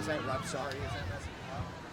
Is that I'm sorry? Is that messing you up?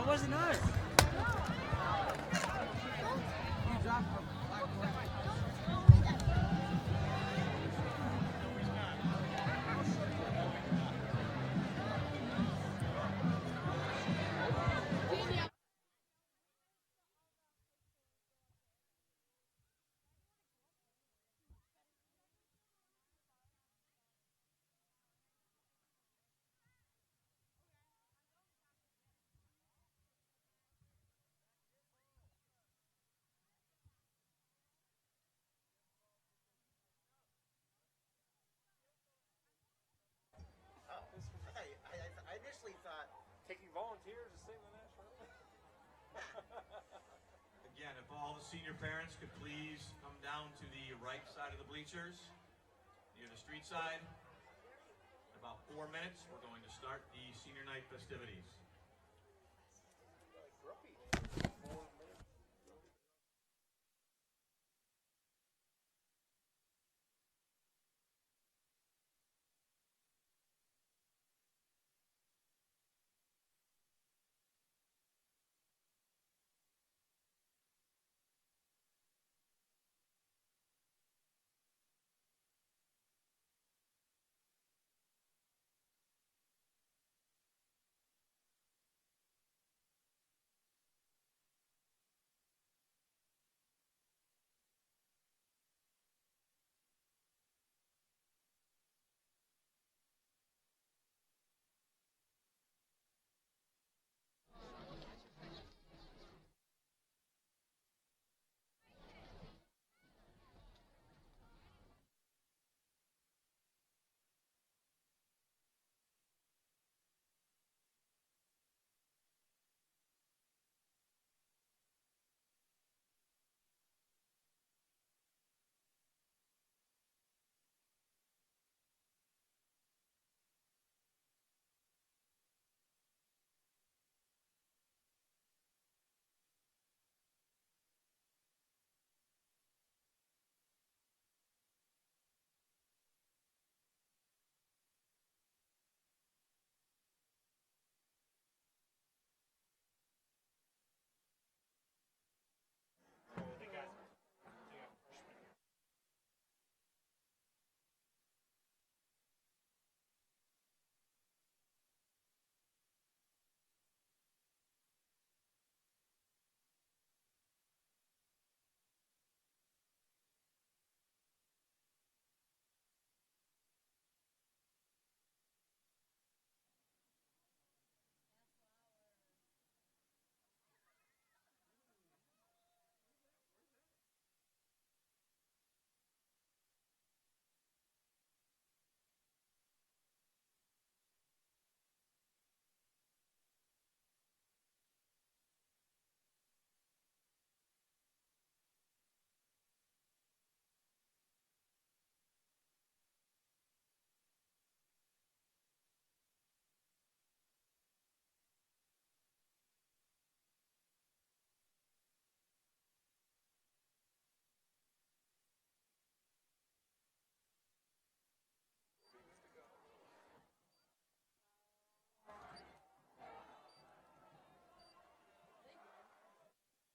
wasn't us. I initially thought taking volunteers to sing the national anthem. Again, if all the senior parents could please come down to the right side of the bleachers, near the street side. In about 4 minutes, we're going to start the senior night festivities.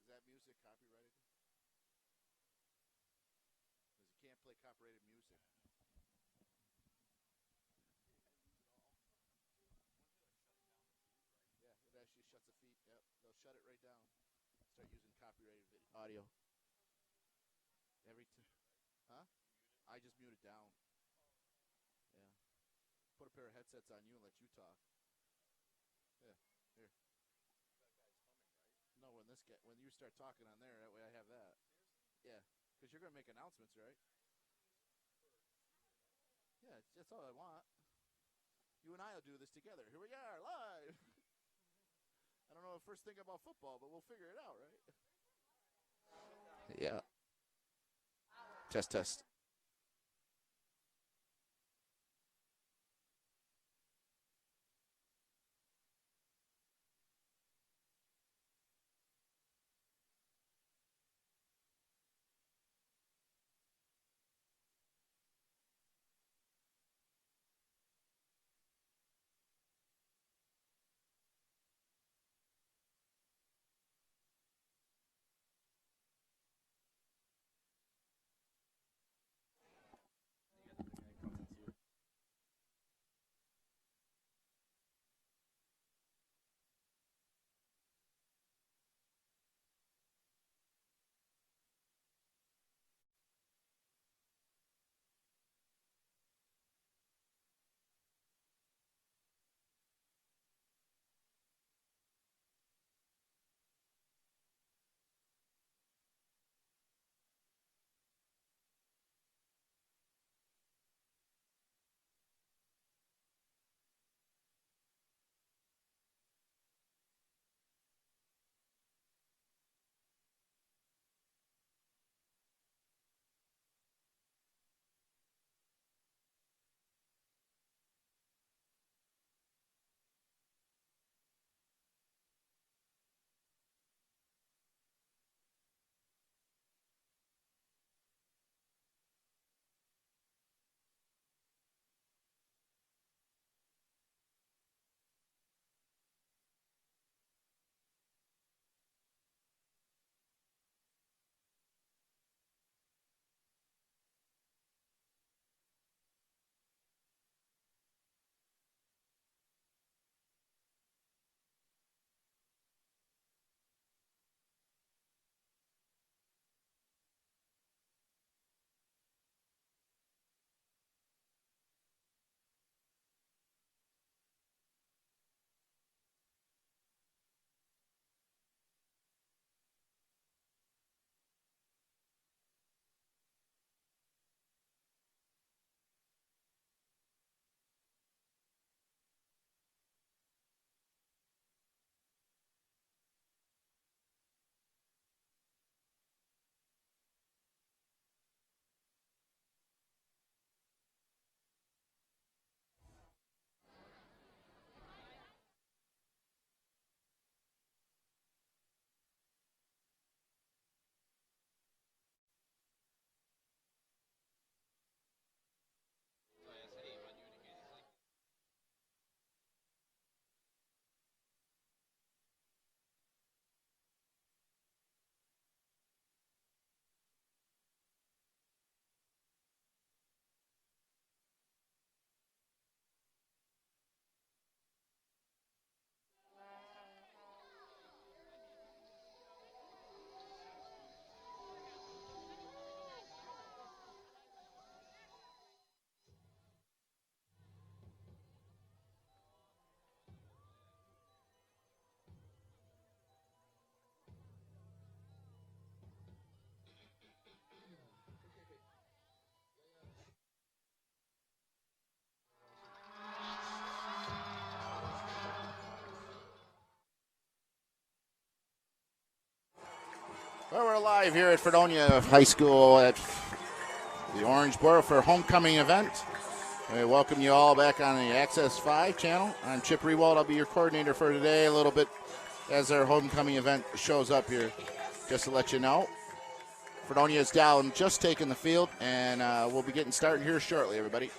Is that music copyrighted? Because you can't play copyrighted music. Yeah, it actually shuts the feed. Yep, they'll shut it right down. Start using copyrighted audio. Huh? I just mute it down. Yeah. Put a pair of headsets on you and let you talk. Yeah. Here. No, when you start talking on there, that way I have that. Yeah, because you're gonna make announcements, right? Yeah, that's all I want. You and I will do this together. Here we are, live. I don't know the first thing about football, but we'll figure it out, right? Yeah. Test, test. Well, we're live here at Fredonia High School at the Orange Bowl for homecoming event. We welcome you all back on the Access 5 channel. I'm Chip Rewald. I'll be your coordinator for today a little bit as our homecoming event shows up here. Just to let you know, Fredonia is down, just taking the field, and we'll be getting started here shortly, everybody.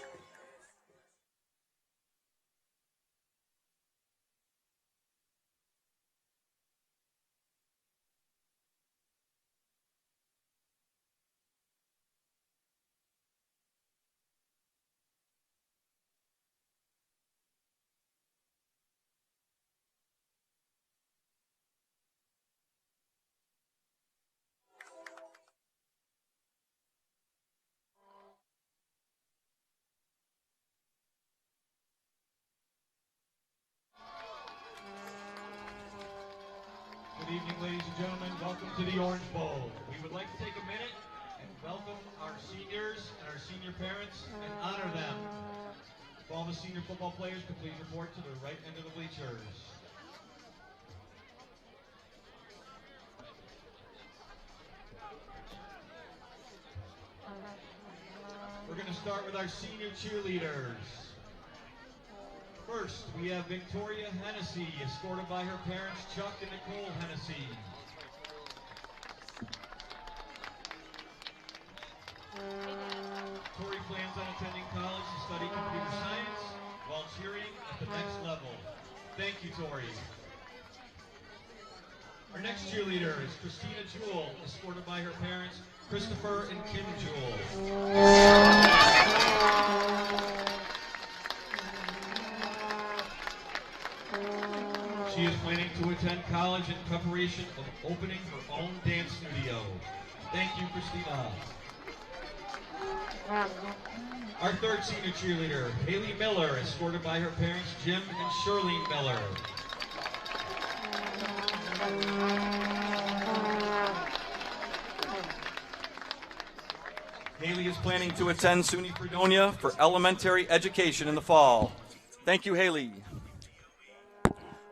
Good evening, ladies and gentlemen. Welcome to the Orange Bowl. We would like to take a minute and welcome our seniors and our senior parents and honor them. If all the senior football players could please report to the right end of the bleachers. We're going to start with our senior cheerleaders. First, we have Victoria Hennessy, escorted by her parents, Chuck and Nicole Hennessy. Tori plans on attending college to study computer science while cheering at the next level. Thank you, Tori. Our next cheerleader is Christina Jewell, escorted by her parents, Christopher and Kim Jewell. She is planning to attend college in preparation of opening her own dance studio. Thank you, Christina. Our third senior cheerleader, Haley Miller, escorted by her parents, Jim and Shirlene Miller. Haley is planning to attend SUNY Fredonia for elementary education in the fall. Thank you, Haley.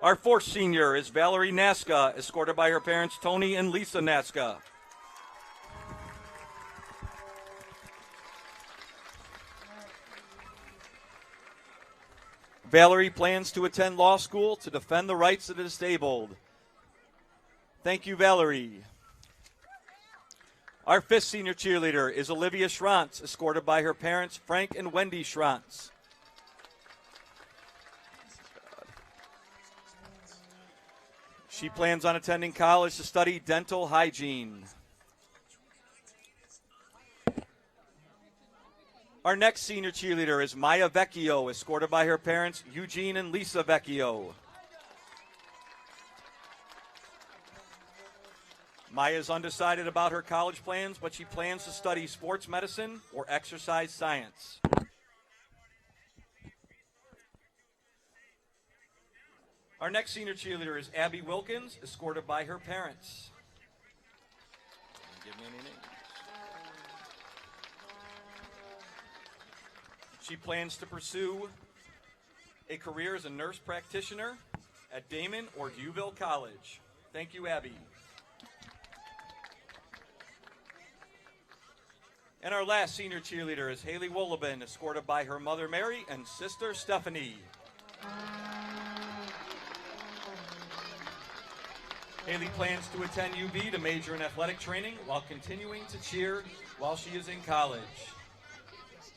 Our fourth senior is Valerie Naska, escorted by her parents, Tony and Lisa Naska. Valerie plans to attend law school to defend the rights of the disabled. Thank you, Valerie. Our fifth senior cheerleader is Olivia Schrantz, escorted by her parents, Frank and Wendy Schrantz. She plans on attending college to study dental hygiene. Our next senior cheerleader is Maya Vecchio, escorted by her parents, Eugene and Lisa Vecchio. Maya is undecided about her college plans, but she plans to study sports medicine or exercise science. Our next senior cheerleader is Abby Wilkins, escorted by her parents. Give me any names. She plans to pursue a career as a nurse practitioner at Damon or Viewville College. Thank you, Abby. And our last senior cheerleader is Haley Wolleben, escorted by her mother Mary and sister Stephanie. Haley plans to attend UV to major in athletic training while continuing to cheer while she is in college.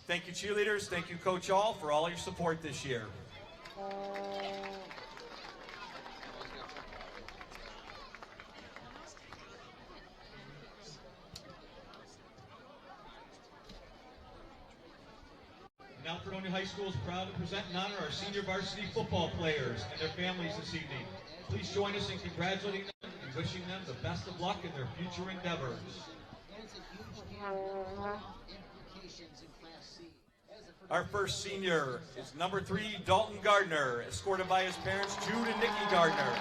Thank you, cheerleaders. Thank you, Coach All, for all your support this year. Now Fredonia High School is proud to present and honor our senior varsity football players and their families this evening. Please join us in congratulating them and wishing them the best of luck in their future endeavors. Our first senior is number 3, Dalton Gardner, escorted by his parents, Jude and Nikki Gardner.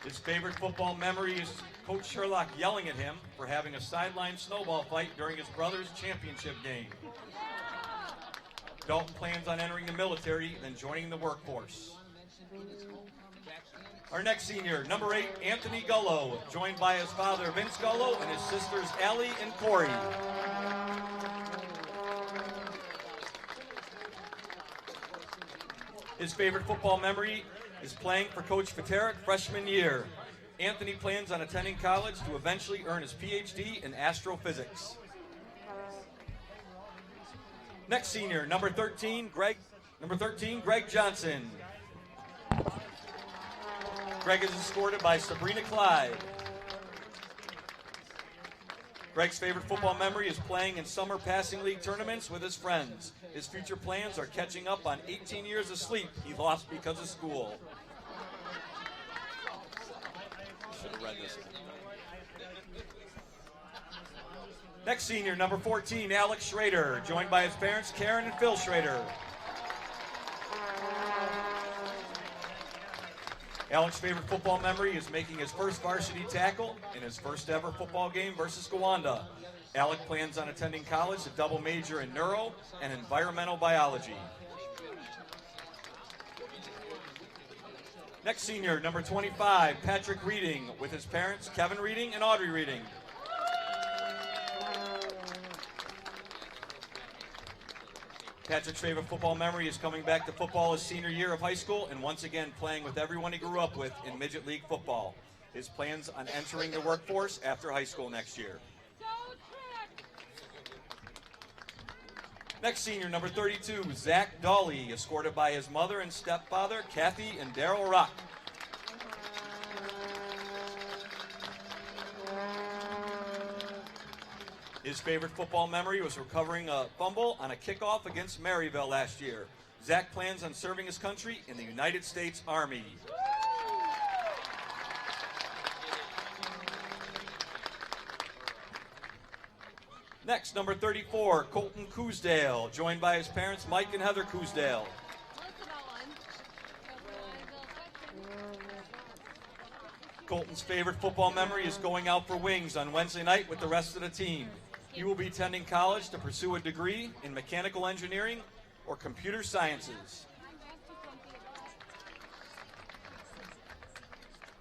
His favorite football memory is Coach Sherlock yelling at him for having a sideline snowball fight during his brother's championship game. Dalton plans on entering the military and then joining the workforce. Our next senior, number 8, Anthony Gullo, joined by his father, Vince Gullo, and his sisters, Allie and Corey. His favorite football memory is playing for Coach Vaterick freshman year. Anthony plans on attending college to eventually earn his PhD in astrophysics. Next senior, number 13, Greg Johnson. Greg is escorted by Sabrina Clyde. Greg's favorite football memory is playing in summer passing league tournaments with his friends. His future plans are catching up on 18 years of sleep he lost because of school. Should have read this. Next senior, number 14, Alex Schrader, joined by his parents, Karen and Phil Schrader. Alex's favorite football memory is making his first varsity tackle in his first ever football game versus Gowanda. Alec plans on attending college to double major in neuro and environmental biology. Next senior, number 25, Patrick Reading, with his parents, Kevin Reading and Audrey Reading. Patrick's favorite football memory is coming back to football his senior year of high school and once again playing with everyone he grew up with in midget league football. His plans on entering the workforce after high school next year. Next senior, number 32, Zach Dawley, escorted by his mother and stepfather, Kathy and Daryl Rock. His favorite football memory was recovering a fumble on a kickoff against Maryville last year. Zach plans on serving his country in the United States Army. Next, number 34, Colton Coosdale, joined by his parents, Mike and Heather Coosdale. Colton's favorite football memory is going out for wings on Wednesday night with the rest of the team. He will be attending college to pursue a degree in mechanical engineering or computer sciences.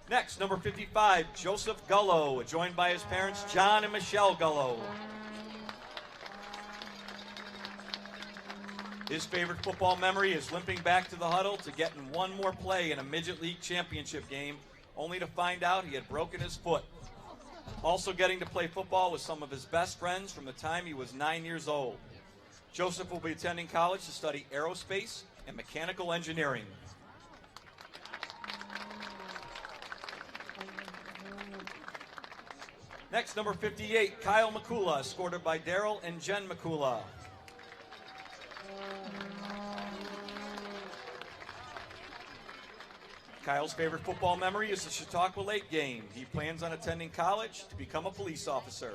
Next, number 55, Joseph Gullo, joined by his parents, John and Michelle Gullo. His favorite football memory is limping back to the huddle to get in one more play in a midget league championship game, only to find out he had broken his foot. Also getting to play football with some of his best friends from the time he was 9 years old. Joseph will be attending college to study aerospace and mechanical engineering. Next, number 58, Kyle McCula, escorted by Daryl and Jen McCula. Kyle's favorite football memory is the Chautauqua Lake game. He plans on attending college to become a police officer.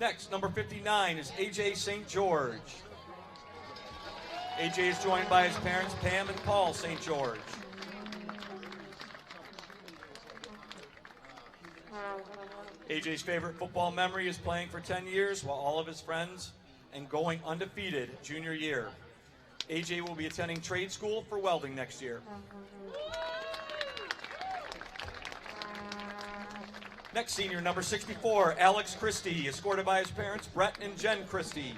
Next, number 59 is AJ St. George. AJ is joined by his parents, Pam and Paul St. George. AJ's favorite football memory is playing for 10 years while all of his friends and going undefeated junior year. AJ will be attending trade school for welding next year. Next senior, number 64, Alex Christie, escorted by his parents, Brett and Jen Christie.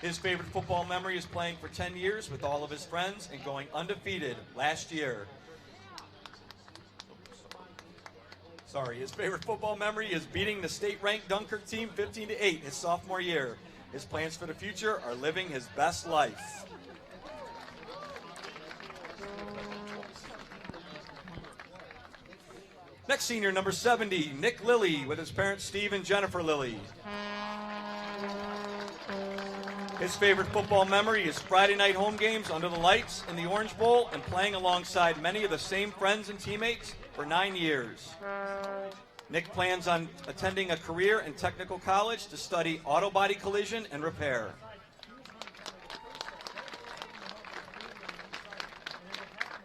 His favorite football memory is playing for 10 years with all of his friends and going undefeated last year. His favorite football memory is beating the state-ranked Dunkirk team 15-8 his sophomore year. His plans for the future are living his best life. Next senior, number 70, Nick Lilly, with his parents Steve and Jennifer Lilly. His favorite football memory is Friday night home games under the lights in the Orange Bowl and playing alongside many of the same friends and teammates for 9 years. Nick plans on attending a career in technical college to study auto body collision and repair.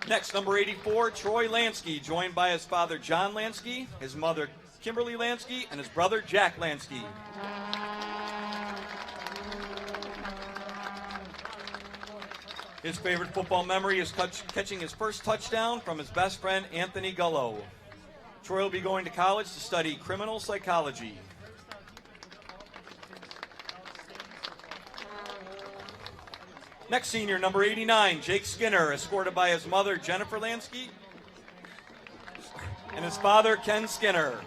Next, number 84, Troy Lansky, joined by his father John Lansky, his mother Kimberly Lansky and his brother Jack Lansky. His favorite football memory is catching his first touchdown from his best friend Anthony Gullo. Troy will be going to college to study criminal psychology. Next senior, number 89, Jake Skinner, escorted by his mother Jennifer Lansky and his father Ken Skinner.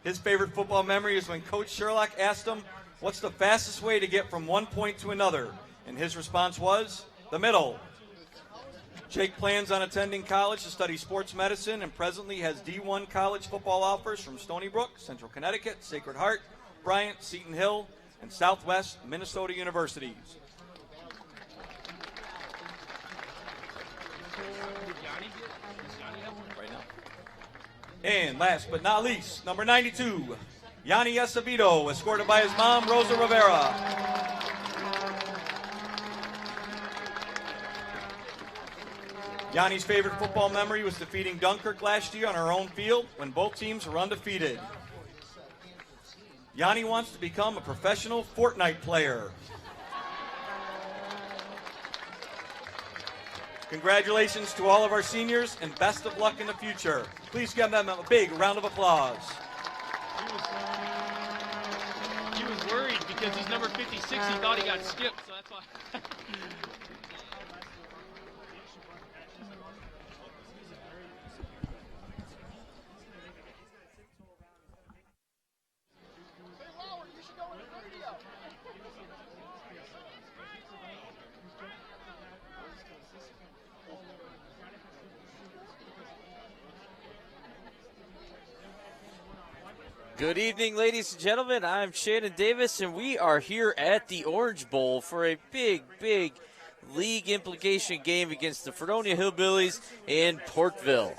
His favorite football memory is when Coach Sherlock asked him, "What's the fastest way to get from one point to another?" And his response was, "The middle." Jake plans on attending college to study sports medicine and presently has D1 college football offers from Stony Brook, Central Connecticut, Sacred Heart, Bryant, Seton Hill, and Southwest Minnesota universities. And last but not least, number 92, Yanni Acevedo, escorted by his mom, Rosa Rivera. Yanni's favorite football memory was defeating Dunkirk last year on our own field when both teams were undefeated. Yanni wants to become a professional Fortnite player. Congratulations to all of our seniors and best of luck in the future. Please give them a big round of applause. He was worried because he's number 56. He thought he got skipped, so that's why. Good evening, ladies and gentlemen. I'm Shannon Davis, and we are here at the Orange Bowl for a big league implication game against the Fredonia Hillbillies in Portville.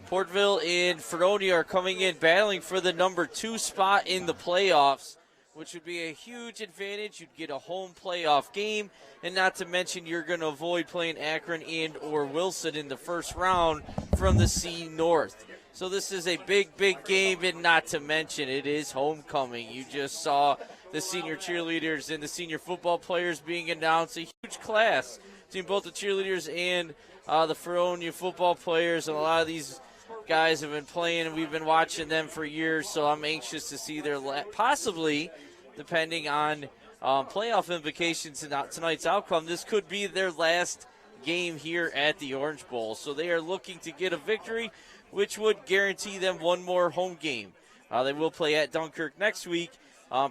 Portville and Fredonia are coming in battling for the number 2 spot in the playoffs, which would be a huge advantage. You'd get a home playoff game, and not to mention you're going to avoid playing Akron and or Wilson in the first round from the C North. So this is a big game, and not to mention it is homecoming. You just saw the senior cheerleaders and the senior football players being announced. A huge class between both the cheerleaders and the Fredonia football players. And a lot of these guys have been playing, and we've been watching them for years. So I'm anxious to see their possibly, depending on playoff implications in tonight's outcome, this could be their last game here at the Orange Bowl. So they are looking to get a victory, which would guarantee them one more home game. They will play at Dunkirk next week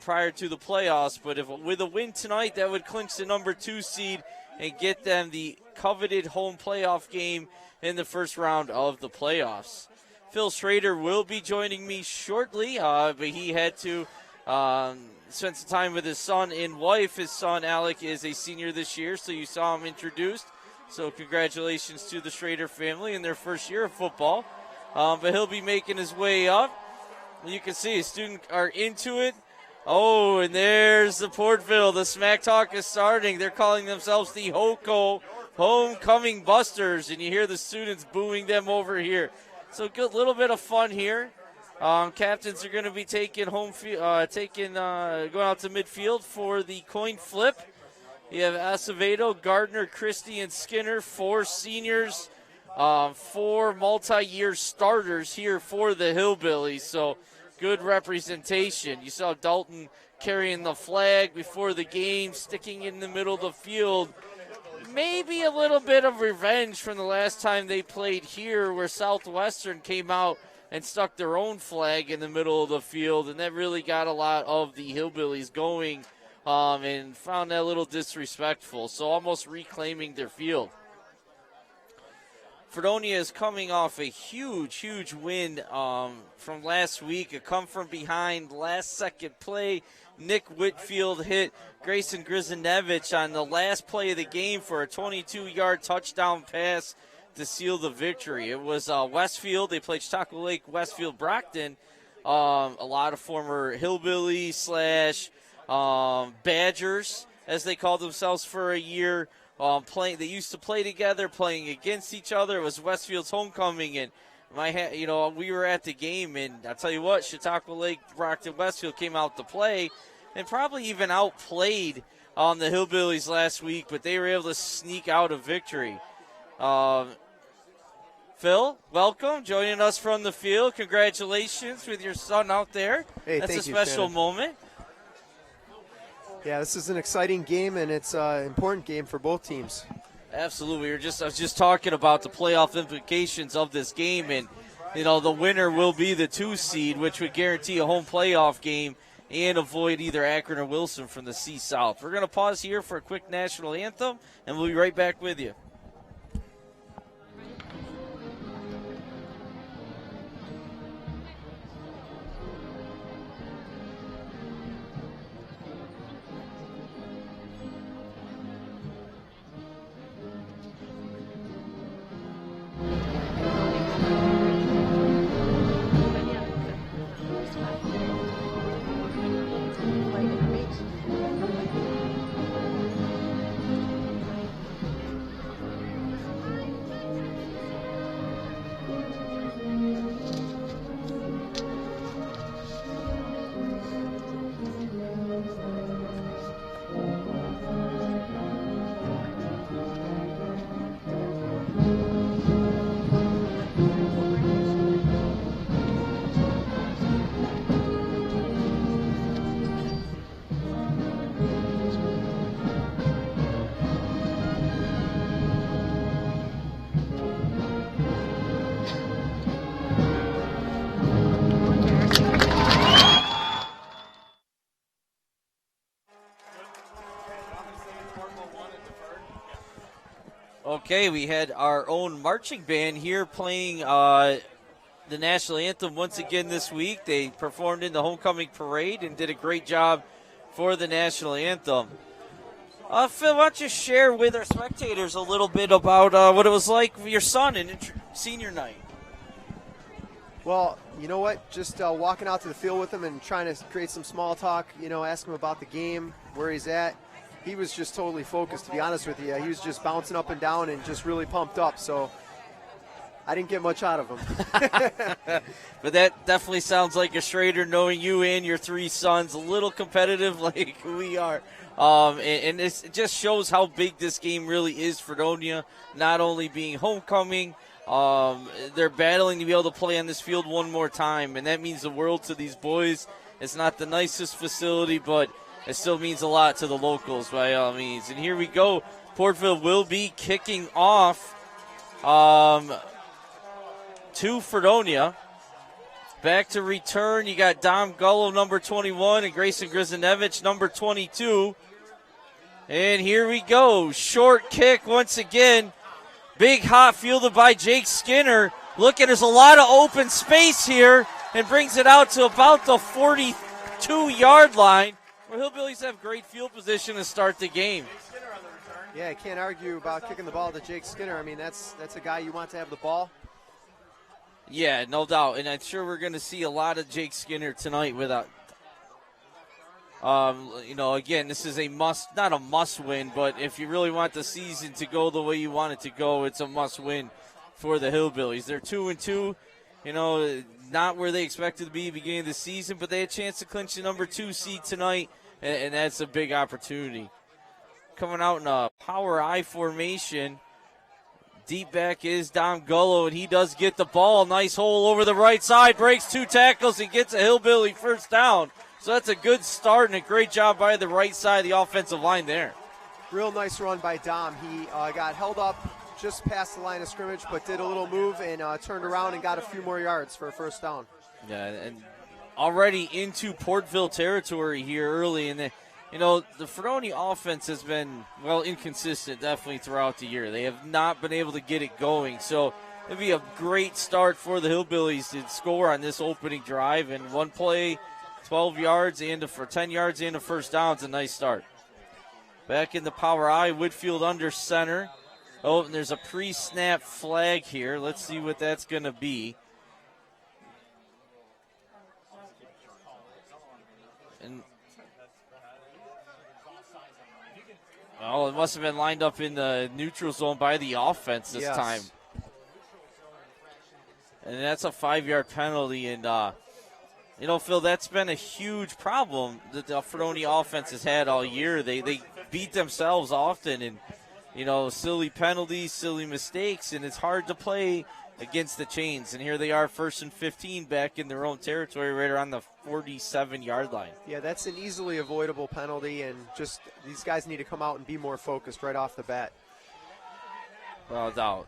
prior to the playoffs, but with a win tonight, that would clinch the number 2 seed and get them the coveted home playoff game in the first round of the playoffs. Phil Schrader will be joining me shortly, but he had to spend some time with his son and wife. His son, Alec, is a senior this year, so you saw him introduced. So congratulations to the Schrader family in their first year of football. But he'll be making his way up. You can see his students are into it. Oh, and there's the Portville. The smack talk is starting. They're calling themselves the HOCO Homecoming Busters, and you hear the students booing them over here. So good little bit of fun here. Captains are going to be taking going out to midfield for the coin flip. You have Acevedo, Gardner, Christie, and Skinner, 4 seniors. 4 multi-year starters here for the Hillbillies, so good representation. You saw Dalton carrying the flag before the game, sticking in the middle of the field. Maybe a little bit of revenge from the last time they played here, where Southwestern came out and stuck their own flag in the middle of the field, and that really got a lot of the Hillbillies going and found that a little disrespectful, so almost reclaiming their field. Fredonia is coming off a huge win from last week. A come-from-behind, last-second play. Nick Whitfield hit Grayson Grzanevich on the last play of the game for a 22-yard touchdown pass to seal the victory. It was Westfield. They played Chautauqua Lake, Westfield, Brockton. A lot of former Hillbilly / Badgers as they called themselves for a year. They used to play together, playing against each other. It was Westfield's homecoming, and we were at the game, and I'll tell you what, Chautauqua Lake Brockton Westfield came out to play and probably even outplayed the Hillbillies last week, but they were able to sneak out a victory. Phil, welcome, joining us from the field. Congratulations with your son out there. Hey, that's thank a you, special Shannon. moment. Yeah, this is an exciting game, and it's an important game for both teams. Absolutely. I was just talking about the playoff implications of this game, and the winner will be the 2 seed, which would guarantee a home playoff game and avoid either Akron or Wilson from the C-South. We're going to pause here for a quick national anthem, and we'll be right back with you. Okay, we had our own marching band here playing the national anthem once again this week. They performed in the homecoming parade and did a great job for the national anthem. Phil, why don't you share with our spectators a little bit about what it was like for your son in senior night? Well, you know what? Just walking out to the field with him and trying to create some small talk, ask him about the game, where he's at. He was just totally focused, to be honest with you. He was just bouncing up and down and just really pumped up. So I didn't get much out of him. But that definitely sounds like a Schrader, knowing you and your 3 sons, a little competitive like we are. And it just shows how big this game really is for Fredonia, not only being homecoming, they're battling to be able to play on this field one more time, and that means the world to these boys. It's not the nicest facility, but it still means a lot to the locals by all means. And here we go. Portville will be kicking off to Fredonia. Back to return, you got Dalton Gullo, number 21, and Grayson Grzanevich, number 22. And here we go. Short kick once again. Big hot fielded by Jake Skinner. Look, there's a lot of open space here, and brings it out to about the 42-yard line. Well, Hillbillies have great field position to start the game. Yeah, I can't argue about kicking the ball to Jake Skinner. I mean, that's a guy you want to have the ball. Yeah, no doubt. And I'm sure we're going to see a lot of Jake Skinner tonight without again, this is not a must win, but if you really want the season to go the way you want it to go, it's a must win for the Hillbillies. They're 2-2, not where they expected to be at the beginning of the season, but they had a chance to clinch the number 2 seed tonight, and that's a big opportunity. Coming out in a power I formation, deep back is Dalton Gullo, and he does get the ball. Nice hole over the right side, breaks 2 tackles, and gets a Hillbilly first down. So that's a good start and a great job by the right side of the offensive line there. Real nice run by Dom. He got held up just past the line of scrimmage, but did a little move and turned around and got a few more yards for a first down. Yeah, and already into Portville territory here early. And the Fredonia offense has been, inconsistent definitely throughout the year. They have not been able to get it going. So it'd be a great start for the Hillbillies to score on this opening drive. And one play, 12 yards for 10 yards and a first down is a nice start. Back in the power I, Whitfield under center. Oh, and there's a pre-snap flag here. Let's see what that's going to be. And Oh, it must have been lined up in the neutral zone by the offense this time. And that's a 5-yard penalty. And, Phil, that's been a huge problem that the Fredonia offense has had all year. They beat themselves often and, silly penalties, silly mistakes, and it's hard to play against the chains. And here they are, 1st and 15 back in their own territory right around the 47-yard line. Yeah, that's an easily avoidable penalty, and just these guys need to come out and be more focused right off the bat. Without doubt.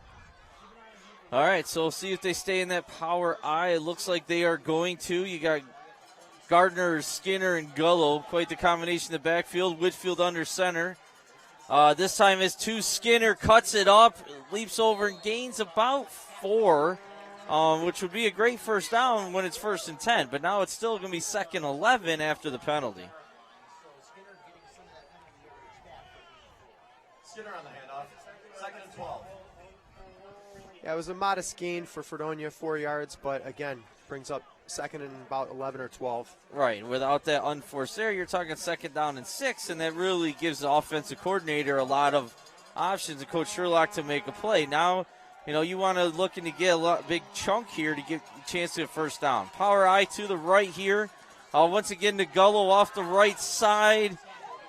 All right, so we'll see if they stay in that power I. It looks like they are going to. You got Gardner, Skinner, and Gullo. Quite the combination in the backfield. Whitfield under center. This time is to Skinner, cuts it up, leaps over and gains about 4, which would be a great first down when it's 1st and 10. But now it's still going to be 2nd and 11 after the penalty. Skinner on the handoff. 2nd and 12. Yeah, it was a modest gain for Fredonia, 4 yards, but again, brings up 2nd and about 11 or 12. Right, without that unforced error, you're talking 2nd down and 6, and that really gives the offensive coordinator a lot of options and Coach Sherlock to make a play. Now, you want to looking to get a big chunk here to get a chance to get 1st down. Power I to the right here. Once again to Gullo off the right side,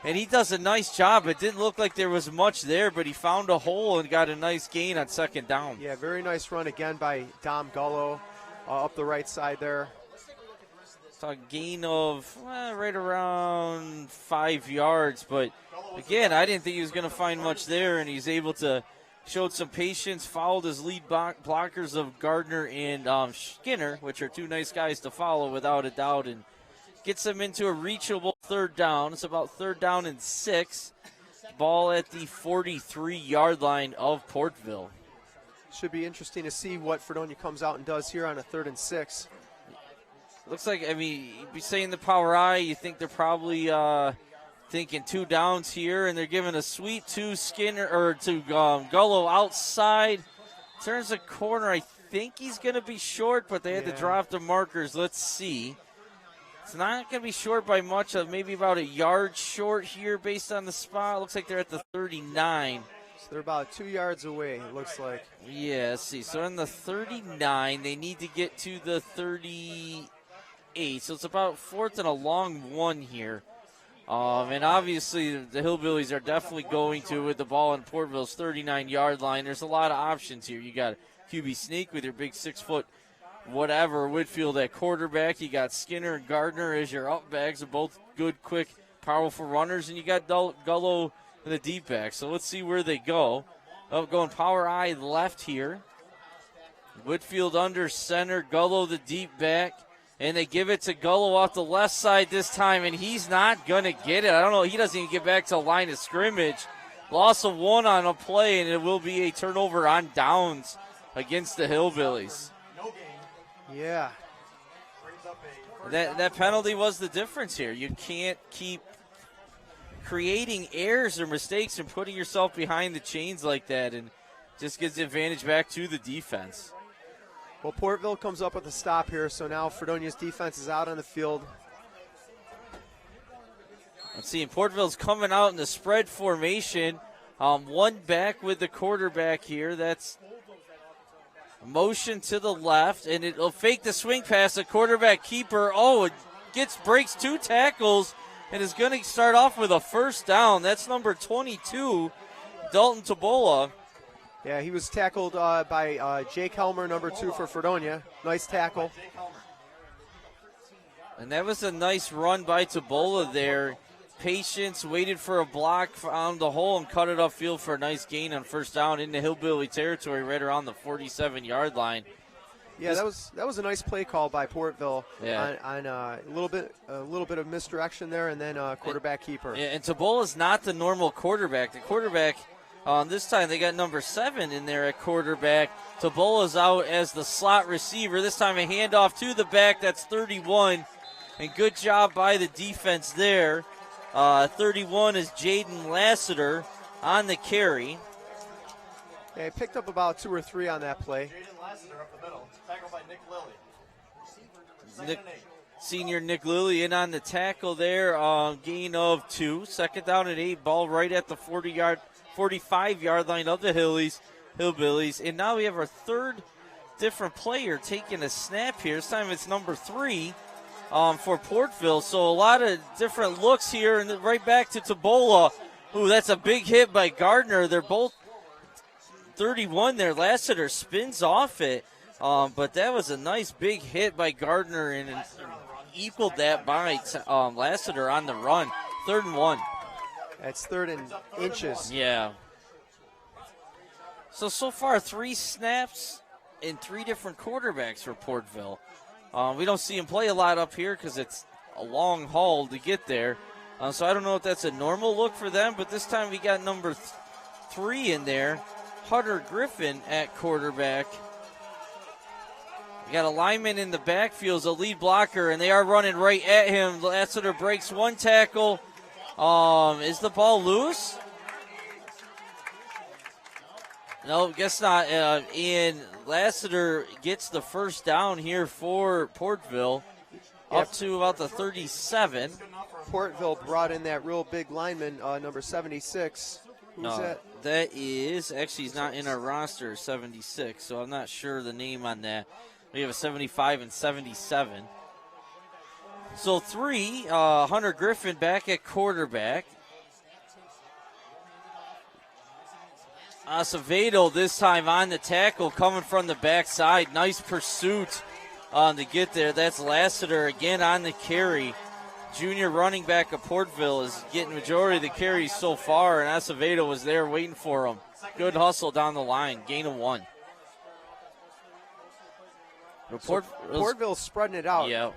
and he does a nice job. It didn't look like there was much there, but he found a hole and got a nice gain on 2nd down. Yeah, very nice run again by Dom Gullo up the right side there. So a gain of right around 5 yards, but again, I didn't think he was going to find much there, and he's able to showed some patience, followed his lead blockers of Gardner and Skinner, which are two nice guys to follow without a doubt, and gets them into a reachable 3rd down. It's about 3rd down and 6. Ball at the 43-yard line of Portville. Should be interesting to see what Fredonia comes out and does here on a 3rd and 6. Looks like, you'd be saying the power I, you think they're probably thinking 2 downs here, and they're giving a sweep to Skinner, or to Gullo outside. Turns the corner. I think he's going to be short, but they had to drop the markers. Let's see. It's not going to be short by much, maybe about a yard short here based on the spot. Looks like they're at the 39. So they're about 2 yards away, it looks like. Yeah, let's see. So in the 39, they need to get to the 38. So it's about 4th and a long 1 here. And obviously the Hillbillies are definitely going to with the ball on Portville's 39-yard line. There's a lot of options here. You got QB sneak with your big 6-foot whatever Whitfield at quarterback. You got Skinner and Gardner as your up backs. They're both good, quick, powerful runners. And you got Gullo in the deep back. So let's see where they go. Going power I left here. Whitfield under center. Gullo the deep back. And they give it to Gullo off the left side this time, and he's not going to get it. I don't know. He doesn't even get back to the line of scrimmage. Loss of 1 on a play, and it will be a turnover on downs against the Hillbillies. Yeah. That penalty was the difference here. You can't keep creating errors or mistakes and putting yourself behind the chains like that, and just gives the advantage back to the defense. Well, Portville comes up with a stop here, so now Fredonia's defense is out on the field. Let's see, Portville's coming out in the spread formation. 1 back with the quarterback here. That's motion to the left, and it'll fake the swing pass. The quarterback keeper, it breaks 2 tackles and is going to start off with a 1st down. That's number 22, Dalton Gardner. Yeah, he was tackled by Jake Helmer, number 2 for Fredonia. Nice tackle. And that was a nice run by Tabola there. Patience, waited for a block, found the hole, and cut it upfield for a nice gain on 1st down into Hillbilly territory right around the 47-yard line. Yeah, that was a nice play call by Portville on a little bit of misdirection there, and then quarterback keeper. Yeah, and Tabola's not the normal quarterback. The quarterback this time they got number 7 in there at quarterback. Tabola's out as the slot receiver. This time a handoff to the back. That's 31, and good job by the defense there. 31 is Jaden Lassiter on the carry. Yeah, he picked up about 2 or 3 on that play. Jaden Lassiter up the middle. Tackled by Nick Lilly. Senior Nick Lilly in on the tackle there. Gain of 2. Second down and 8. Ball right at the 45-yard line of the Hillbillies. And now we have our third different player taking a snap here. This time it's number 3 for Portville. So a lot of different looks here. And right back to Tabola. Ooh, that's a big hit by Gardner. They're both 31 there. Lassiter spins off it. But that was a nice big hit by Gardner and equaled that by Lassiter on the run. 3rd and 1. That's 3rd and inches. Yeah. So far 3 snaps and 3 different quarterbacks for Portville. We don't see him play a lot up here because it's a long haul to get there. So I don't know if that's a normal look for them, but this time we got number 3 in there, Hunter Griffin at quarterback. We got a lineman in the backfield as a lead blocker, and they are running right at him. Lassiter breaks 1 tackle. Is the ball loose? No, guess not. And Lassiter gets the first down here for Portville, up to about the 37. Portville brought in that real big lineman, number 76. Who's that? That is, actually he's not in our roster, 76, so I'm not sure the name on that. We have a 75 and 77. So 3, Hunter Griffin back at quarterback. Acevedo this time on the tackle, coming from the backside. Nice pursuit to get there. That's Lassiter again on the carry. Junior running back of Portville is getting majority of the carries so far, and Acevedo was there waiting for him. Good hustle down the line. Gain of 1. Portville's spreading it out. Yeah.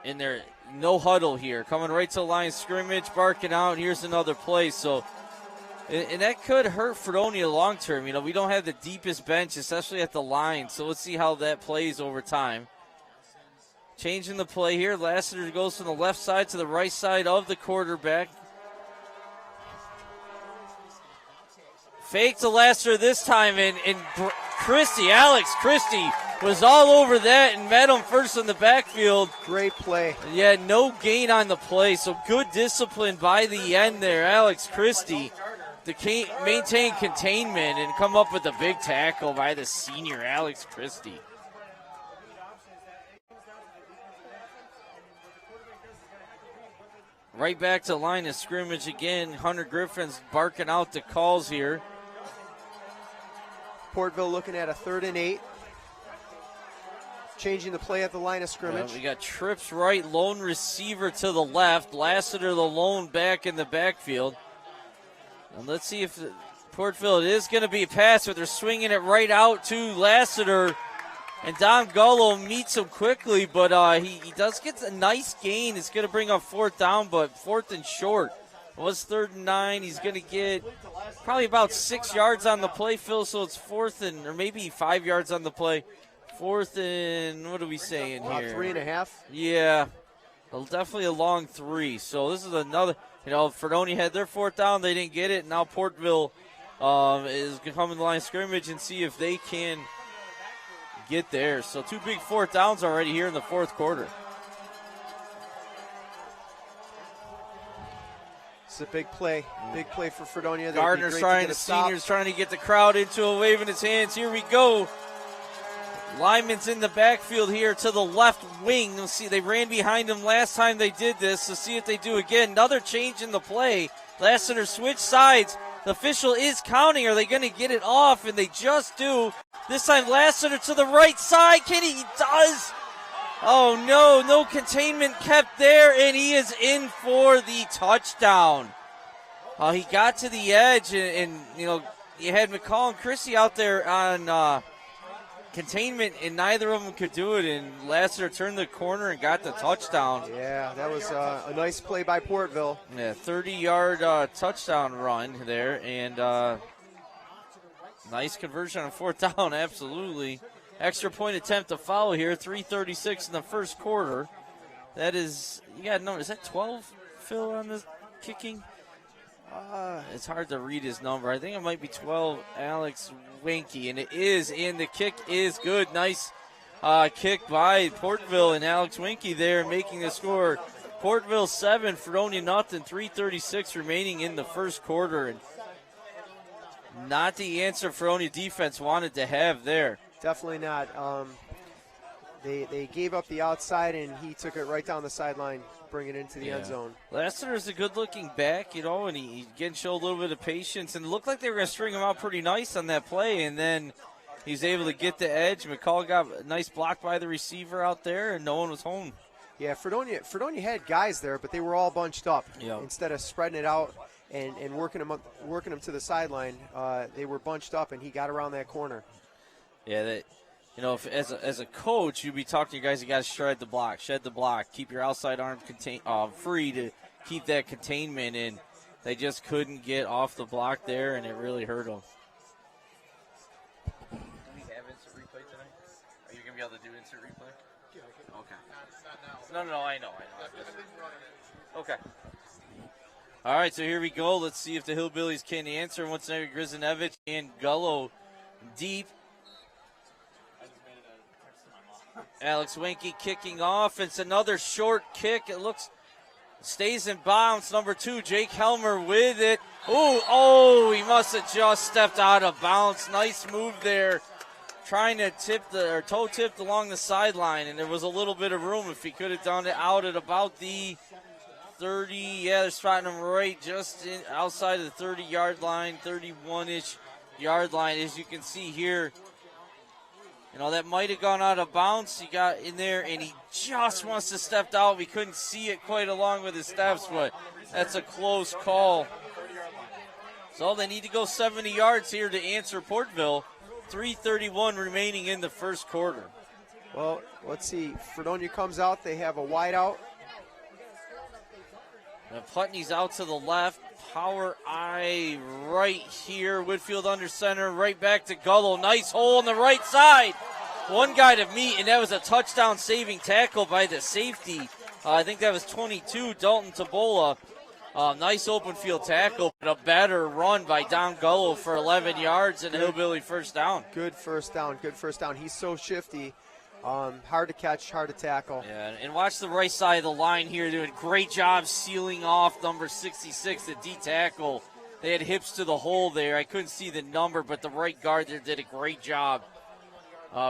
In there, no huddle here. Coming right to the line of scrimmage, barking out. Here's another play. So, and that could hurt Fredonia long term. You know, we don't have the deepest bench, especially at the line. So let's see how that plays over time. Changing the play here. Lassiter goes from the left side to the right side of the quarterback. Fake to Lassiter this time, and Christie, Alex Christie, was all over that and met him first in the backfield. Great play. Yeah, no gain on the play, so good discipline by the end there. Alex Christie to maintain containment and come up with a big tackle by the senior Alex Christie. Right back to line of scrimmage again. Hunter Griffin's barking out the calls here. Portville looking at a 3rd and 8. Changing the play at the line of scrimmage. We got trips right, lone receiver to the left. Lassiter the lone back in the backfield. And let's see if Portville, it is going to be a pass, but they're swinging it right out to Lassiter. And Dalton Gullo meets him quickly, but he does get a nice gain. It's going to bring up 4th down, but 4th and short. It was 3rd and 9. He's going to get probably about 6 yards on the play, Phil, so it's 4th and, or maybe 5 yards on the play. 4th and, what are we saying here? 3.5. Yeah, definitely a long 3. So this is another, Fredonia had their 4th down. They didn't get it. Now Portville is going to come in the line of scrimmage and see if they can get there. So 2 big 4th downs already here in the 4th quarter. It's a big play for Fredonia. Gardner's trying, the senior's trying to get the crowd into a waving his hands. Here we go. Lyman's in the backfield here to the left wing. Let's see, they ran behind him last time they did this. So see if they do again. Another change in the play. Lassiter switch sides. The official is counting. Are they going to get it off? And they just do. This time Lassiter to the right side. He does. Oh, no containment kept there, and he is in for the touchdown. He got to the edge, and you had McCall and Christie out there on containment, and neither of them could do it, and Lassiter turned the corner and got the touchdown. Yeah, that was a nice play by Portville. Yeah, 30-yard touchdown run there, and nice conversion on 4th down, absolutely. Extra point attempt to follow here, 3:36 in the 1st quarter. That is, is that 12, Phil, on this kicking? It's hard to read his number. I think it might be 12, Alex Winky, and it is in. The kick is good. Nice kick by Portville and Alex Winky there making the score. Portville 7, Fredonia nothing, 3:36 remaining in the first quarter. And not the answer Fredonia defense wanted to have there. Definitely not. They gave up the outside, and he took it right down the sideline, bring it into the end zone. Lassiter is a good-looking back, and he again showed a little bit of patience, and it looked like they were going to string him out pretty nice on that play, and then he's able to get the edge. McCall got a nice block by the receiver out there, and no one was home. Yeah, Fredonia had guys there, but they were all bunched up. Yep. Instead of spreading it out and working them to the sideline, they were bunched up, and he got around that corner. Yeah, if as a coach, you'd be talking to your guys, you got to shed the block, keep your outside arm free to keep that containment in. They just couldn't get off the block there, and it really hurt them. Do we have instant replay tonight? Are you going to be able to do instant replay? Yeah. Okay. No, I know. Okay. All right, so here we go. Let's see if the Hillbillies can answer. Once again, Grizinevich and Gullo deep. Alex Winky kicking off. It's another short kick. It stays in bounds. Number 2, Jake Helmer with it. He must have just stepped out of bounds. Nice move there. Trying to toe tipped along the sideline, and there was a little bit of room if he could have done it out at about the 30. Yeah, they're spotting him right just outside of the 30-yard line, 31-ish yard line, as you can see here. That might have gone out of bounds. He got in there, and he just must have stepped out. We couldn't see it quite along with his steps, but that's a close call. So they need to go 70 yards here to answer Portville. 3:31 remaining in the first quarter. Well, let's see. Fredonia comes out. They have a wide out. Now Putney's out to the left. Power eye right here. Whitfield under center. Right back to Gullo. Nice hole on the right side. One guy to meet, and that was a touchdown saving tackle by the safety. I think that was 22, Dalton Tabola. Nice open field tackle, but a better run by Don Gullo for 11 yards and a Hillbilly first down. Good first down. He's so shifty. Hard to catch, hard to tackle. Yeah, and watch the right side of the line here. Doing a great job sealing off number 66, the D tackle. They had hips to the hole there. I couldn't see the number, but the right guard there did a great job.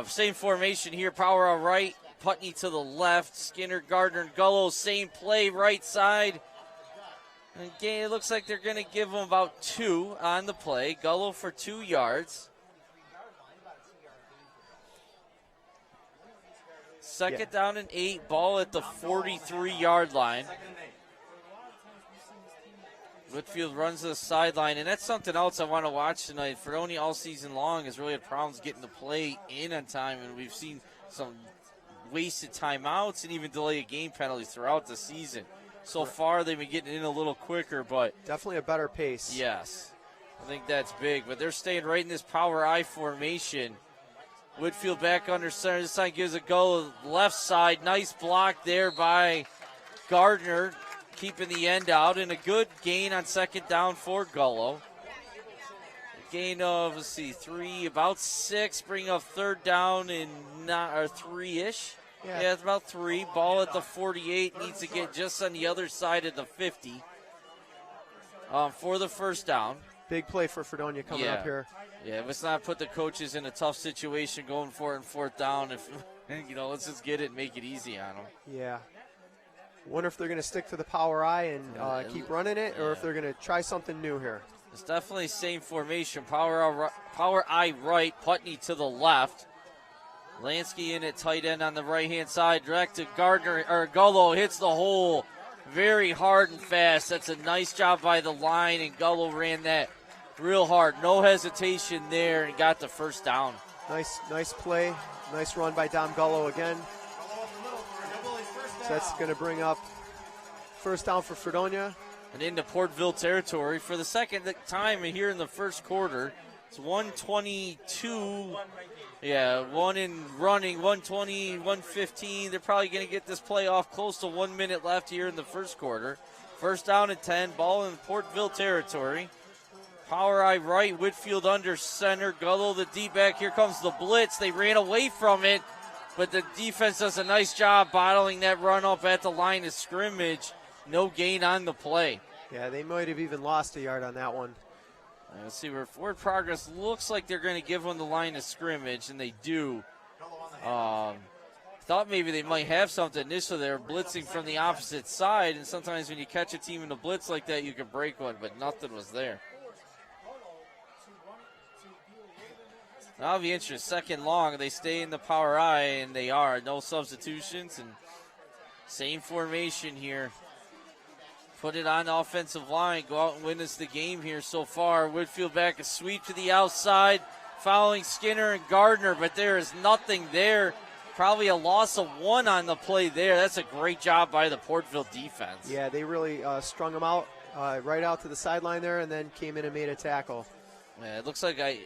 Same formation here, power on right, Putney to the left, Skinner, Gardner, and Gullo, same play, right side. And again, it looks like they're going to give them about 2 on the play. Gullo for 2 yards. Second down and 8, ball at the 43-yard line. Whitfield runs to the sideline, and that's something else I want to watch tonight. Fredonia all season long has really had problems getting the play in on time, and we've seen some wasted timeouts and even delay of game penalties throughout the season. So far, they've been getting in a little quicker, but definitely a better pace. Yes, I think that's big, but they're staying right in this power I formation. Whitfield back under center. This time gives a go left side. Nice block there by Gardner, keeping the end out, and a good gain on second down for Gullo. A gain of, 3, about 6, bring up third down and 3-ish. Yeah, it's about 3. Ball at the 48, needs to get just on the other side of the 50 for the first down. Big play for Fredonia coming up here. Yeah, let's not put the coaches in a tough situation going for it in fourth down. Let's just get it and make it easy on them. Yeah. Wonder if they're going to stick to the power I and keep running it, or if they're going to try something new here. It's definitely same formation. Power I right, Putney to the left. Lansky in at tight end on the right-hand side. Direct to Gardner, or Gullo hits the hole very hard and fast. That's a nice job by the line, and Gullo ran that real hard. No hesitation there, and got the first down. Nice play. Nice run by Dom Gullo again. So that's going to bring up first down for Fredonia. And into Portville territory for the second time here in the first quarter. It's 122. Yeah, 1 in running, 120, 115. They're probably going to get this play off close to 1 minute left here in the first quarter. First down and 10, ball in Portville territory. Power I right, Whitfield under center. Gullo the deep back. Here comes the blitz. They ran away from it. but the defense does a nice job bottling that run up at the line of scrimmage. No gain on the play. Yeah, they might have even lost a yard on that one. Let's see where forward progress looks like they're going to give them the line of scrimmage, and they do. Thought maybe they might have something initially. They were blitzing from the opposite side, and sometimes when you catch a team in a blitz like that, you can break one, but nothing was there. That'll be interesting. Second long, they stay in the power I, and they are. No substitutions, and same formation here. Put it on the offensive line. Go out and win us the game here so far. Whitfield back, a sweep to the outside, following Skinner and Gardner, but there is nothing there. Probably a loss of 1 on the play there. That's a great job by the Portville defense. Yeah, they really strung them out right out to the sideline there and then came in and made a tackle. Yeah, it looks like I'm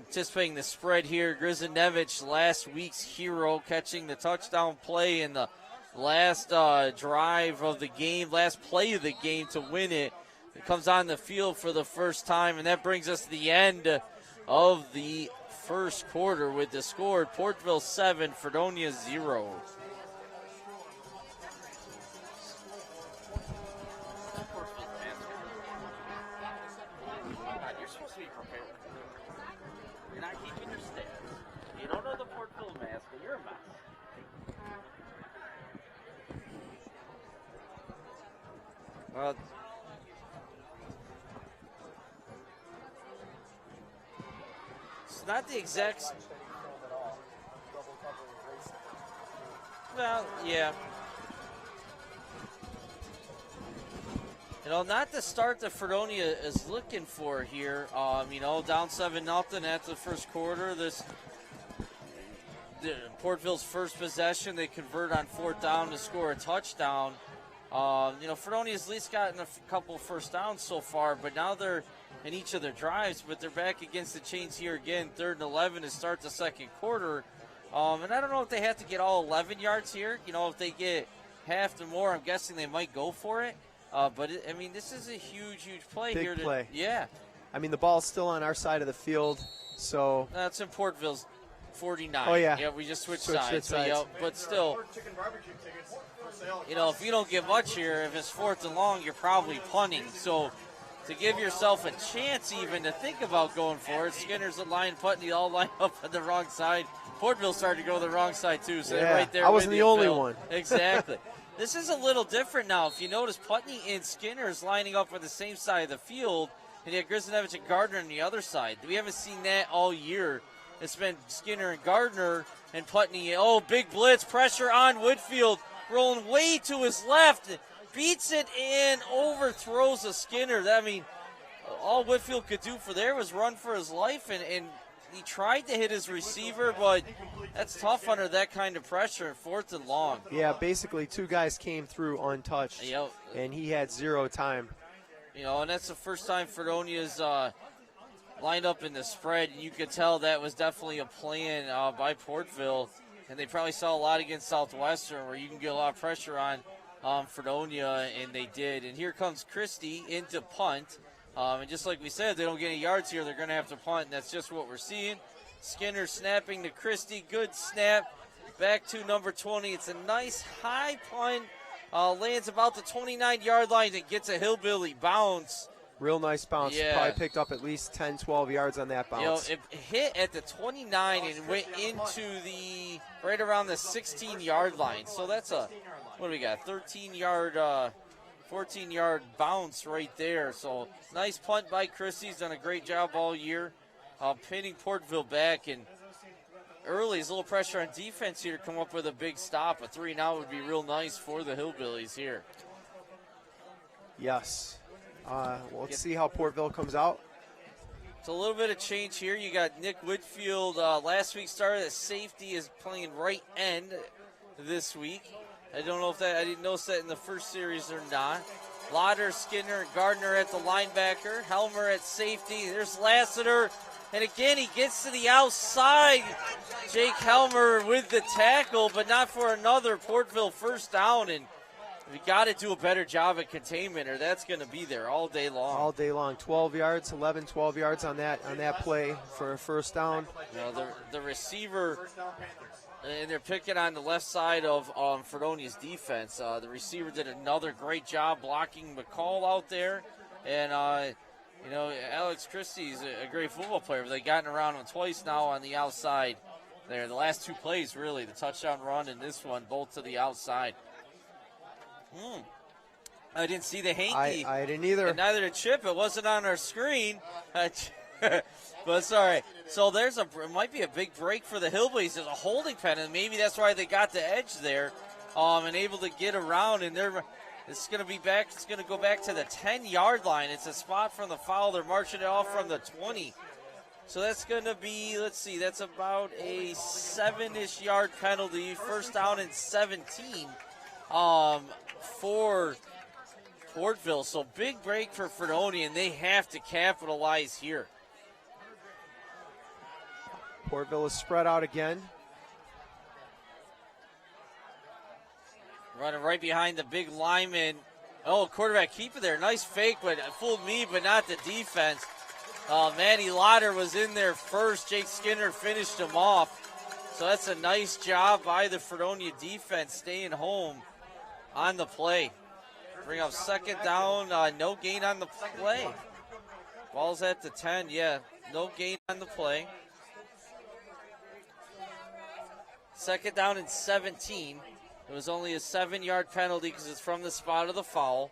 anticipating the spread here. Grizinevich, last week's hero, catching the touchdown play in the last drive of the game, last play of the game to win it. It comes on the field for the first time, and that brings us to the end of the first quarter with the score: Portville 7, Fredonia 0. You're supposed to be prepared. You're not keeping your stats. You don't know the Portville mascot. You're a mess. Well, it's not the exact. Well, yeah. You know, not the start that Fredonia is looking for here. You know, down 7-0 after the first quarter. Portville's first possession, they convert on 4th down to score a touchdown. You know, Fredonia's at least gotten a couple first downs so far, but now they're in each of their drives, but they're back against the chains here again, 3rd and 11 to start the second quarter. And I don't know if they have to get all 11 yards here. You know, if they get half or more, I'm guessing they might go for it. But, I mean, this is a huge play here. Big play. Yeah. I mean, the ball's still on our side of the field, so. That's in Portville's 49. Oh, yeah. Yeah, we just switched sides. So, yeah, but still. Chicken barbecue tickets for sale. You know, if you don't get much here, if it's 4th and long, you're probably punting. So to give yourself a chance even to think about going for it, Skinner's the line, Putney all lined up on the wrong side. Portville started to go the wrong side too, so they're right there. I wasn't with the you, only Phil. one. Exactly. This is a little different now. If you notice, Putney and Skinner is lining up on the same side of the field, and you have Grizinevich and Gardner on the other side. We haven't seen that all year. It's been Skinner and Gardner and Putney. Oh, big blitz, pressure on Whitfield, rolling way to his left, beats it and overthrows a Skinner. I mean, all Whitfield could do for there was run for his life, and he tried to hit his receiver, but that's tough under that kind of pressure, 4th and long. Yeah, basically 2 guys came through untouched, Yep. and he had 0 time. You know, and that's the first time Fredonia's lined up in the spread, and you could tell that was definitely a plan by Portville, and they probably saw a lot against Southwestern where you can get a lot of pressure on Fredonia, and they did. And here comes Christie into punt. And just like we said, if they don't get any yards here, they're going to have to punt, and that's just what we're seeing. Skinner snapping to Christie. Good snap. Back to number 20. It's a nice high punt. Lands about the 29-yard line and gets a hillbilly bounce. Real nice bounce. Yeah. Probably picked up at least 10, 12 yards on that bounce. You know, it hit at the 29 and went into the right around the 16-yard line. So that's a, what do we got, 14-yard bounce right there. So nice punt by Christie. He's done a great job all year pinning Portville back. And early, is a little pressure on defense here to come up with a big stop. A 3-and-out would be real nice for the Hillbillies here. Yes. Let's see how Portville comes out. It's a little bit of change here. You got Nick Whitfield. Last week started at safety, is playing right end this week. I don't know if that, I didn't notice that in the first series or not. Lauder, Skinner, and Gardner at the linebacker. Helmer at safety. There's Lassiter. And again, he gets to the outside. Jake Helmer with the tackle, but not for another Portville first down. And we got to do a better job at containment, or that's going to be there all day long. All day long. 12 yards, 11, 12 yards on that play for a first down. You know, the receiver, and they're picking on the left side of Fredonia's defense. The receiver did another great job blocking McCall out there. And, Alex Christie's a great football player. But they've gotten around him twice now on the outside there. The last 2 plays, really, the touchdown run and this one, both to the outside. I didn't see the hanky. I didn't either. And neither did Chip. It wasn't on our screen. But sorry. So it might be a big break for the Hillbillies. There's a holding pen, and maybe that's why they got the edge there, and able to get around. And it's going to be back. It's going to go back to the 10-yard line. It's a spot from the foul. They're marching it off from the 20. So that's going to be, let's see, that's about a 7-ish yard penalty. First down and 17 for Portville. So big break for Fredonia, and they have to capitalize here. Portville is spread out again. Running right behind the big lineman. Oh, quarterback keep it there. Nice fake, but it fooled me, but not the defense. Matty Lauder was in there first. Jake Skinner finished him off. So that's a nice job by the Fredonia defense staying home on the play. Bring up second down. No gain on the play. Ball's at the 10. Yeah, no gain on the play. Second down and 17. It was only a 7-yard penalty because it's from the spot of the foul.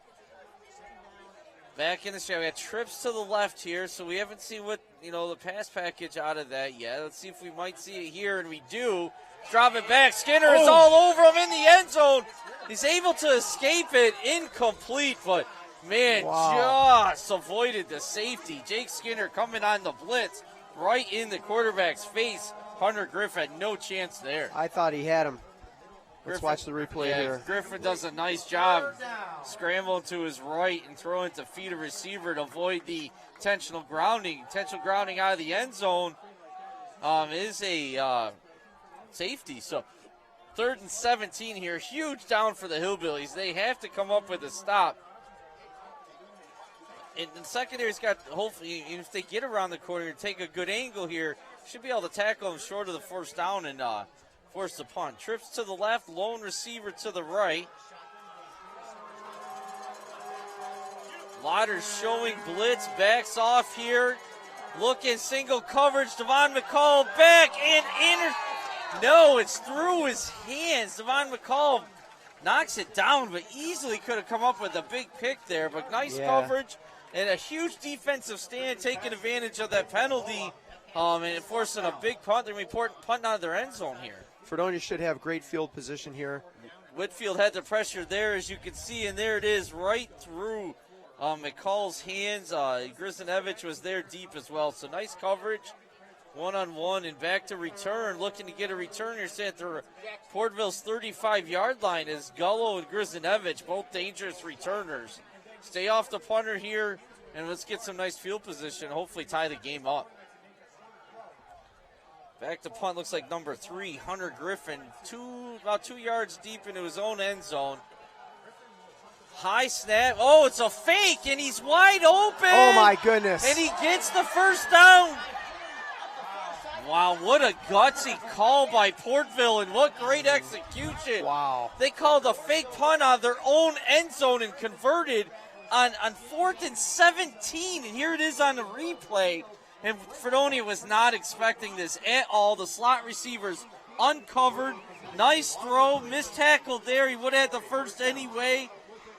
Back in the show, we got trips to the left here, so we haven't seen what, the pass package out of that yet. Let's see if we might see it here, and we do. Drop it back. Skinner is all over him in the end zone. He's able to escape it. Incomplete, but, man, just avoided the safety. Jake Skinner coming on the blitz right in the quarterback's face. Hunter Griffin had no chance there. I thought he had him. Let's watch the replay here. Griffin does a nice job scrambling to his right and throwing to feed a receiver to avoid the intentional grounding. Intentional grounding out of the end zone is a safety. So 3rd and 17 here. Huge down for the Hillbillies. They have to come up with a stop. And the secondary's got, hopefully, if they get around the corner and take a good angle here, should be able to tackle him short of the first down and force the punt. Trips to the left, lone receiver to the right. Lauder's showing blitz, backs off here. Looking single coverage, Devon McCall back and no, it's through his hands. Devon McCall knocks it down, but easily could have come up with a big pick there. But nice coverage and a huge defensive stand taking advantage of that penalty and forcing a big punt. They're punting out of their end zone here. Fredonia should have great field position here. Whitfield had the pressure there, as you can see, and there it is right through McCall's hands. Grisinevich was there deep as well. So nice coverage, one-on-one, and back to return. Looking to get a return here at the Portville's 35-yard line is Gullo and Grisinevich, both dangerous returners. Stay off the punter here, and let's get some nice field position, hopefully tie the game up. Back to punt, looks like number 3, Hunter Griffin, about 2 yards deep into his own end zone. High snap. Oh, it's a fake, and he's wide open. Oh, my goodness. And he gets the first down. Wow, what a gutsy call by Portville, and what great execution. Wow. They called a fake punt out of their own end zone and converted on 4th and 17, and here it is on the replay. And Fredonia was not expecting this at all. The slot receivers uncovered. Nice throw. Missed tackle there. He would have had the first anyway.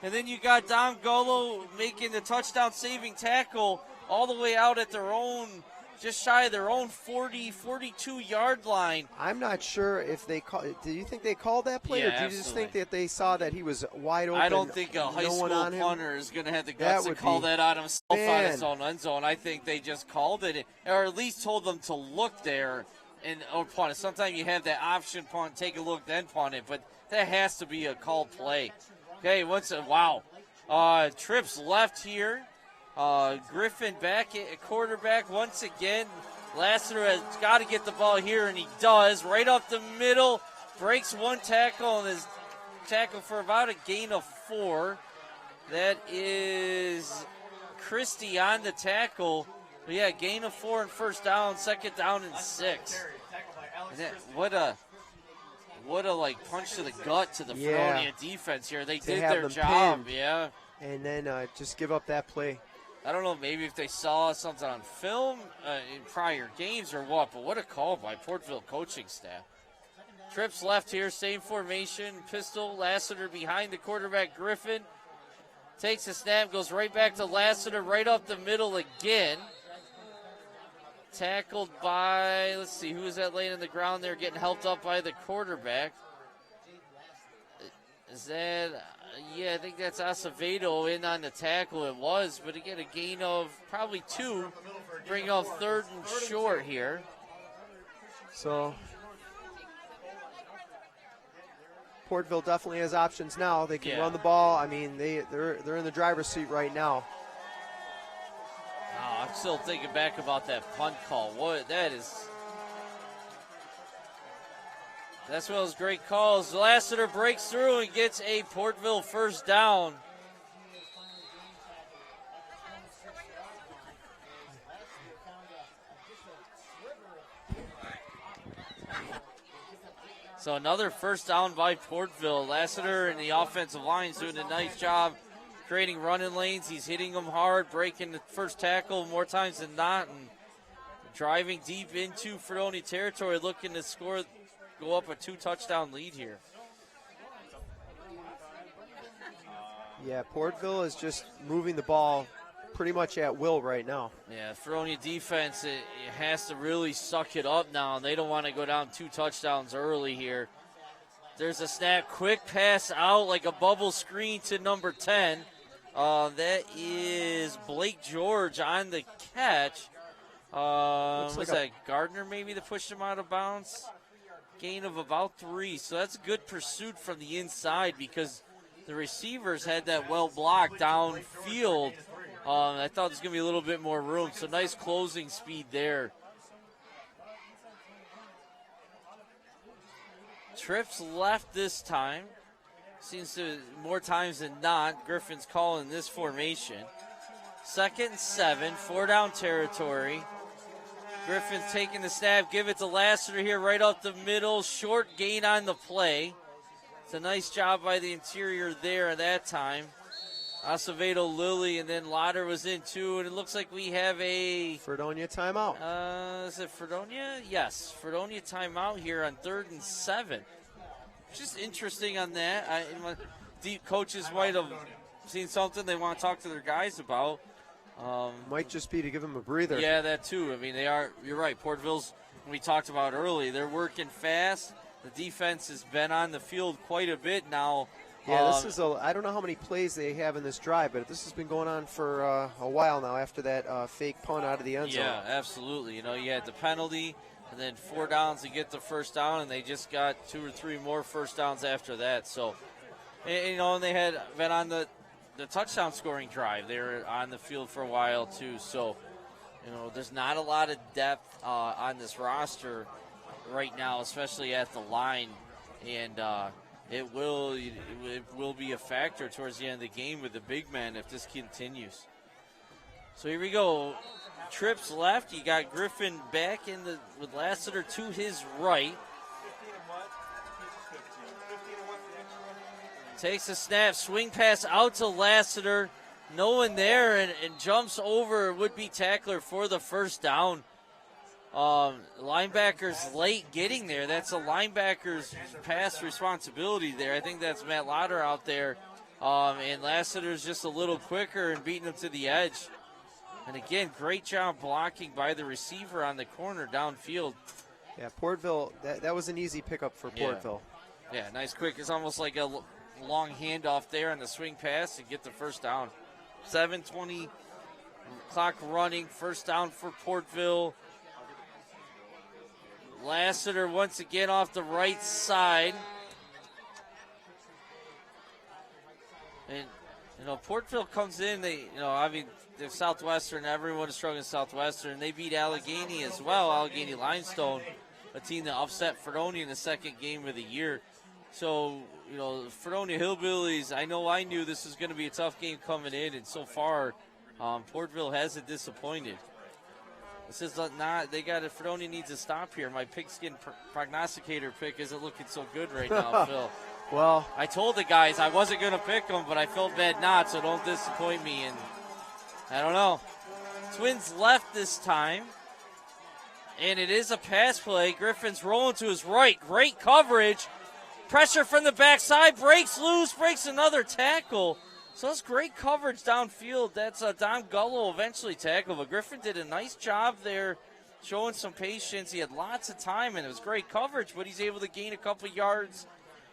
And then you got Don Gullo making the touchdown saving tackle all the way out at their own, just shy of their own 42-yard line. I'm not sure if they call. Do you think they called that play, or do you just think that they saw that he was wide open? I don't think a high school punter is going to have the guts to call that on himself on his own end zone. I think they just called it, or at least told them to look there or punt it. Sometimes you have that option punt, take a look, then punt it, but that has to be a called play. Okay, trips left here. Griffin back at quarterback once again. Lassiter has got to get the ball here, and he does. Right up the middle, breaks one tackle, and is tackled for about a gain of 4. That is Christie on the tackle. But yeah, gain of 4 and first down, second down and 6. And what a punch to the gut to the Yeah. Fredonia defense here. They To did have their them job, pinned. yeah. And then just give up that play. I don't know, maybe if they saw something on film in prior games or what, but what a call by Portville coaching staff. Trips left here, same formation, pistol, Lassiter behind the quarterback, Griffin. Takes a snap, goes right back to Lassiter, right up the middle again. Tackled by, let's see, who is that laying in the ground there, getting helped up by the quarterback. Is that, I think that's Acevedo in on the tackle. It was, but again, a gain of probably 2, bring up 3rd and short here. So Portville definitely has options now. They can run the ball. I mean, they're in the driver's seat right now. Oh, I'm still thinking back about that punt call. That's one of those great calls. Lassiter breaks through and gets a Portville first down. So another first down by Portville. Lassiter and the offensive line is doing a nice job creating running lanes. He's hitting them hard, breaking the first tackle more times than not, and driving deep into Fredonia territory, looking to go up a 2-touchdown lead here. Yeah, Portville is just moving the ball pretty much at will right now. Yeah, Fredonia defense, it has to really suck it up now, and they don't want to go down 2 touchdowns early here. There's a snap, quick pass out like a bubble screen to number 10. That is Blake George on the catch. Was that Gardner maybe that pushed him out of bounds? Gain of about 3, so that's good pursuit from the inside because the receivers had that well blocked downfield. I thought there was going to be a little bit more room, so nice closing speed there. Trips left this time. Seems to more times than not. Griffin's calling this formation. 2nd and 7, 4-down territory. Griffin's taking the snap, give it to Lassiter here right up the middle. Short gain on the play. It's a nice job by the interior there at that time. Acevedo, Lilly, and then Lauder was in too, and it looks like we have a Fredonia timeout. Is it Fredonia? Yes, Fredonia timeout here on 3rd and 7. Just interesting on that. Deep coaches might have seen something they want to talk to their guys about. Might just be to give them a breather. Yeah, that too. I mean, you're right. Portville's, we talked about early, they're working fast. The defense has been on the field quite a bit now. Yeah, this is I don't know how many plays they have in this drive, but this has been going on for a while now after that fake punt out of the end zone. Yeah, absolutely. You had the penalty, and then 4 downs to get the first down, and they just got 2 or 3 more first downs after that. So, and they had been on the touchdown scoring drive. They were on the field for a while too. So, there's not a lot of depth on this roster right now, especially at the line, and it will be a factor towards the end of the game with the big men if this continues. So here we go. Trips left. You got Griffin back with Lassiter to his right. Takes a snap, swing pass out to Lassiter. No one there, and jumps over would-be tackler for the first down. Linebackers late getting there. That's a linebacker's pass responsibility there. I think that's Matt Lauder out there. And Lassiter's just a little quicker and beating him to the edge. And again, great job blocking by the receiver on the corner downfield. Yeah, Portville, that was an easy pickup for Portville. Yeah, nice quick. It's almost like a long handoff there on the swing pass to get the first down. 7:20 clock running. First down for Portville. Lassiter once again off the right side. And, Portville comes in. They're Southwestern. Everyone is struggling Southwestern. They beat Allegheny as well. Allegheny Limestone, a team that upset Fredonia in the second game of the year. So, Fredonia Hillbillies, I knew this was going to be a tough game coming in, and so far, Portville hasn't disappointed. This is not. They got it. Fredonia needs to stop here. My pigskin prognosticator pick isn't looking so good right now, Phil. Well, I told the guys I wasn't going to pick them, but I felt bad not, so don't disappoint me. And I don't know. Twins left this time, and it is a pass play. Griffin's rolling to his right. Great coverage. Pressure from the backside. Breaks loose. Breaks another tackle. So that's great coverage downfield. That's Dalton Gullo eventually tackled, but Griffin did a nice job there, showing some patience. He had lots of time, and it was great coverage, but he's able to gain a couple yards.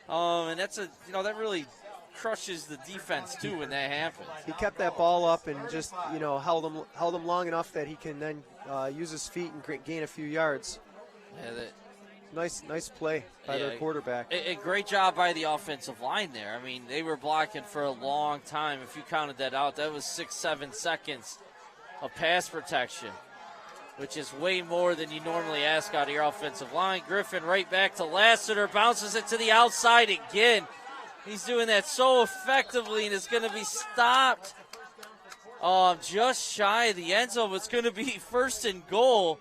And that's that really crushes the defense too when that happens. He kept that ball up and just held him long enough that he can then use his feet and gain a few yards. Yeah, Nice play by their quarterback. A great job by the offensive line there. I mean, they were blocking for a long time. If you counted that out, that was 6-7 seconds of pass protection, which is way more than you normally ask out of your offensive line. Griffin right back to Lassiter, bounces it to the outside again. He's doing that so effectively, and it's going to be stopped just shy of the end zone. It's going to be 1st and goal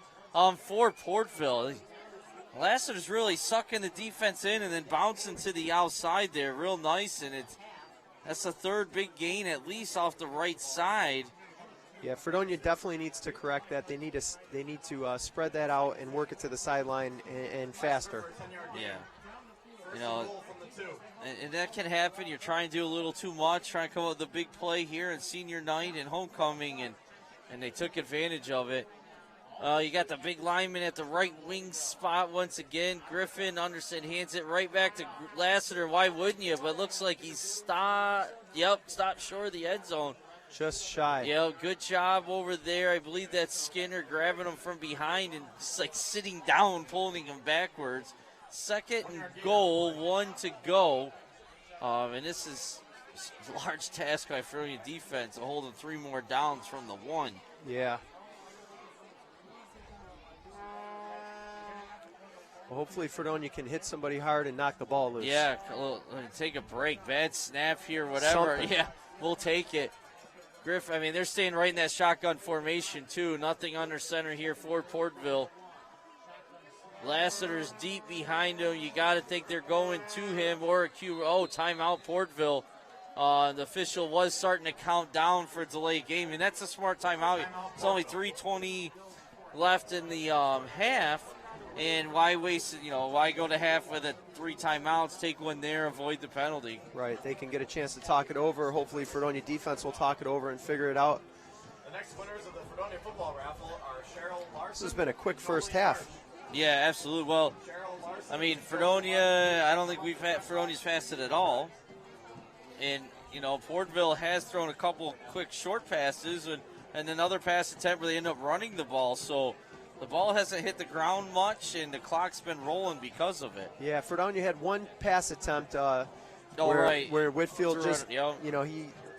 for Portville. Lassiter's really sucking the defense in and then bouncing to the outside there real nice, and that's the 3rd big gain at least off the right side. Yeah, Fredonia definitely needs to correct that. They need to spread that out and work it to the sideline and faster. Yeah. And that can happen. You're trying to do a little too much, trying to come up with a big play here in senior night and homecoming, and they took advantage of it. You got the big lineman at the right wing spot once again. Griffin, Anderson hands it right back to Lassiter. Why wouldn't you? But it looks like he's stopped short of the end zone. Just shy. Yeah, good job over there. I believe that's Skinner grabbing him from behind and just like sitting down, pulling him backwards. 2nd and goal, 1 to go. And this is a large task by Fredonia defense, holding 3 more downs from the 1. Yeah. Well, hopefully Fredonia can hit somebody hard and knock the ball loose. Yeah, take a break. Bad snap here, whatever. Something. Yeah, we'll take it. They're staying right in that shotgun formation, too. Nothing under center here for Portville. Lassiter's deep behind him. You got to think they're going to him or a Q. Oh, timeout, Portville. The official was starting to count down for a delayed game, and that's a smart timeout. It's only 3:20 left in the half. And why waste it? Why go to half with 3 timeouts? Take one there, avoid the penalty. Right. They can get a chance to talk it over. Hopefully, Fredonia defense will talk it over and figure it out. The next winners of the Fredonia football raffle are Cheryl Larson. This has been a quick first half. Yeah, absolutely. Well, Fredonia, I don't think Fredonia's passed it at all. And, Portville has thrown a couple quick short passes and another pass attempt where they end up running the ball. So the ball hasn't hit the ground much, and the clock's been rolling because of it. Yeah, Fredonia had one pass attempt where Whitfield just,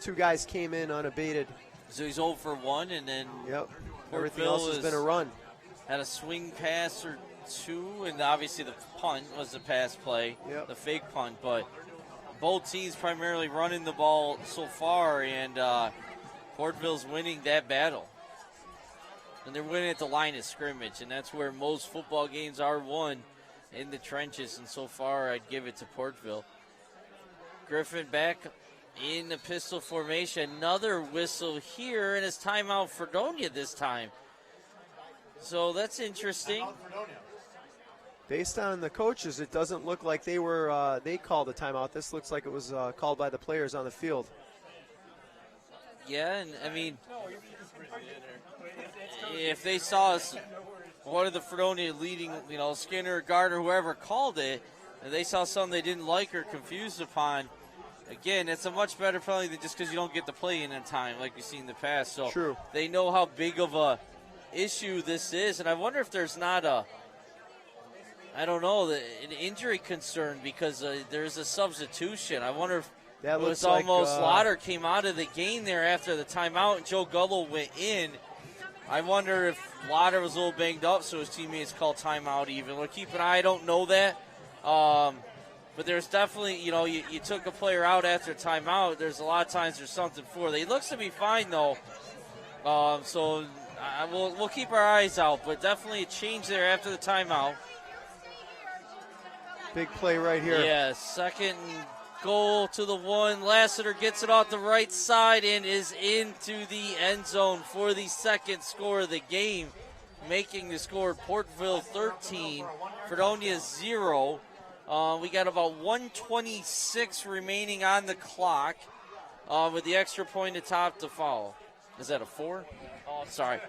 two guys came in unabated. So he's 0 for 1, and then everything else has been a run. Had a swing pass or 2, and obviously the punt was the pass play, the fake punt. But both teams primarily running the ball so far, and Portville's winning that battle. And they're winning at the line of scrimmage, and that's where most football games are won, in the trenches. And so far, I'd give it to Portville. Griffin back in the pistol formation. Another whistle here, and it's timeout Fredonia this time. So that's interesting. Based on the coaches, it doesn't look like they called a timeout. This looks like it was called by the players on the field. Yeah, and if they saw us, one of the Fredonia leading, Skinner, Gardner, whoever called it, and they saw something they didn't like or confused upon, again, it's a much better penalty than just because you don't get the play in time like we've seen in the past. So True. They know how big of a issue this is, and I wonder if there's not an injury concern because there's a substitution. I wonder if that it was almost Lauder came out of the game there after the timeout, and Joe Gullo went in. I wonder if Lauder was a little banged up, so his teammates called timeout even. We'll keep an eye. I don't know that. But there's definitely, you took a player out after timeout. There's a lot of times there's something for it. He looks to be fine, though. So we'll keep our eyes out, but definitely a change there after the timeout. Big play right here. Yeah, second and goal to the 1. Lassiter gets it off the right side and is into the end zone for the second score of the game, making the score Portville 13, Fredonia 0. We got about 1:26 remaining on the clock with the extra point atop to follow. Is that a 4? Oh, sorry.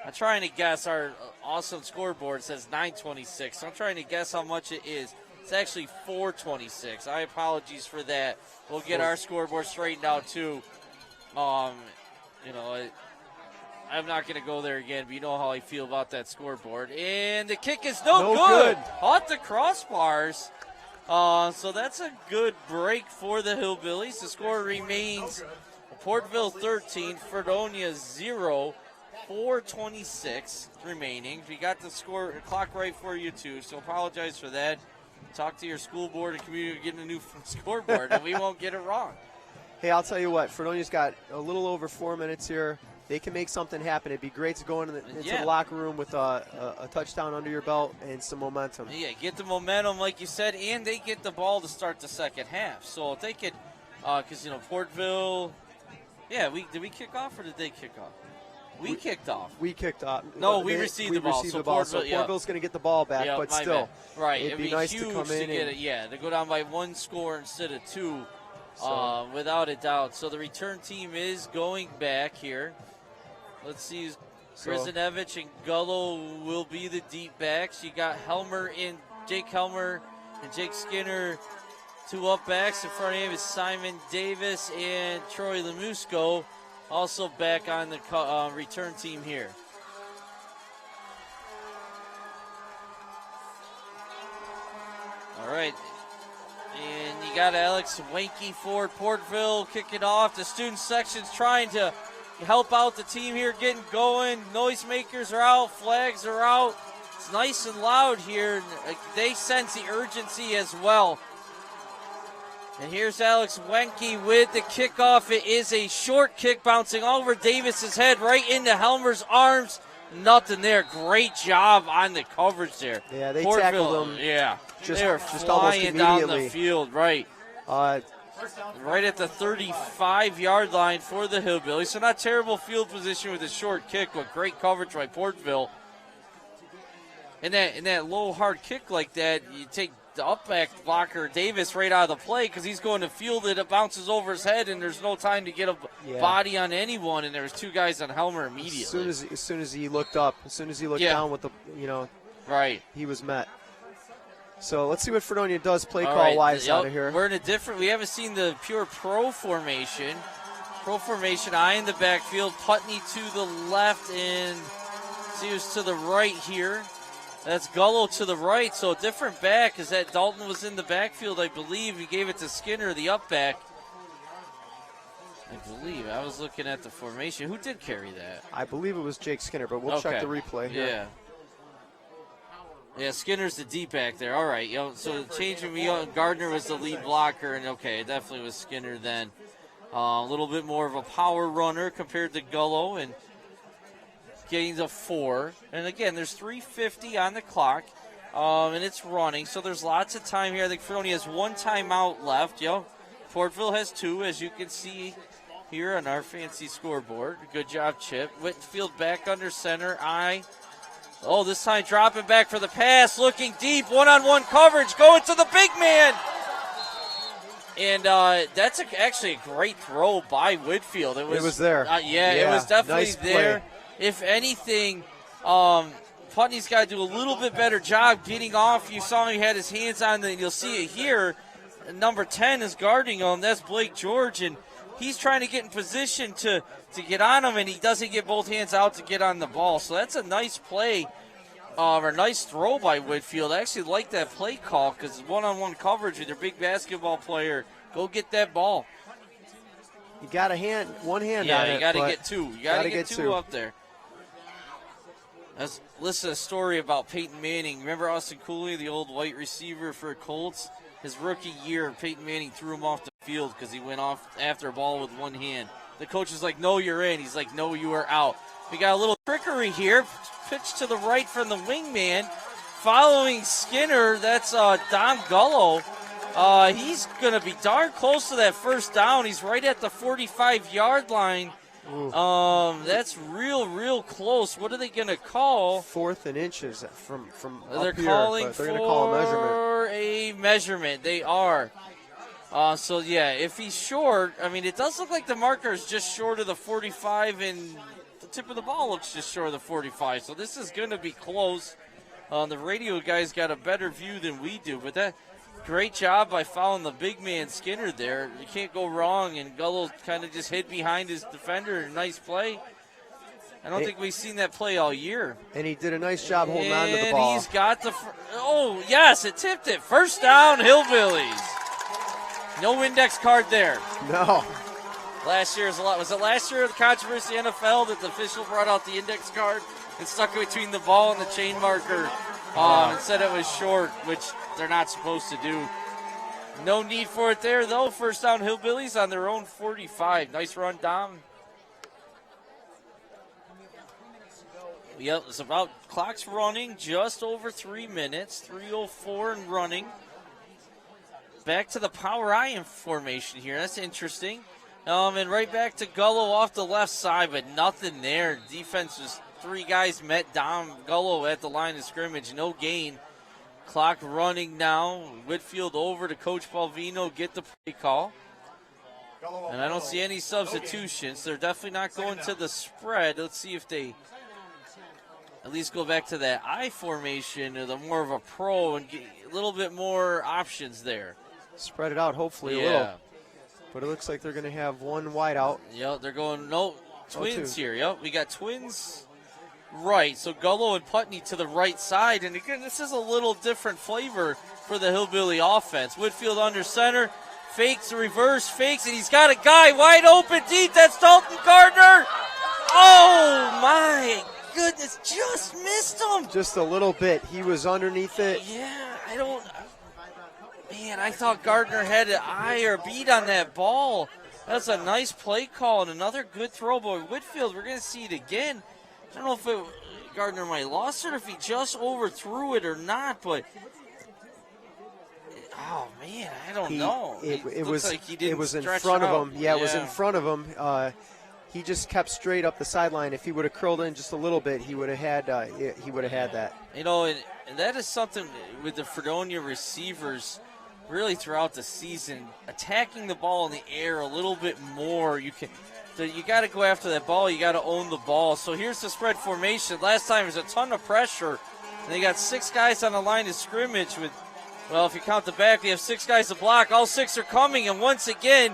I'm trying to guess. Our awesome scoreboard says 9:26, so I'm trying to guess how much it is. It's actually 4:26. I apologize for that. We'll get our scoreboard straightened out too. I'm not going to go there again, but you know how I feel about that scoreboard. And the kick is no good. Off the crossbars. So that's a good break for the Hillbillies. The score remains Portville 13, Fredonia 0, 4:26 remaining. We got the clock right for you too, so apologize for that. Talk to your school board and community getting a new scoreboard, and we won't get it wrong. Hey, I'll tell you what, Fredonia's got a little over 4 minutes here. They can make something happen. It'd be great to go into the locker room with a touchdown under your belt and some momentum. Yeah, get the momentum, like you said, and they get the ball to start the second half. So if they could, because, Portville, did we kick off or did they kick off? We kicked off. We kicked off. No, we received the ball. So Portville's going to get the ball back, but still. Bad. Right. It'd be nice to come in. To go down by 1 score instead of 2, without a doubt. So the return team is going back here. Let's see. Krizinevich and Gullo will be the deep backs. You got Jake Helmer and Jake Skinner, 2 up backs. In front of him is Simon Davis and Troy Lansky, also back on the return team here. All right. And you got Alex Wanky for Portville kicking off. The student section's trying to help out the team here, getting going. Noisemakers are out, flags are out. It's nice and loud here. They sense the urgency as well. And here's Alex Wenke with the kickoff. It is a short kick bouncing over Davis's head right into Helmer's arms. Nothing there. Great job on the coverage there. Yeah, they tackled him. Yeah, they were flying down the field, right. Right at the 35-yard line for the Hillbillies. So not terrible field position with a short kick, but great coverage by Portville. And that low, hard kick like that, you take the up-back blocker, Davis, right out of the play because he's going to field it. It bounces over his head, and there's no time to get a body on anyone, and there was 2 guys on Helmer immediately. As soon as he looked up, down with the, right, he was met. So let's see what Fredonia does play call-wise out of here. We're in we haven't seen the pure pro formation. Eye in the backfield, Putney to the left, and Sears to the right here. That's Gullo to the right, so a different back is that Dalton was in the backfield, I believe. He gave it to Skinner, the up back. I believe. I was looking at the formation. Who did carry that? I believe it was Jake Skinner, but we'll check the replay here. Yeah, Skinner's the deep back there. All right, so changing Gardner was the lead blocker, and it definitely was Skinner then. A little bit more of a power runner compared to Gullo, and getting to 4. And again, there's 3:50 on the clock, and it's running, so there's lots of time here. I think Fredonia has 1 timeout left. Portville has 2, as you can see here on our fancy scoreboard. Good job, Chip. Whitfield back under center. This time dropping back for the pass, looking deep, one-on-one coverage, going to the big man. And that's actually a great throw by Whitfield. It was there. It was definitely nice there. If anything, Putney's got to do a little bit better job getting off. You saw he had his hands on you'll see it here. Number 10 is guarding him. That's Blake George, and he's trying to get in position to get on him, and he doesn't get both hands out to get on the ball. So that's a nice play, or nice throw by Whitfield. I actually like that play call because it's one-on-one coverage with your big basketball player. Go get that ball. You got one hand on it. Yeah, you got to get 2. You got to get 2 up there. Let's listen to a story about Peyton Manning. Remember Austin Cooley, the old white receiver for Colts? His rookie year, Peyton Manning threw him off the field because he went off after a ball with one hand. The coach is like, no, you're in. He's like, no, you are out. We got a little trickery here. Pitch to the right from the wingman. Following Skinner, that's Dalton Gullo. He's going to be darn close to that first down. He's right at the 45-yard line. That's real close. What are they going to call? 4th and inches from they're up here, calling but they're going to call a measurement. They are. So, yeah, if he's short, I mean, it does look like the marker is just short of the 45, and the tip of the ball looks just short of the 45. So this is going to be close. The radio guys got a better view than we do, but that great job by following the big man Skinner there. You can't go wrong, and Gullo kind of just hid behind his defender. Nice play. I don't think we've seen that play all year. And he did a nice job holding on to the ball. And he's got the yes, it tipped it. First down, Hillbillies. No index card there. No. Last year was it last year the controversy in the NFL that the official brought out the index card and stuck it between the ball and the chain marker and said it was short, which they're not supposed to do. No need for it there, though. First down, Hillbillies on their own 45. Nice run, Dom. Yep, it's about clock's running just over 3 minutes, 3:04 and running. Back to the power I formation here. That's interesting. And right back to Gullo off the left side, but nothing there. Defense was 3 guys met Dom Gullo at the line of scrimmage. No gain. Clock running now. Whitfield over to Coach Palvino. Get the play call. And I don't see any substitutions. They're definitely not going to the spread. Let's see if they at least go back to that I formation or the more of a pro and get a little bit more options there. Spread it out, hopefully a little. But it looks like they're going to have one wide out. Yep, they're going twins here. Yep, we got twins right. So Gullo and Putney to the right side. And again, this is a little different flavor for the Hillbilly offense. Whitfield under center, fakes, reverse, fakes, and he's got a guy wide open deep. That's Dalton Gardner. Oh, my goodness, just missed him. Just a little bit. He was underneath it. Yeah, Man, I thought Gardner had an eye or beat on that ball. That's a nice play call and another good throw by Whitfield. We're going to see it again. I don't know if Gardner might have lost it or if he just overthrew it or not, but oh, man, I don't know. It was like he didn't it was in stretch front out. of him. Yeah, it was in front of him. He just kept straight up the sideline. If he would have curled in just a little bit, he would have had that. You know, and that is something with the Fredonia receivers really throughout the season, attacking the ball in the air a little bit more. You got to go after that ball. You got to own the ball. So here's the spread formation. Last time there was a ton of pressure. And they got 6 guys on the line of scrimmage with, well, if you count the back, we have 6 guys to block. All 6 are coming, and once again,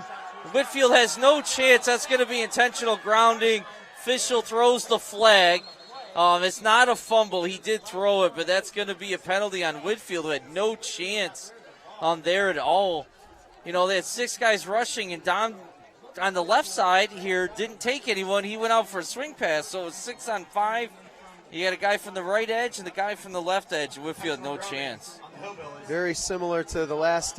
Whitfield has no chance. That's going to be intentional grounding. Official throws the flag. It's not a fumble. He did throw it, but that's going to be a penalty on Whitfield, who had no chance there at all. You know, they had 6 guys rushing, and Dom on the left side here didn't take anyone. He went out for a swing pass, so it was 6 on 5. You got a guy from the right edge and the guy from the left edge. Whitfield, no chance. Very similar to the last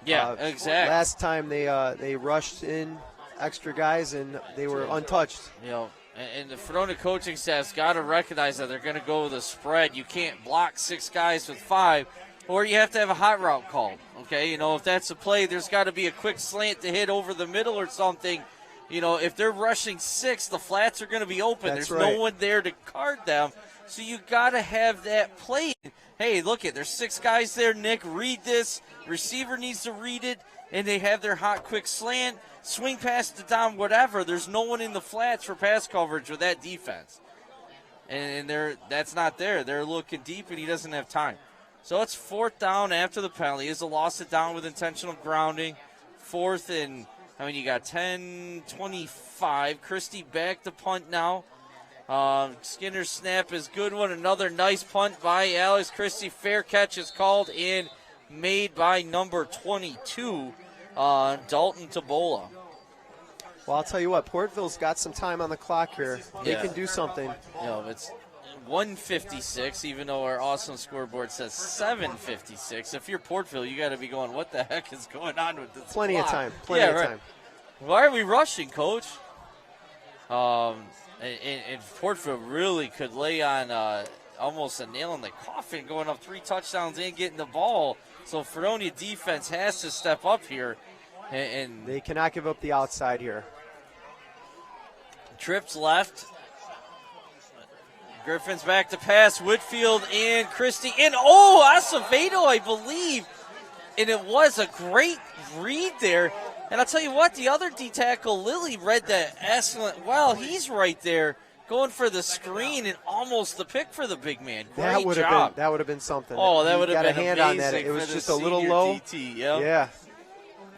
exactly. Last time they rushed in extra guys and they were untouched. You know, and the Fredonia coaching staff's got to recognize that they're going to go with a spread. You can't block 6 guys with 5, or you have to have a hot route called. Okay, you know, if that's a play, there's got to be a quick slant to hit over the middle or something. You know, if they're rushing 6, the flats are going to be open. That's There's no one there to guard them. So you got to have that play. Hey, look it, there's 6 guys there, Nick. Read this. Receiver needs to read it, and they have their hot, quick slant, swing pass to Dom, whatever. There's no one in the flats for pass coverage with that defense. And that's not there. They're looking deep, and he doesn't have time. So it's 4th down after the penalty. Is a loss it down with intentional grounding. 4th and, you got 10-25. Christie back to punt now. Skinner's snap is good one. Another nice punt by Alex Christie. Fair catch is called and made by number 22, Dalton Tabola. Well, I'll tell you what, Portville's got some time on the clock here. They can do something. You know, it's 1:56, even though our awesome scoreboard says 7:56. If you're Portville, you got to be going, what the heck is going on with this Plenty clock? of time. Plenty of time. Why are we rushing, Coach? And Portville really could lay on almost a nail in the coffin, going up 3 touchdowns and getting the ball. So Fredonia defense has to step up here. And they cannot give up the outside here. Trips left. Griffin's back to pass. Whitfield and Christie. And, Acevedo, I believe. And it was a great read there. And I'll tell you what, the other D-tackle, Lilly, read that excellent. Well, he's right there going for the screen and almost the pick for the big man. Great job. That would have been something. Oh, that would have been got a hand amazing on that. It was just a little senior low. DT, yep. Yeah.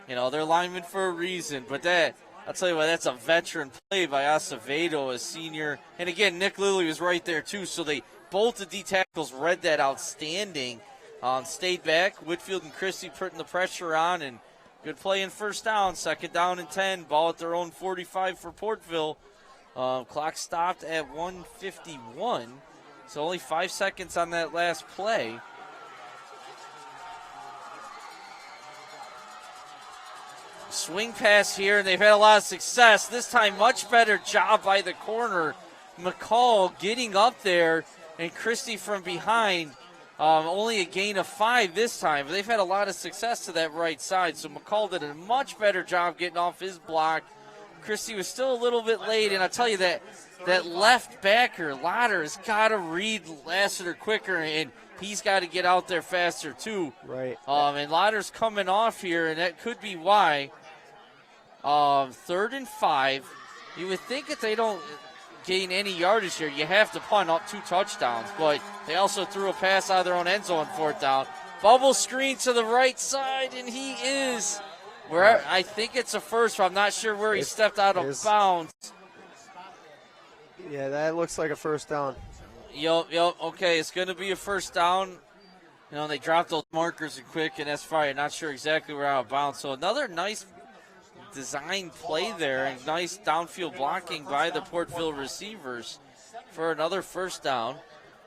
You know, they're linemen for a reason. But that, I'll tell you what, that's a veteran play by Acevedo, a senior. And again, Nick Lilly was right there too. So both the D-tackles read that outstanding. Stayed back. Whitfield and Christie putting the pressure on, and good play in first down. 2nd down and 10. Ball at their own 45 for Portville. Clock stopped at 1:51. So only 5 seconds on that last play. Swing pass here, and they've had a lot of success. This time, much better job by the corner. McCall getting up there, and Christie from behind. Only a gain of 5 this time, but they've had a lot of success to that right side. So McCall did a much better job getting off his block. Christie was still a little bit late, and I'll tell you that left backer, Lauder, has got to read Lassiter quicker, and he's got to get out there faster too. Right. And Lauder's coming off here, and that could be why. 3rd and 5. You would think that they don't gain any yardage here, you have to punt up 2 touchdowns, but they also threw a pass out of their own end zone 4th down. Bubble screen to the right side, and he is where I think it's a first, but I'm not sure where he stepped out of bounds. Yeah, that looks like a first down. Yep. Okay, it's going to be a first down. You know, they dropped those markers quick, and that's fine. Not sure exactly where out of bounds. So another nice design play there, and nice downfield blocking by the Portville receivers for another first down.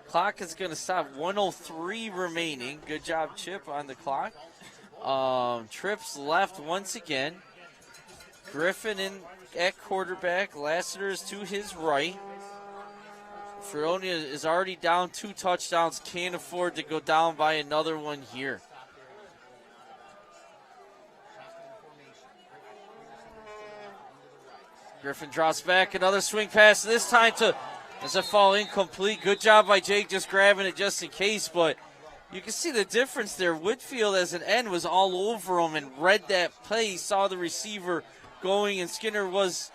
Clock is going to stop. 1:03 remaining. Good job, Chip, on the clock. Trips left once again. Griffin in at quarterback. Lassiter is to his right. Fredonia is already down 2 touchdowns. Can't afford to go down by another one here. Griffin drops back. Another swing pass. This time does it fall incomplete. Good job by Jake just grabbing it just in case, but you can see the difference there. Whitfield as an end was all over him and read that play. Saw the receiver going, and Skinner was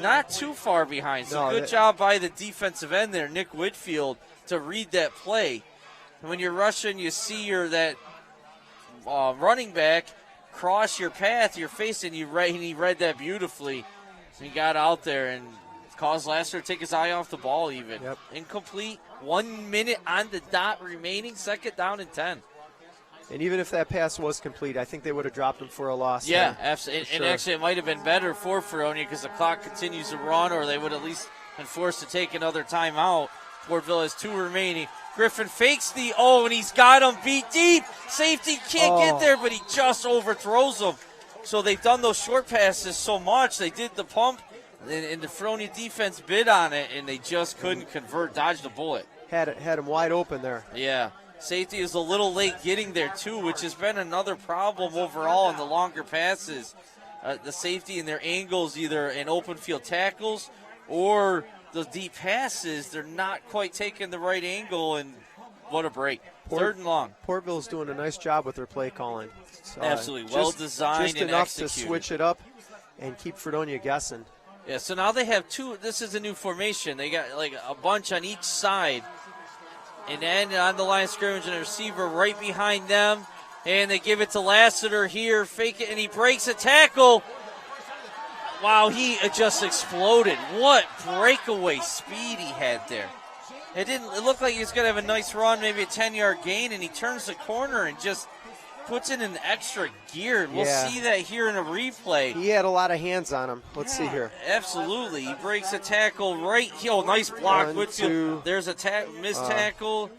not too far behind. So good job by the defensive end there, Nick Whitfield, to read that play. And when you're rushing, you see that running back cross your path, you're facing, and he read that beautifully. He got out there and caused Lassiter to take his eye off the ball even. Yep. Incomplete. 1 minute on the dot remaining. 2nd down and 10. And even if that pass was complete, I think they would have dropped him for a loss. Yeah, absolutely. And actually it might have been better for Fredonia because the clock continues to run, or they would at least been forced to take another timeout. Portville has 2 remaining. Griffin fakes and he's got him beat deep. Safety can't get there, but he just overthrows him. So they've done those short passes so much. They did the pump, and the Fredonia defense bid on it, and they just couldn't convert, dodged the bullet. Had him wide open there. Yeah. Safety is a little late getting there, too, which has been another problem overall in the longer passes. The safety and their angles, either in open field tackles or the deep passes, they're not quite taking the right angle, and what a break. 3rd and long. Portville's doing a nice job with their play calling. Absolutely. Well designed and enough executed. to switch it up and keep Fredonia guessing. Yeah, so now they have 2. This is a new formation. They got like a bunch on each side. And then on the line of scrimmage, and a receiver right behind them. And they give it to Lassiter here. Fake it, and he breaks a tackle. Wow, he just exploded. What breakaway speed he had there. It looked like he was going to have a nice run, maybe a 10-yard gain, and he turns the corner and just puts it in extra gear. We'll see that here in a replay. He had a lot of hands on him. Let's see here. Absolutely. He breaks a tackle right here. Oh, nice block. 1, Whitfield. 2. There's a missed tackle.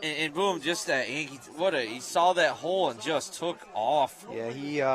And boom, just that. He saw that hole and just took off. Yeah,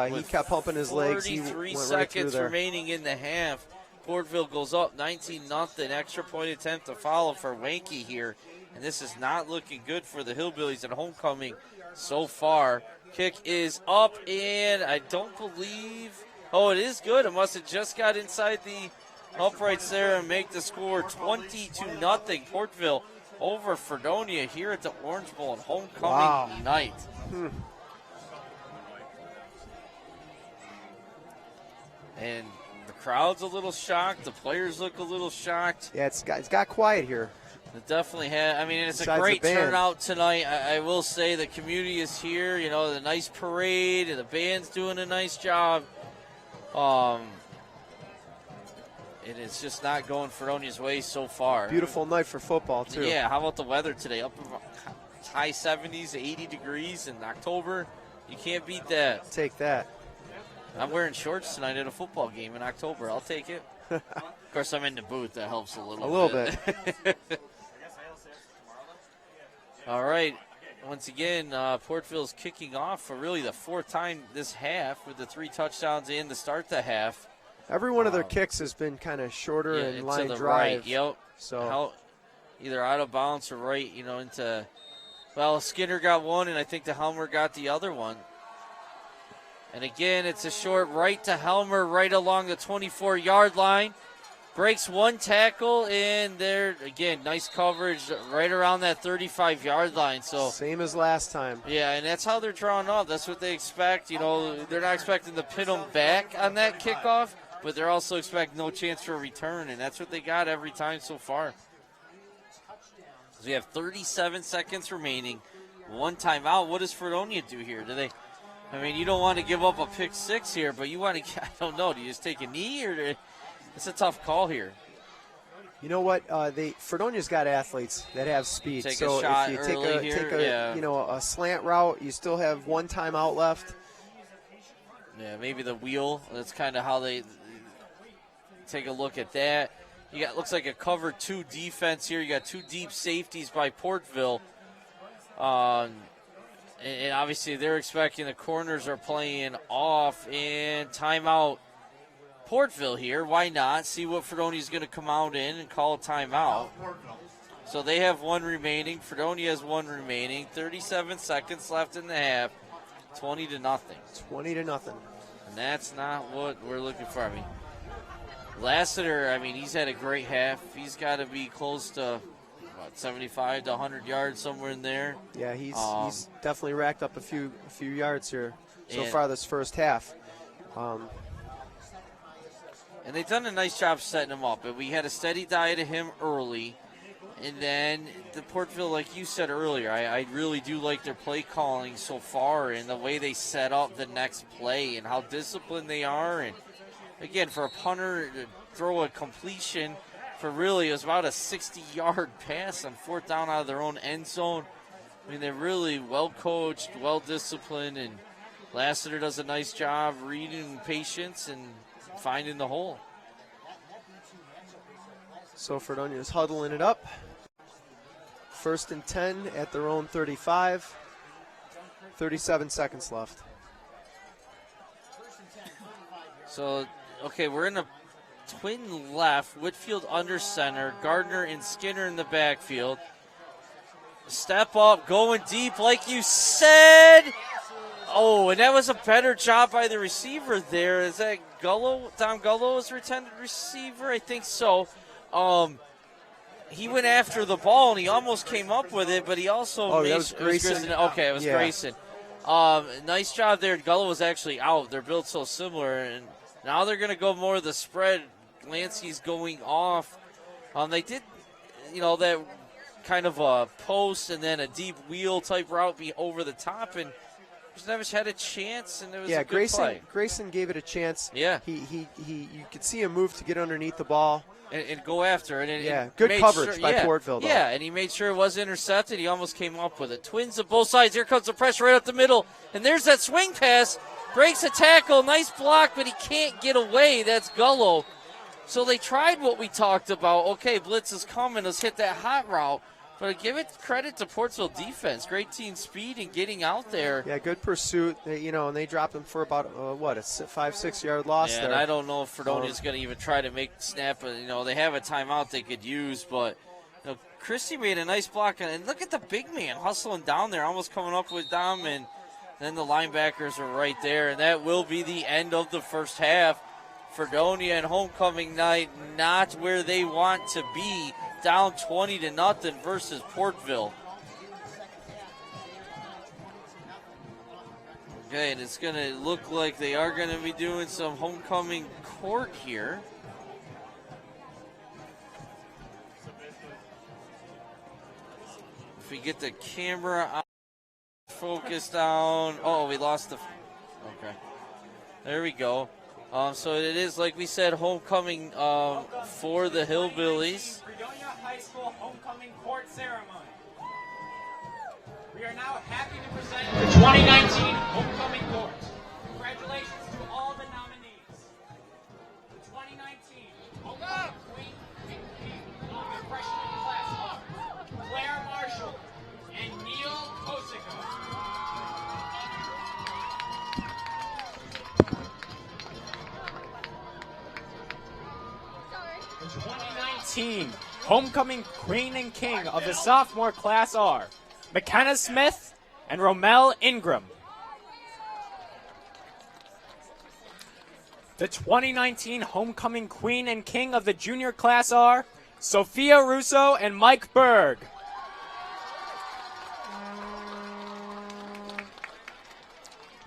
he kept pumping his legs. He 43 went seconds right through there. remaining in the half. Portville goes up 19-0. Extra point attempt to follow for Wanky here. And this is not looking good for the Hillbillies at homecoming so far. Kick is up, and I don't believe... Oh, it is good. It must have just got inside the uprights there and make the score 22-0. Portville over Fredonia here at the Orange Bowl on homecoming night. And the crowd's a little shocked. The players look a little shocked. Yeah, it's got quiet here. It definitely has. I mean, it's Besides a great the band. turnout tonight. I will say the community is here. You know, the nice parade, and the band's doing a nice job. And it's just not going Fredonia's way so far. Beautiful night for football, too. Yeah, how about the weather today? Up in high 70s, 80 degrees in October. You can't beat that. Take that. I'm wearing shorts tonight at a football game in October. I'll take it. Of course, I'm in the booth. That helps a little bit. All right. Once again, Portville's kicking off for really the fourth time this half with the 3 touchdowns in to start the half. Every one of their kicks has been kind of shorter and line to the drive. right. Yep. So either out of bounds or right, into. Well, Skinner got one, and I think the Helmer got the other one. And again, it's a short right to Helmer, right along the 24-yard line. Breaks one tackle, and there again, nice coverage right around that 35-yard line. So same as last time. Yeah, and that's how they're drawing up. That's what they expect. They're not expecting to pin them back on that kickoff, but they're also expecting no chance for a return, and that's what they got every time so far. So we have 37 seconds remaining. One timeout. What does Fredonia do here? You don't want to give up a pick 6 here, but you want to, I don't know, do you just take a knee or it's a tough call here. You know what? Fredonia's got athletes that have speed. Take so a shot if you take a slant route, you still have one timeout left. Yeah, maybe the wheel. That's kind of how they take a look at that. You got looks like a cover 2 defense here. You got 2 deep safeties by Portville. And obviously they're expecting the corners are playing off, and timeout Portville here. Why not? See what Fredonia's going to come out in and call a timeout. So they have 1 remaining. Fredonia has 1 remaining. 37 seconds left in the half. 20-0. 20-0. And that's not what we're looking for. Lassiter, he's had a great half. He's got to be close to 75 to 100 yards, somewhere in there. Yeah, he's definitely racked up a few yards here so far this first half. And they've done a nice job setting him up. And we had a steady diet of him early. And then the Portville, like you said earlier, I really do like their play calling so far and the way they set up the next play and how disciplined they are. And, again, for a punter to throw a completion for really, it was about a 60-yard pass on 4th down out of their own end zone. They're really well-coached, well-disciplined, and Lassiter does a nice job reading patience and finding the hole. So Fredonia's huddling it up. 1st and 10 at their own 35. 37 seconds left. So, okay, we're in a twin left. Whitfield under center. Gardner and Skinner in the backfield. Step up, going deep like you said. Oh, and that was a better job by the receiver there. Is that Gullo? Tom Gullo is returned receiver? I think so. He went after the ball, and he almost came up with it, but he also that was Grayson. Okay, it was Grayson. Nice job there. Gullo was actually out. They're built so similar, and now they're going to go more of the spread. Lansky's going off. They did, that kind of a post and then a deep wheel type route over the top, and Nevish had a chance, and it was a good play. Grayson gave it a chance. Yeah. You could see him move to get underneath the ball. And go after it. And good coverage by Portville, though. Yeah, and he made sure it was intercepted. He almost came up with it. Twins of both sides. Here comes the pressure right up the middle. And there's that swing pass. Breaks a tackle. Nice block, but he can't get away. That's Gullo. So they tried what we talked about. Okay, blitz is coming. Let's hit that hot route. But give it credit to Portville defense. Great team speed and getting out there. Yeah, good pursuit. And they dropped them for about, a 5-6 yard loss Yeah, there. and I don't know if Fredonia is going to even try to make snap. They have a timeout they could use, but Christie made a nice block. And look at the big man hustling down there, almost coming up with Dom, and then the linebackers are right there. And that will be the end of the first half. Fredonia and homecoming night not where they want to be, down 20-0 versus Portville. Okay, and it's going to look like they are going to be doing some homecoming court here. If we get the camera focused down. Oh, we lost the. Okay. There we go. So it is, like we said, homecoming for the Hillbillies. Fredonia High School homecoming court ceremony. We are now happy to present the 2019 homecoming court. Congratulations to all the nominees. The 2019 homecoming queen and king of the freshman class are Claire Marshall and Neil Kosico. The 2019 homecoming queen and king of the sophomore class are McKenna Smith and Romel Ingram. The 2019 homecoming queen and king of the junior class are Sophia Russo and Mike Berg.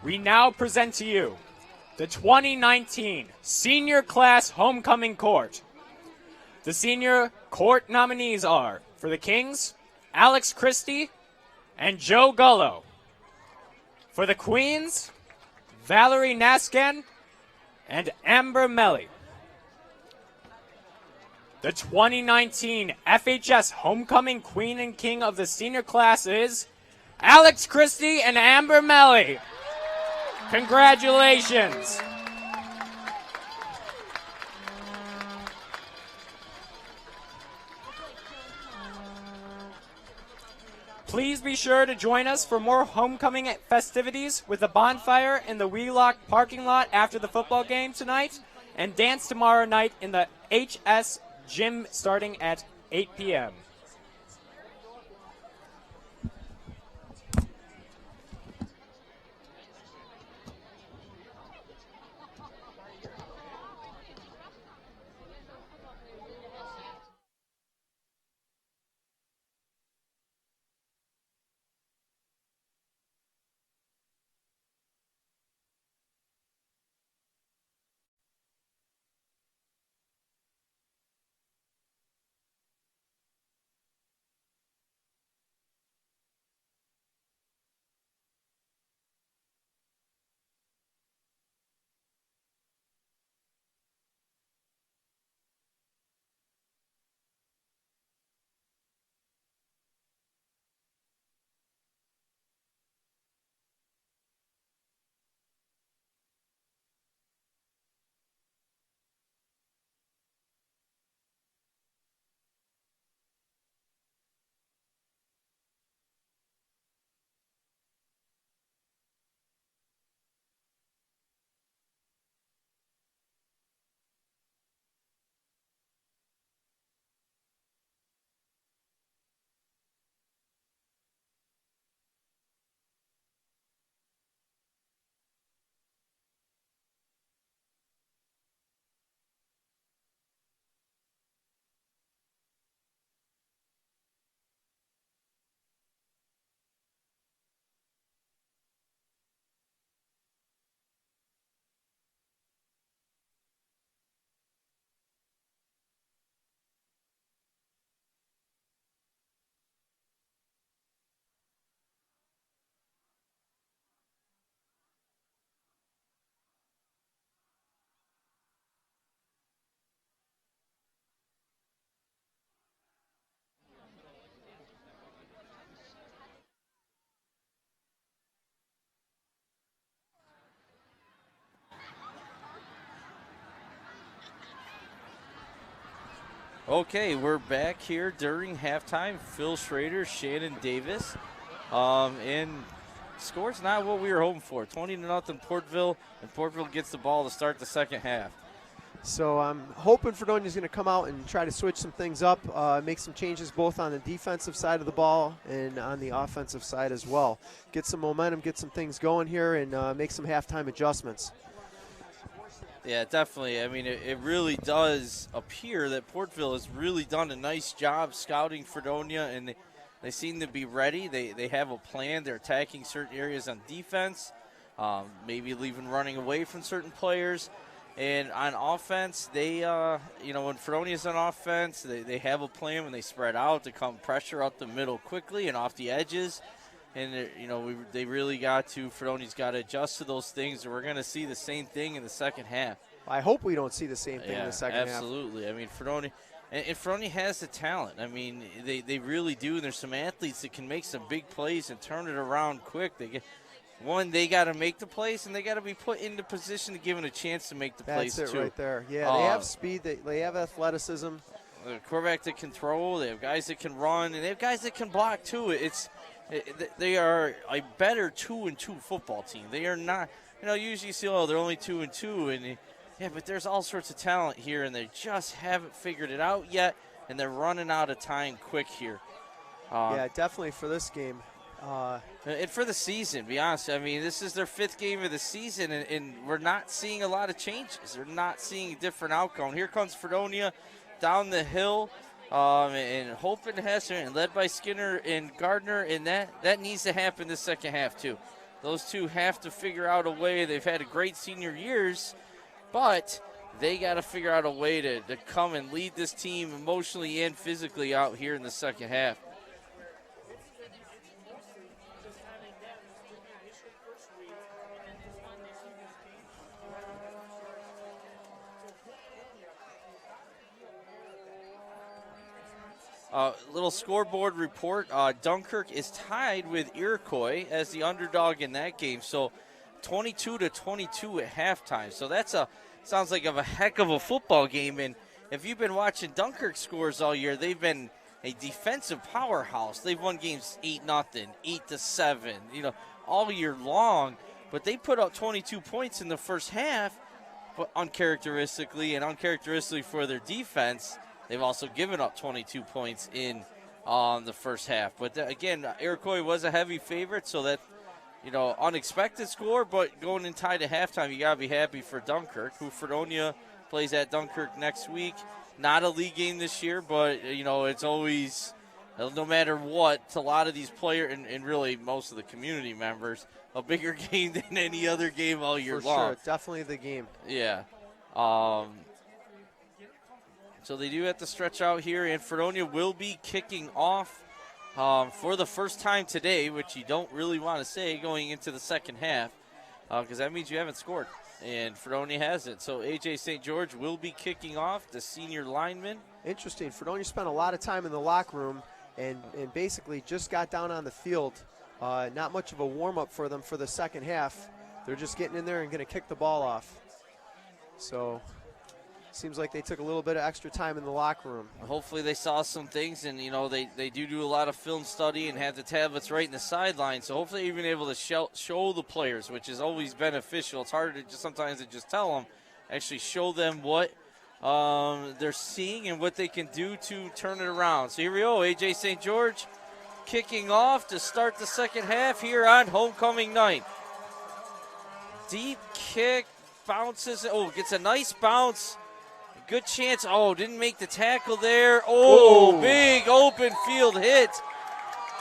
We now present to you the 2019 senior class homecoming court. The senior court nominees are, for the Kings, Alex Christie and Joe Gullo. For the Queens, Valerie Nasken and Amber Melly. The 2019 FHS homecoming queen and king of the senior class is Alex Christie and Amber Melly. Congratulations. Please be sure to join us for more homecoming festivities with a bonfire in the Wheelock parking lot after the football game tonight, and dance tomorrow night in the HS gym starting at 8 p.m. Okay, we're back here during halftime. Phil Schrader, Shannon Davis. And score's not what we were hoping for. 20-0 Portville, and Portville gets the ball to start the second half. So I'm hoping Fredonia's going to come out and try to switch some things up, make some changes both on the defensive side of the ball and on the offensive side as well. Get some momentum, get some things going here, and make some halftime adjustments. Yeah, definitely. I mean, it really does appear that Portville has really done a nice job scouting Fredonia, and they seem to be ready. They have a plan. They're attacking certain areas on defense, maybe even running away from certain players. And on offense, they, when Fredonia's on offense, they have a plan when they spread out to come pressure up the middle quickly and off the edges. And, they really Fredonia's got to adjust to those things, and we're going to see the same thing in the second half. I hope we don't see the same thing in the second half. Absolutely. I mean, Fredonia, and Fredonia has the talent. I mean, they really do. And there's some athletes that can make some big plays and turn it around quick. They got to make the plays, and they got to be put into position to give them a chance to make the plays, too. That's it right there. Yeah, they have speed. They have athleticism. The quarterback that can throw. They have guys that can run, and they have guys that can block, too. They are a better 2-2 football team. They are not, usually you see, they're only 2-2, but there's all sorts of talent here, and they just haven't figured it out yet, and they're running out of time quick here. Yeah, definitely for this game. And for the season, be honest, I mean, this is their 5th game of the season, and we're not seeing a lot of changes. They're not seeing a different outcome. Here comes Fredonia down the hill. And Hope and Hester, and led by Skinner and Gardner, and that needs to happen this second half too. Those two have to figure out a way. They've had a great senior years, but they got to figure out a way to come and lead this team emotionally and physically out here in the second half. Little scoreboard report. Dunkirk is tied with Iroquois as the underdog in that game. So 22-22 at halftime. So sounds like a heck of a football game. And if you've been watching Dunkirk scores all year, they've been a defensive powerhouse. They've won games 8-0, 8-7, all year long. But they put up 22 points in the first half, but uncharacteristically for their defense, they've also given up 22 points in the first half. But again, Iroquois was a heavy favorite, so that, unexpected score, but going in tied to halftime, you got to be happy for Dunkirk, who Fredonia plays at Dunkirk next week. Not a league game this year, but, it's always, no matter what, to a lot of these players and really most of the community members, a bigger game than any other game all year long. For sure, definitely the game. Yeah. So they do have to stretch out here, and Fredonia will be kicking off for the first time today, which you don't really want to say going into the second half, because that means you haven't scored, and Fredonia hasn't. So A.J. St. George will be kicking off, the senior lineman. Interesting. Fredonia spent a lot of time in the locker room and basically just got down on the field. Not much of a warm-up for them for the second half. They're just getting in there and going to kick the ball off. So seems like they took a little bit of extra time in the locker room. Hopefully they saw some things, and, they do a lot of film study and have the tablets right in the sideline. So hopefully they're even able to show the players, which is always beneficial. It's harder to sometimes to just tell them, actually show them what they're seeing and what they can do to turn it around. So here we go, A.J. St. George kicking off to start the second half here on homecoming night. Deep kick, bounces, gets a nice bounce. Good chance. Didn't make the tackle there. Big open field hit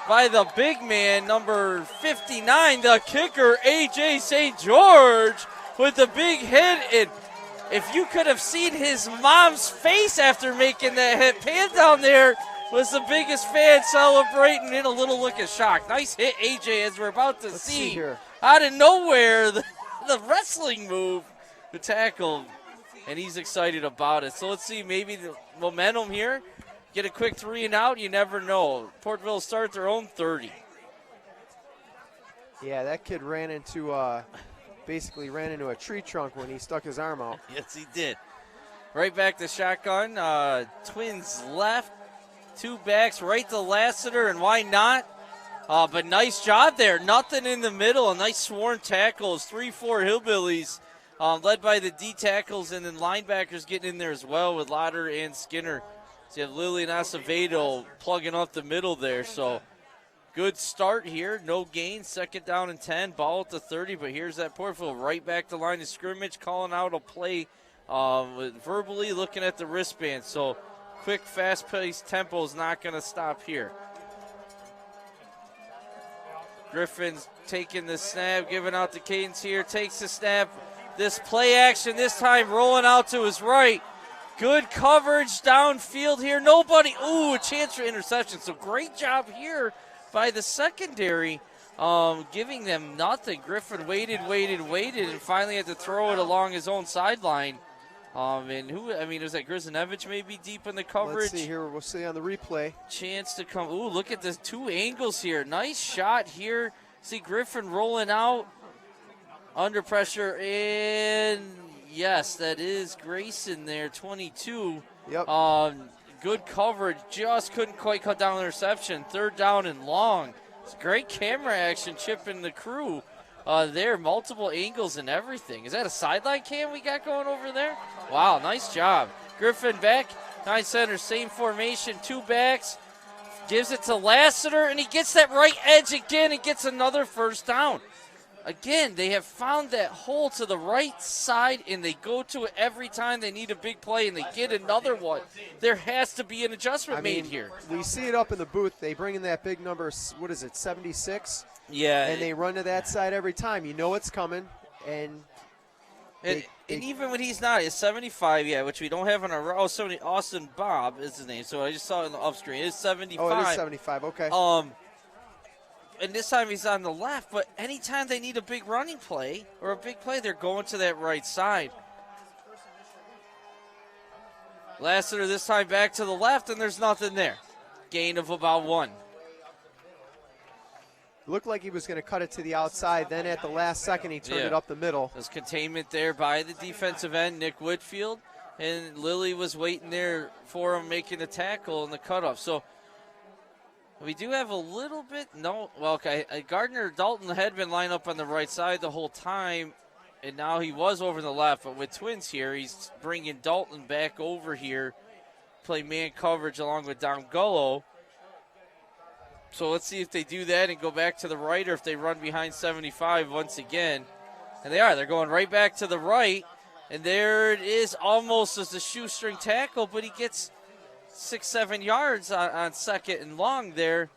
by the big man, number 59, the kicker, A.J. St. George, with the big hit. And if you could have seen his mom's face after making that hit, Pam down there was the biggest fan celebrating in a little look of shock. Nice hit, A.J., as we're about to see here. Out of nowhere, the wrestling move, the tackle. And he's excited about it. So let's see, maybe the momentum here. Get a quick 3 and out. You never know. Portville start their own 30. Yeah, that kid basically ran into a tree trunk when he stuck his arm out. Yes, he did. Right back to shotgun. Twins left. 2 backs right to Lassiter, and why not? But nice job there. Nothing in the middle. A nice sworn tackles. 3-4 Hillbillies, led by the D tackles, and then linebackers getting in there as well with Lauder and Skinner. So you have Lilly and Acevedo plugging up the middle there. So good start here. No gain. 2nd down and 10. Ball at the 30, but here's that Portville right back to line of scrimmage, calling out a play verbally, looking at the wristband. So quick, fast-paced tempo is not going to stop here. Griffin's taking the snap, giving out the cadence here, takes the snap. This play action this time rolling out to his right. Good coverage downfield here. Nobody. Ooh, a chance for interception. So great job here by the secondary, giving them nothing. Griffin waited, and finally had to throw it along his own sideline. And was that Grizinevich maybe deep in the coverage? Let's see here. We'll see on the replay. Chance to come. Ooh, look at the 2 angles here. Nice shot here. See Griffin rolling out under pressure. And, yes, that is Grayson there, 22. Yep. Good coverage. Just couldn't quite cut down the interception. 3rd down and long. It's great camera action, chipping the crew. There, multiple angles and everything. Is that a sideline cam we got going over there? Wow, nice job. Griffin back, 9 center, same formation, 2 backs. Gives it to Lassiter, and he gets that right edge again and gets another 1st down. Again, they have found that hole to the right side, and they go to it every time they need a big play, and they get another one. There has to be an adjustment made here. We see it up in the booth. They bring in that big number, 76? Yeah. And they run to that side every time. You know it's coming. And even when he's not, it's 75, which we don't have on our Austin Bob is his name. So I just saw it on the up screen. It's 75. Oh, it is 75, okay. And this time he's on the left, but anytime they need a big running play or a big play, they're going to that right side. Lassiter this time back to the left, and there's nothing there. Gain of about 1. Looked like he was going to cut it to the outside. Then at the last second, he turned it up the middle. There's containment there by the defensive end, Nick Whitfield. And Lilly was waiting there for him, making the tackle and the cutoff. So we do have a little bit. Gardner, Dalton had been lined up on the right side the whole time. And now he was over the left. But with Twins here, he's bringing Dalton back over here. Play man coverage along with Dalton Gullo. So let's see if they do that and go back to the right, or if they run behind 75 once again. And they are. They're going right back to the right. And there it is, almost as a shoestring tackle, but he gets 6-7 yards on 2nd and long there.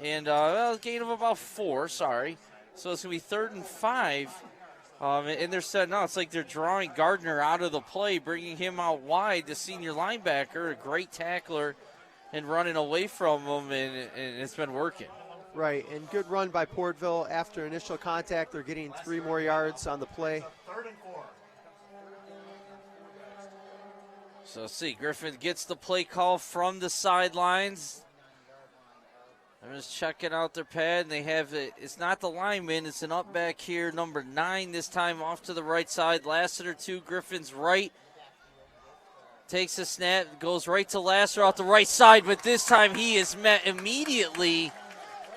And a gain of about 4, sorry. So it's going to be 3rd and 5. And they're setting out. It's like they're drawing Gardner out of the play, bringing him out wide, the senior linebacker, a great tackler, and running away from him, and it's been working. Right, and good run by Portville. After initial contact, they're getting 3 more yards on the play. 3rd and 4. So let's see, Griffin gets the play call from the sidelines. I'm just checking out their pad, and they have it's not the lineman, it's an up back here, number 9 this time, off to the right side. Lassiter 2, Griffin's right. Takes a snap, goes right to Lassiter off the right side, but this time he is met immediately.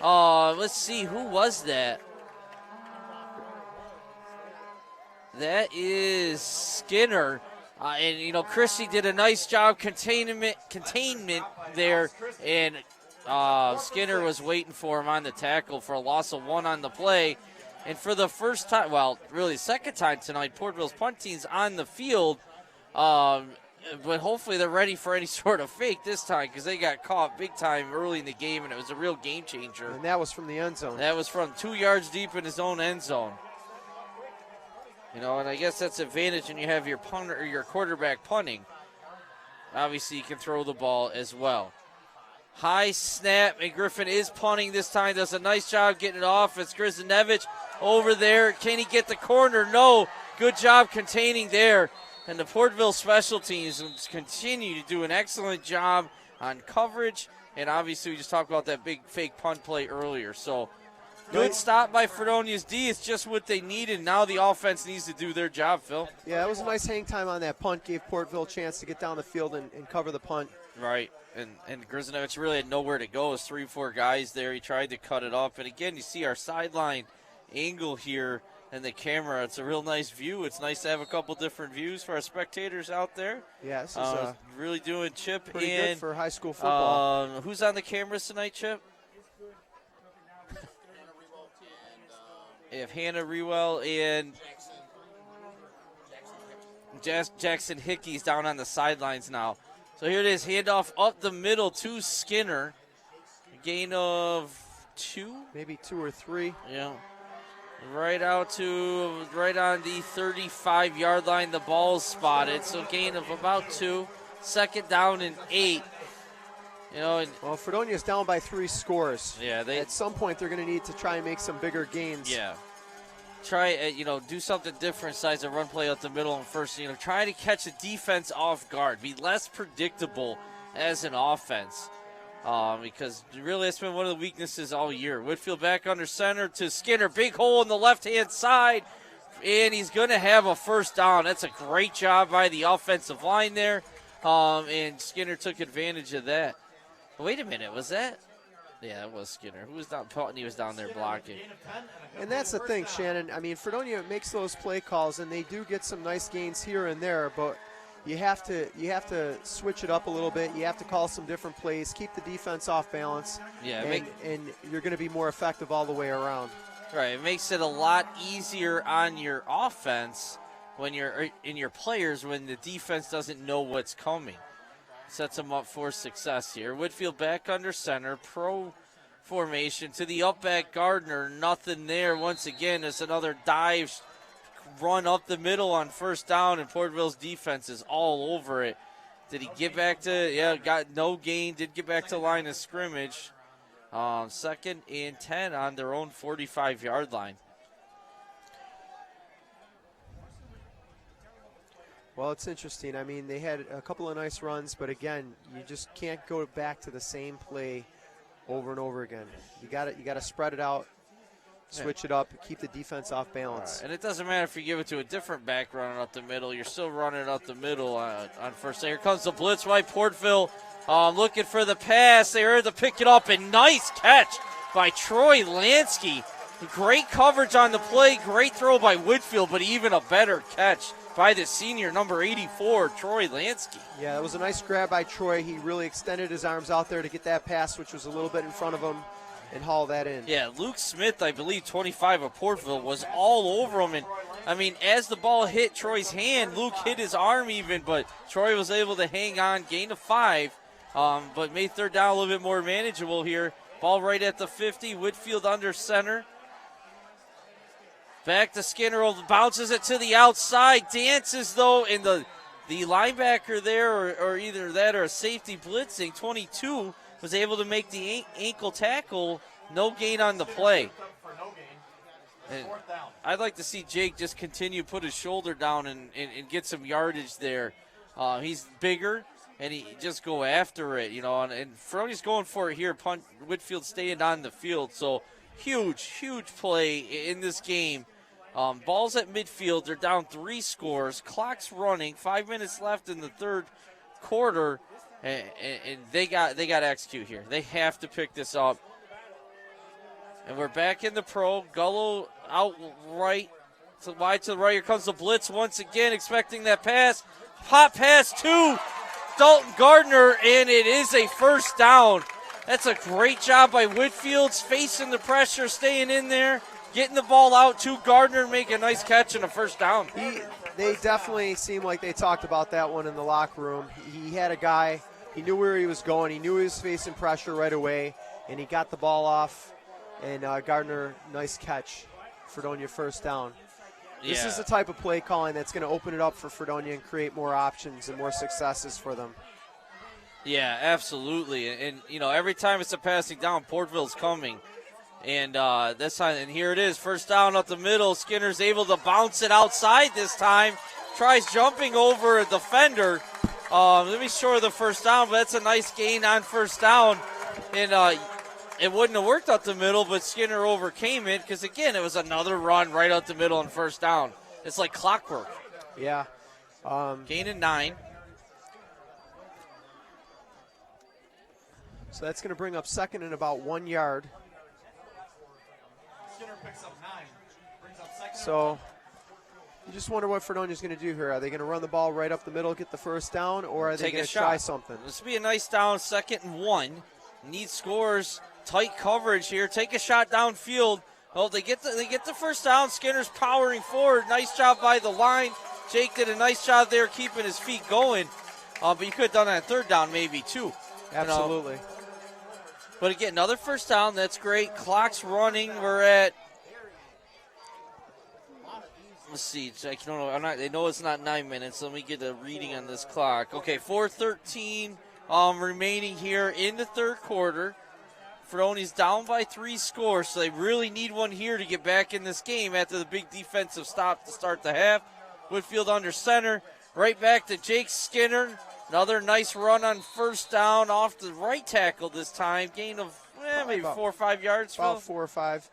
Let's see, who was that? That is Skinner. And Christie did a nice job containment there, and Skinner was waiting for him on the tackle for a loss of 1 on the play. And for the first time, well, really second time tonight, Portville's punt team's on the field. But hopefully they're ready for any sort of fake this time, because they got caught big time early in the game, and it was a real game changer. And that was from the end zone. That was from 2 yards deep in his own end zone. And I guess that's advantage when you have your punter or your quarterback punting. Obviously, you can throw the ball as well. High snap, and Griffin is punting this time. Does a nice job getting it off. It's Grizinevich over there. Can he get the corner? No. Good job containing there. And the Portville special teams continue to do an excellent job on coverage. And obviously, we just talked about that big fake punt play earlier. So Good stop by Fredonia's D. It's just what they needed. Now the offense needs to do their job, Phil. Yeah, it was a nice hang time on that punt. Gave Portville a chance to get down the field and cover the punt. Right. And Grzanowicz really had nowhere to go. It was 3-4 guys there. He tried to cut it off. And again, you see our sideline angle here and the camera. It's a real nice view. It's nice to have a couple different views for our spectators out there. Yeah, this is really doing Chip pretty and good for high school football. Who's on the cameras tonight, Chip? We have Hannah Rewell and Jackson Hickey's down on the sidelines now. So here it is, handoff up the middle to Skinner. A gain of 2? Maybe 2 or 3. Yeah. Right on the 35-yard line, the ball's spotted. So gain of about 2. Second down and 8. Well, Fredonia's down by 3 scores. Yeah, at some point they're going to need to try and make some bigger gains. Yeah. Try, do something different besides a run play up the middle and first. Try to catch the defense off guard. Be less predictable as an offense. Because really it's been one of the weaknesses all year. Whitfield back under center to Skinner. Big hole in the left-hand side. And he's going to have a first down. That's a great job by the offensive line there. And Skinner took advantage of that. Wait a minute, was that? Yeah, that was Skinner. Who was down? He was down there blocking. And that's the thing, Shannon. I mean, Fredonia makes those play calls, and they do get some nice gains here and there, but you have to switch it up a little bit. You have to call some different plays, keep the defense off balance, and you're going to be more effective all the way around. Right, it makes it a lot easier on your offense when you're in your players when the defense doesn't know what's coming. Sets them up for success here. Whitfield back under center, pro formation to the up back Gardner. Nothing there. Once again, it's another dive run up the middle on first down, and Portville's defense is all over it. Did he get back to, got no gain, did get back to line of scrimmage. Second and 10 on their own 45-yard line. Well, it's interesting. I mean, they had a couple of nice runs, but again, you just can't go back to the same play over and over again. You got to spread it out, switch it up, keep the defense off balance. Right. And it doesn't matter if you give it to a different back running up the middle. You're still running up the middle on first. Here comes the blitz by Portville, looking for the pass. They are to pick it up, and nice catch by Troy Lansky. Great coverage on the play. Great throw by Whitfield, but even a better catch by the senior, number 84, Troy Lansky. Yeah, that was a nice grab by Troy. He really extended his arms out there to get that pass, which was a little bit in front of him, and haul that in. Yeah, Luke Smith, I believe, 25 of Portville, was all over him. And, I mean, as the ball hit Troy's hand, Luke hit his arm even, but Troy was able to hang on, gain of 5, but made third down a little bit more manageable here. Ball right at the 50, Whitfield under center. Back to Skinner, bounces it to the outside, dances though, and the linebacker there, or either that or a safety blitzing, 22, was able to make the ankle tackle, no gain on the play. And I'd like to see Jake just continue put his shoulder down and get some yardage there. He's bigger, and he just go after it, and Fredonia's going for it here, Whitfield staying on the field, so huge play in this game. Ball's at midfield. They're down 3 scores. Clock's running. 5 minutes left in the third quarter, and they got to execute here. They have to pick this up. And we're back in the pro. Gullo out right, wide to the right. Here comes the blitz once again, expecting that pass. Pop pass to Dalton Gardner, and it is a first down. That's a great job by Whitfield, facing the pressure, staying in there, getting the ball out to Gardner, make a nice catch and a first down. They definitely seemed like they talked about that one in the locker room. He had a guy, he knew where he was going, he knew he was facing pressure right away, and he got the ball off, and Gardner, nice catch. Fredonia first down. This is the type of play calling that's going to open it up for Fredonia and create more options and more successes for them. Yeah, absolutely. And every time it's a passing down, Portville's coming. And this time, and here it is, first down up the middle. Skinner's able to bounce it outside this time. Tries jumping over a defender. Let me show the first down, but that's a nice gain on first down. And it wouldn't have worked out the middle, but Skinner overcame it because, again, it was another run right out the middle on first down. It's like clockwork. Yeah. Gain of 9. So that's going to bring up second and about 1 yard. Skinner picks up 9. Brings up second. So you just wonder what Fredonia's going to do here. Are they going to run the ball right up the middle, get the first down, or are they Take going a to try shot. something? This would be a nice down, 2nd and 1. Need scores, tight coverage here. Take a shot downfield. Oh, they get the first down. Skinner's powering forward. Nice job by the line. Jake did a nice job there keeping his feet going. But you could have done that 3rd down maybe too. Absolutely. But again, another first down. That's great. Clock's running. We're at, let's see. I know it's not 9 minutes. Let me get a reading on this clock. Okay, 4:13 remaining here in the 3rd quarter. Fredonia's down by 3 scores, so they really need one here to get back in this game after the big defensive stop to start the half. Whitfield under center. Right back to Jake Skinner. Another nice run on first down off the right tackle this time. Gain of maybe 4 or 5 yards. About 4 or 5.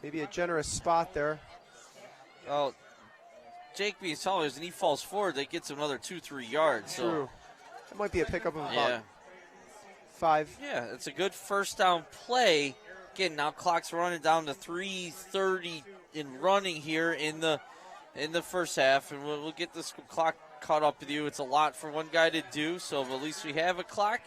Maybe a generous spot there. Well, Jake being taller, and he falls forward, that gets him another 2-3 yards. So. True. That might be a pickup of about Yeah. 5. Yeah, it's a good first down play. Again, now clock's running down to 3:30 in running here in the first half, and we'll get this clock caught up with you. It's a lot for one guy to do, so at least we have a clock.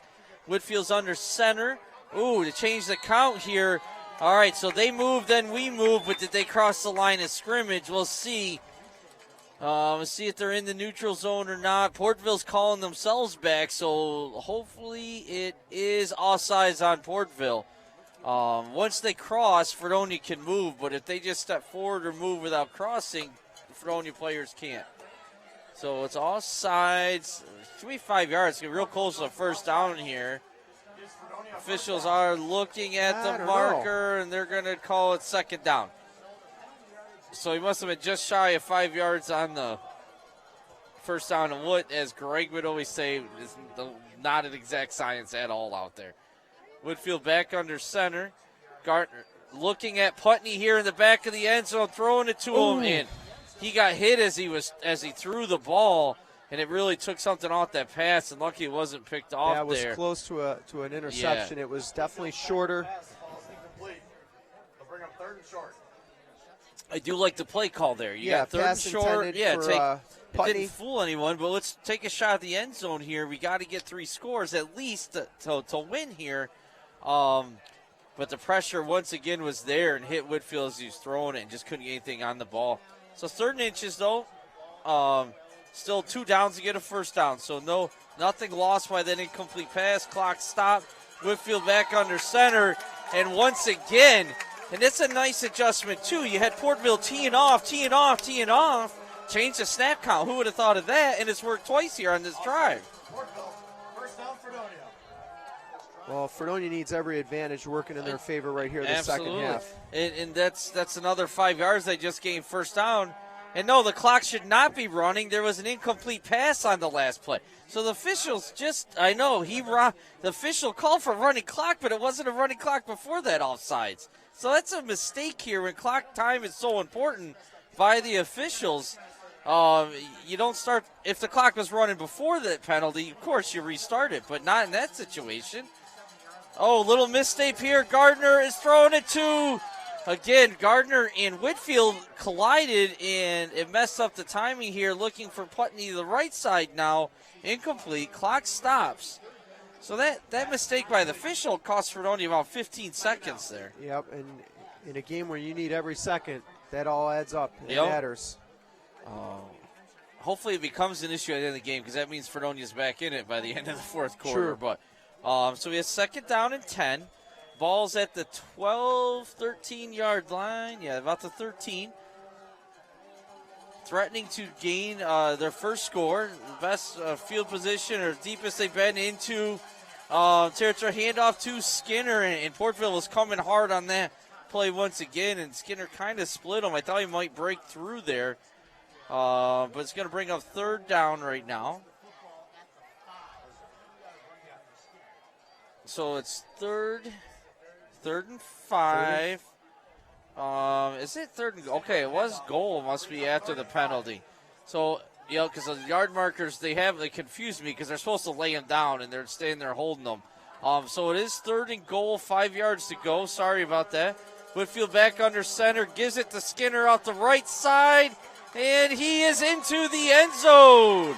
Whitfield's under center. Ooh, to change the count here. All right, so they move, then we move, but did they cross the line of scrimmage? We'll see. We'll see if they're in the neutral zone or not. Portville's calling themselves back, so hopefully it is offsides on Portville. Once they cross, Fredonia can move, but if they just step forward or move without crossing, the Fredonia players can't. So it's offsides. It's going to be 5 yards. Get real close to the first down here. Officials are looking at the marker, and they're going to call it 2nd down. So he must have been just shy of 5 yards on the first down. And what, as Greg would always say, is not an exact science at all out there. Whitfield back under center. Gardner looking at Putney here in the back of the end zone, throwing it to him, and he got hit as he threw the ball, and it really took something off that pass, and lucky it wasn't picked off there. Yeah, it was close to an interception. Yeah. It was definitely shorter. They'll bring up 3rd and short. I do like the play call there. You Yeah, got 3rd and pass short. intended Yeah, for, it Putney. didn't fool anyone, but let's take a shot at the end zone here. We got to get 3 scores at least to win here. But the pressure once again was there and hit Whitfield as he was throwing it and just couldn't get anything on the ball. So 3rd and inches though. Still 2 downs to get a first down. So nothing lost by that incomplete pass. Clock stopped. Whitfield back under center. And once again, and it's a nice adjustment too. You had Portville teeing off. Change the snap count. Who would have thought of that? And it's worked twice here on this drive. First down, Fredonia. Well, Fredonia needs every advantage working in their favor right here the second half. And that's another 5 yards they just gained first down. And no, the clock should not be running. There was an incomplete pass on the last play. So the officials the official called for running clock, but it wasn't a running clock before that offsides. So that's a mistake here when clock time is so important by the officials. You don't start, if the clock was running before that penalty, of course you restart it, but not in that situation. Oh, little mistake here. Gardner is throwing it to, again, Gardner and Whitfield collided, and it messed up the timing here, looking for Putney to the right side now. Incomplete. Clock stops. So that mistake by the official cost Fredonia about 15 seconds there. Yep, and in a game where you need every second, that all adds up. It matters. Hopefully it becomes an issue at the end of the game because that means Fredonia's back in it by the end of the 4th quarter. Sure. But so we have 2nd down and 10. Ball's at the 13-yard line. Yeah, about the 13. Threatening to gain their first score. The best field position or deepest they've been into territory. Handoff to Skinner, and Portville was coming hard on that play once again, and Skinner kind of split him. I thought he might break through there. But it's going to bring up 3rd down right now. So it's third and 5. Is it third and okay? It was goal. Must be after the penalty. So because the yard markers they confused me because they're supposed to lay him down and they're staying there holding them. So it is third and goal, 5 yards to go. Sorry about that. Whitfield back under center, gives it to Skinner out the right side, and he is into the end zone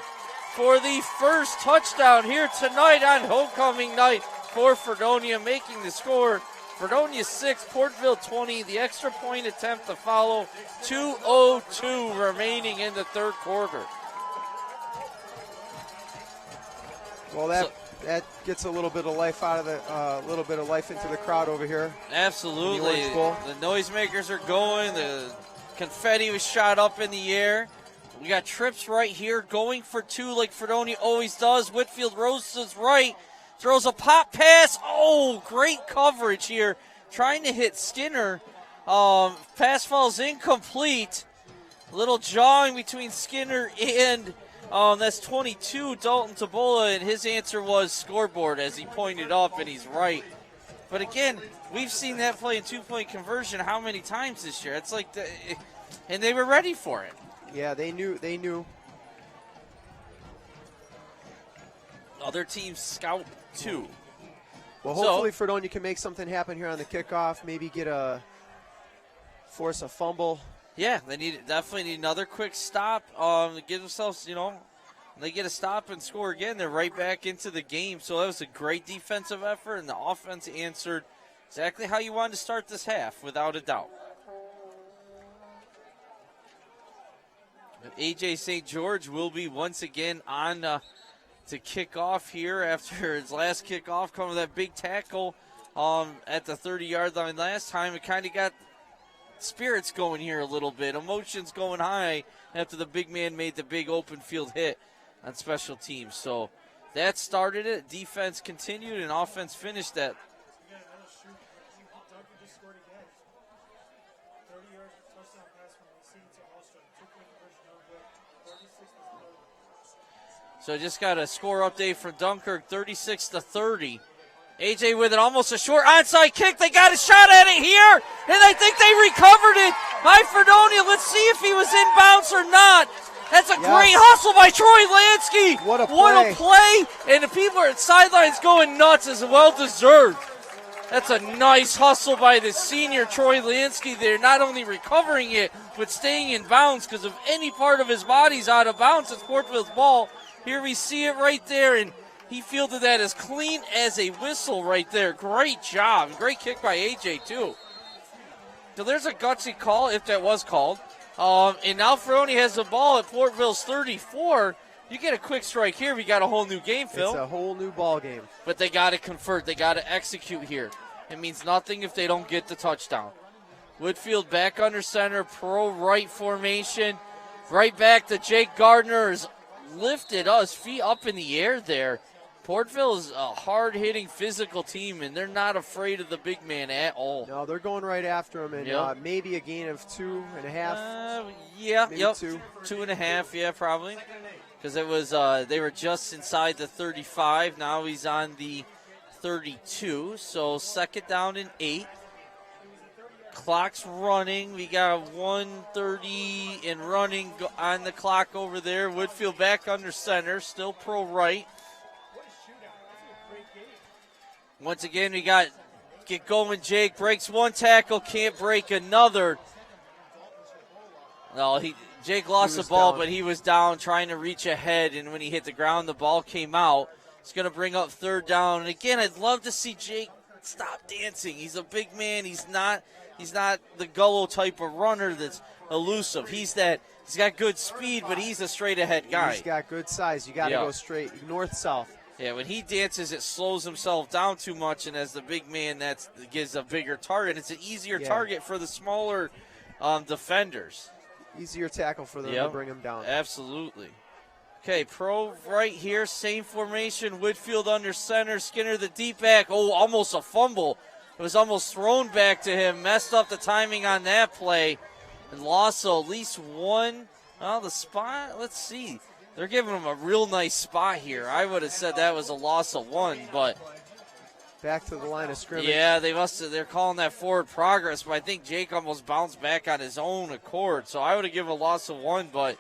for the first touchdown here tonight on homecoming night for Fredonia, making the score. Fredonia 6, Portville 20. The extra point attempt to follow. 2:02 remaining in the third quarter. Well, that gets a little bit of life out of life into the crowd over here. Absolutely. The noisemakers are going. The confetti was shot up in the air. We got trips right here, going for 2 like Fredonia always does. Whitfield rose to his right, throws a pop pass. Oh, great coverage here. Trying to hit Skinner. Pass falls incomplete. A little jawing between Skinner and that's 22, Dalton Tabola, and his answer was scoreboard as he pointed up, and he's right. But again, we've seen that play in 2-point conversion how many times this year? It's like, and they were ready for it. Yeah, they knew. Other teams scout too. Well, hopefully Fredonia can make something happen here on the kickoff. Maybe force a fumble. Yeah, they definitely need another quick stop to give themselves, they get a stop and score again. They're right back into the game. So that was a great defensive effort, and the offense answered exactly how you wanted to start this half, without a doubt. A.J. St. George will be once again on to kick off here after his last kickoff, coming with that big tackle at the 30-yard line last time. It kind of got spirits going here a little bit, emotions going high after the big man made the big open field hit on special teams. So that started it. Defense continued and offense finished that. So just got a score update from Dunkirk, 36-30. AJ with it, almost a short onside kick. They got a shot at it here, and I think they recovered it by Fredonia. Let's see if he was in bounds or not. That's a great hustle by Troy Lansky. What a play. What a play. And the people at sidelines going nuts, as well deserved. That's a nice hustle by the senior Troy Lansky there, not only recovering it, but staying in bounds, because if any part of his body's out of bounds, it's Portville's ball. Here we see it right there, and he fielded that as clean as a whistle right there. Great job. Great kick by AJ, too. So there's a gutsy call, if that was called. And now Fredonia has the ball at Portville's 34. You get a quick strike here, we got a whole new game, Phil. It's a whole new ball game. But they got to convert. They got to execute here. It means nothing if they don't get the touchdown. Whitfield back under center, pro right formation. Right back to Jake Gardner is lifted us feet up in the air there. Portville is a hard-hitting physical team, and they're not afraid of the big man at all. No, they're going right after him, and maybe a gain of 2.5. Yeah, maybe yep. 2. 2.5, yeah, probably. Because it was they were just inside the 35. Now he's on the 32. So second down and 8. Clock's running. We got 1:30 and running on the clock over there. Whitfield back under center, still pro right. Once again, we got get going. Jake breaks one tackle, can't break another. No, Jake lost the ball, but he was down trying to reach ahead, and when he hit the ground, the ball came out. It's going to bring up third down. And again, I'd love to see Jake stop dancing. He's a big man. He's not the Gullo type of runner that's elusive. He's got good speed, but he's a straight ahead guy. He's got good size. You got to go straight north-south. Yeah, when he dances, it slows himself down too much, and as the big man, that gives a bigger target. It's an easier target for the smaller defenders. Easier tackle for them to bring him down. Absolutely. Okay, pro right here, same formation. Whitfield under center, Skinner the deep back. Oh, almost a fumble. It was almost thrown back to him. Messed up the timing on that play. And lost at least one. Well, the spot, let's see. They're giving him a real nice spot here. I would have said that was a loss of 1, but back to the line of scrimmage. Yeah, they're calling that forward progress, but I think Jake almost bounced back on his own accord. So I would have given a loss of 1, but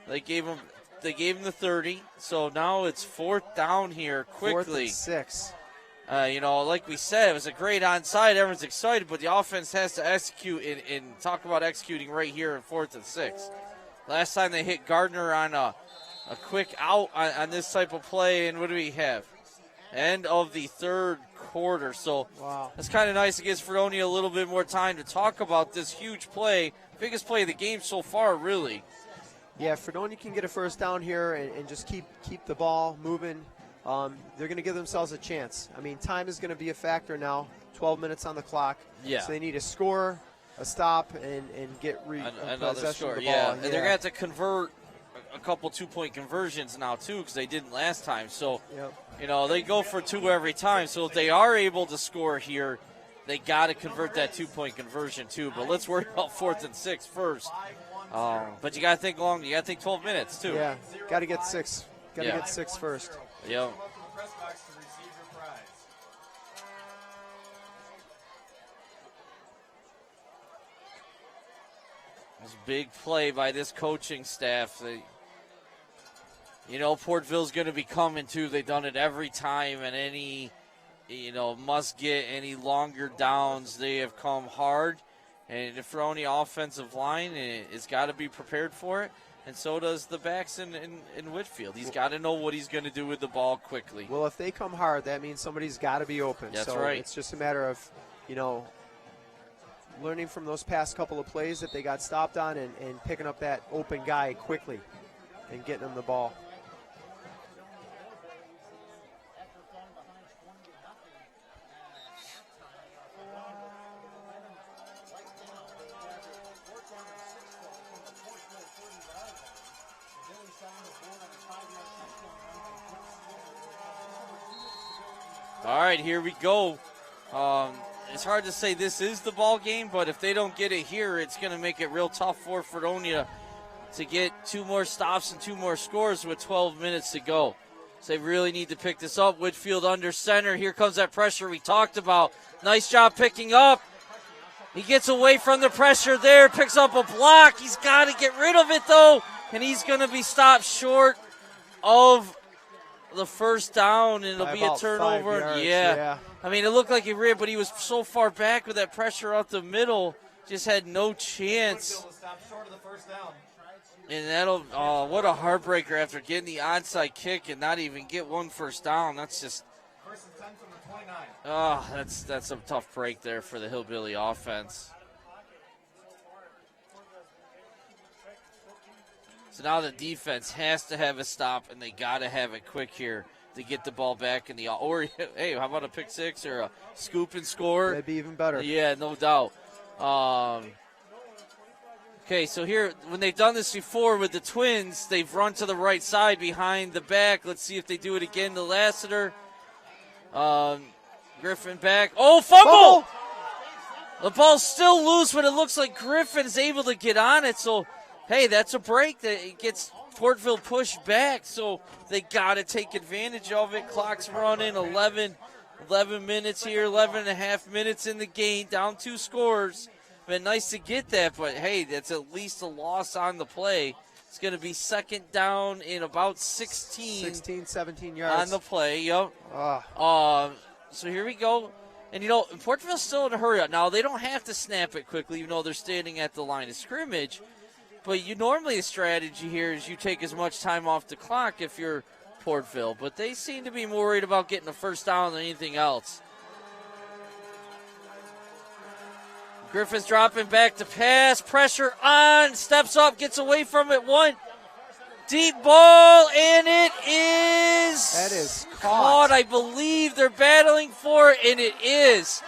they gave him the 30. So now it's 4th down here quickly. 4th and 6. Like we said, it was a great onside. Everyone's excited, but the offense has to execute and talk about executing right here in 4th and 6. Last time they hit Gardner on a quick out on this type of play, and what do we have? End of the 3rd quarter. So wow. That's kind of nice. It gives Fredonia a little bit more time to talk about this huge play, biggest play of the game so far, really. Yeah, Fredonia can get a first down here and just keep the ball moving. They're going to give themselves a chance. I mean, time is going to be a factor now. 12 minutes on the clock. Yeah. So they need a score, a stop, and get another possession score. of the ball. Yeah, and they're going to have to convert a couple 2-point conversions now, too, because they didn't last time. So, they go for 2 every time. So if they are able to score here, they got to convert that 2-point conversion, too. But let's worry about 4th and 6 first. But you got to think long. You got to think 12 minutes, too. Yeah, got to get 6. Got to get 6 first. Yep. It's a big play by this coaching staff. Portville's going to be coming, too. They've done it every time, and any, must get any longer downs. They have come hard, and the Fredonia offensive line has got to be prepared for it. And so does the backs in Whitfield. He's got to know what he's going to do with the ball quickly. Well, if they come hard, that means somebody's got to be open. That's so right. It's just a matter of, learning from those past couple of plays that they got stopped on and picking up that open guy quickly and getting him the ball. All right, here we go. It's hard to say this is the ball game, but if they don't get it here, it's going to make it real tough for Fredonia to get 2 more stops and 2 more scores with 12 minutes to go. So they really need to pick this up. Whitfield under center. Here comes that pressure we talked about. Nice job picking up. He gets away from the pressure there, picks up a block. He's got to get rid of it, though, and he's going to be stopped short of the first down, and it'll be a turnover. 5 yards, yeah. I mean, it looked like he ran, but he was so far back with that pressure out the middle, just had no chance. And that'll, what a heartbreaker after getting the onside kick and not even get 1 first down. That's just, that's a tough break there for the Hillbilly offense. So now the defense has to have a stop, and they got to have it quick here to get the ball back in the, or hey, how about a pick 6 or a scoop and score? That'd be even better. Yeah, no doubt. Okay, so here, when they've done this before with the Twins, they've run to the right side behind the back. Let's see if they do it again to Lassiter. Griffin back. Oh, fumble! The ball's still loose, but it looks like Griffin's able to get on it. So, hey, that's a break that gets Portville pushed back. So they got to take advantage of it. Clock's running, 11 minutes here, 11 and a half minutes in the game, down 2 scores. Been nice to get that, but hey, that's at least a loss on the play. It's going to be second down in about 16, 17 yards on the play. Yep. So here we go. And, Portville's still in a hurry up. Now, they don't have to snap it quickly, even though they're standing at the line of scrimmage. But normally the strategy here is you take as much time off the clock if you're Portville. But they seem to be more worried about getting a first down than anything else. Griffin's dropping back to pass. Pressure on. Steps up. Gets away from it. 1. Deep ball. And it is. That is caught. I believe they're battling for it. And it is.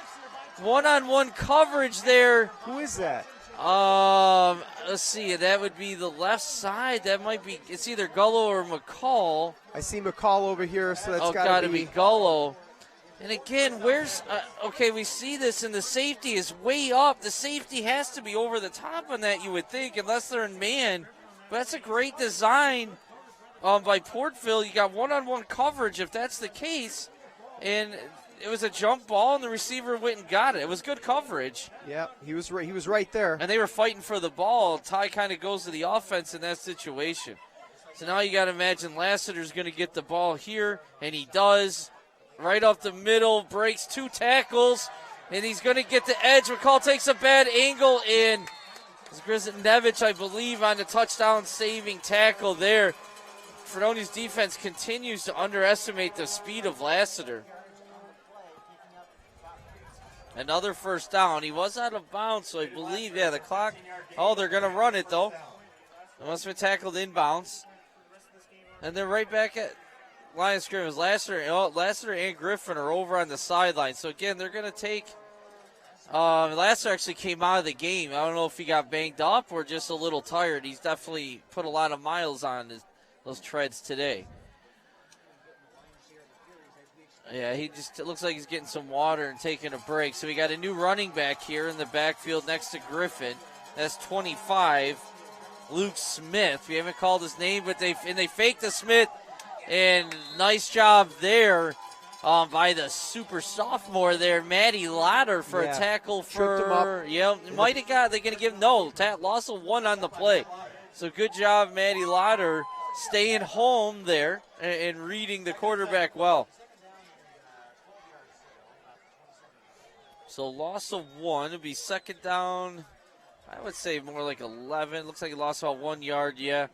One-on-one coverage there. Who is that? Let's see. That would be the left side. That might be. It's either Gullo or McCall. I see McCall over here, so that's got to be Gullo. And again, where's okay? We see this, and the safety is way up. The safety has to be over the top on that, you would think, unless they're in man. But that's a great design by Portville. You got one-on-one coverage if that's the case, and it was a jump ball, and the receiver went and got it. It was good coverage. Yeah, he was right there. And they were fighting for the ball. Ty kind of goes to the offense in that situation. So now you got to imagine Lassiter's going to get the ball here, and he does. Right off the middle, breaks 2 tackles, and he's going to get the edge. McCall takes a bad angle, and it's Grisnevich, I believe, on the touchdown-saving tackle there. Fredonia's defense continues to underestimate the speed of Lassiter. Another first down. He was out of bounds, so I believe, the clock. Oh, they're going to run it, though. It must have been tackled inbounds. And they're right back at line of scrimmage. Lassiter and Griffin are over on the sideline. So, again, they're going to take Lassiter actually came out of the game. I don't know if he got banged up or just a little tired. He's definitely put a lot of miles on those treads today. Yeah, it looks like he's getting some water and taking a break. So we got a new running back here in the backfield next to Griffin. That's 25, Luke Smith. We haven't called his name, but they faked the Smith, and nice job there by the super sophomore there, Maddie Lauder, for a tackle for. Tripped him up. Yeah, might have got. They're going to give loss of 1 on the play. So good job, Maddie Lauder, staying home there and reading the quarterback well. So loss of 1. It'll be second down. I would say more like 11. Looks like he lost about 1 yard, yeah.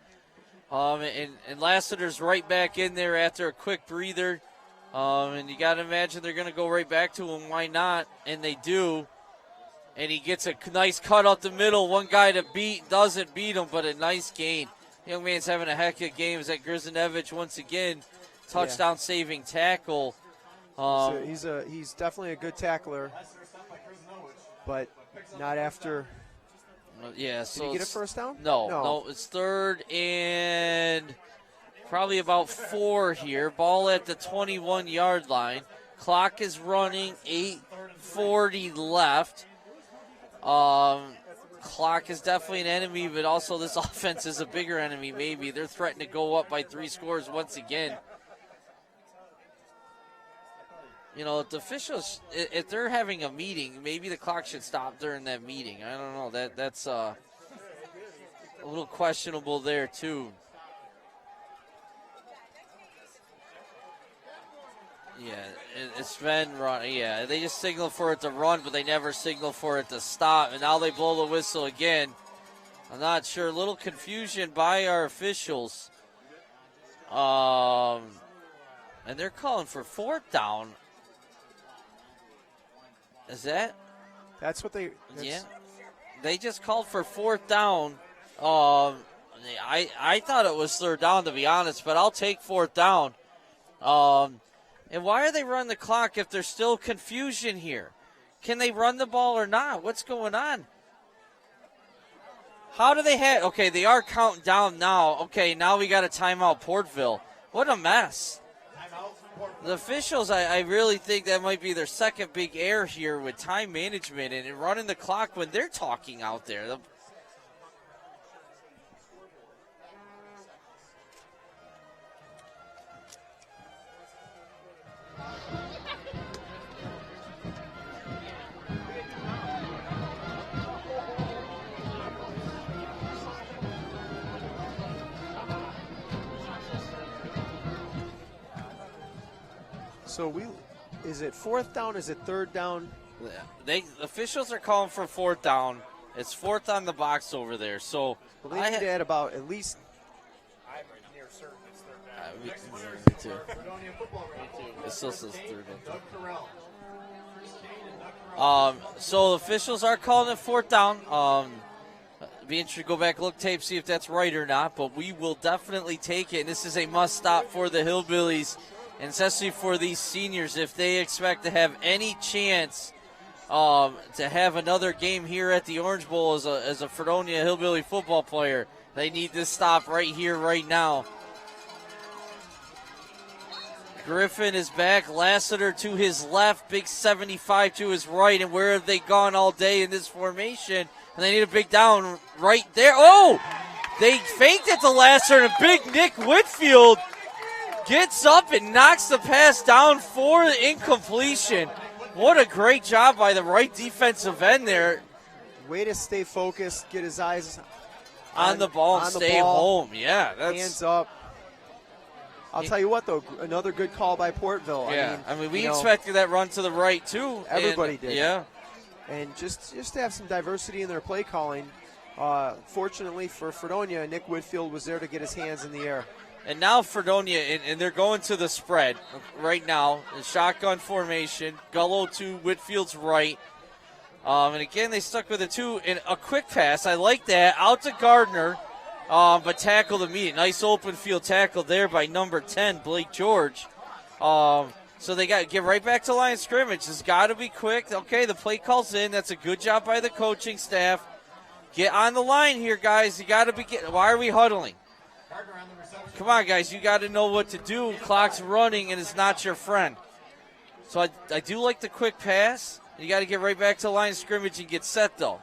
And Lassiter's right back in there after a quick breather. And you got to imagine they're going to go right back to him. Why not? And they do. And he gets a nice cut up the middle. One guy to beat, doesn't beat him, but a nice gain. Young man's having a heck of a game. Is that Grisnevich once again, touchdown-saving tackle. So he's definitely a good tackler, but not after. Yeah, so did he get a first down? No, it's 3rd and probably about 4 here. Ball at the 21-yard line. Clock is running, 8:40 left. Clock is definitely an enemy, but also this offense is a bigger enemy maybe. They're threatening to go up by 3 scores once again. You know, if the officials, if they're having a meeting, maybe the clock should stop during that meeting. I don't know. That's a little questionable there, too. Yeah, it's been run. Yeah, they just signal for it to run, but they never signal for it to stop. And now they blow the whistle again. I'm not sure. A little confusion by our officials. And they're calling for 4th down. Is that? That's what they. Yeah. They just called for 4th down. I thought it was 3rd down, to be honest, but I'll take 4th down. And why are they running the clock if there's still confusion here? Can they run the ball or not? What's going on? How do they have? Okay, they are counting down now. Okay, now we got a timeout, Portville. What a mess. The officials, I really think that might be their second big error here with time management and running the clock when they're talking out there. So is it 4th down? Is it 3rd down? Officials are calling for 4th down. It's 4th on the box over there. So well, they need to add about at least. I'm near certain it's 3rd down. Me too. It still says 3rd down. So the officials are calling it 4th down. Be interested to go back, look tape, see if that's right or not. But we will definitely take it. And this is a must stop for the Hillbillies. And especially for these seniors, if they expect to have any chance to have another game here at the Orange Bowl as a Fredonia Hillbilly football player, they need to stop right here, right now. Griffin is back. Lassiter to his left. Big 75 to his right. And where have they gone all day in this formation? And they need a big down right there. Oh! They faked it to Lassiter. And big Nick Whitfield gets up and knocks the pass down for the incompletion. What a great job by the right defensive end there. Way to stay focused, get his eyes On the ball and stay home. Yeah, that's hands up. I'll tell you what, though, another good call by Portville. Yeah, we expected that run to the right, too. Everybody did. Yeah. And just to have some diversity in their play calling. Fortunately for Fredonia, Nick Whitfield was there to get his hands in the air. And now Fredonia, and they're going to the spread right now. The shotgun formation, Gullo to Whitfield's right. And again, they stuck with a 2 and a quick pass. I like that. Out to Gardner, but tackled immediately. Nice open field tackle there by number 10, Blake George. So they got to get right back to line of scrimmage. It's got to be quick. Okay, the play call's in. That's a good job by the coaching staff. Get on the line here, guys. You got to be. Why are we huddling? Come on, guys. You got to know what to do. Clock's running, and it's not your friend. So I do like the quick pass. You got to get right back to the line of scrimmage and get set, though.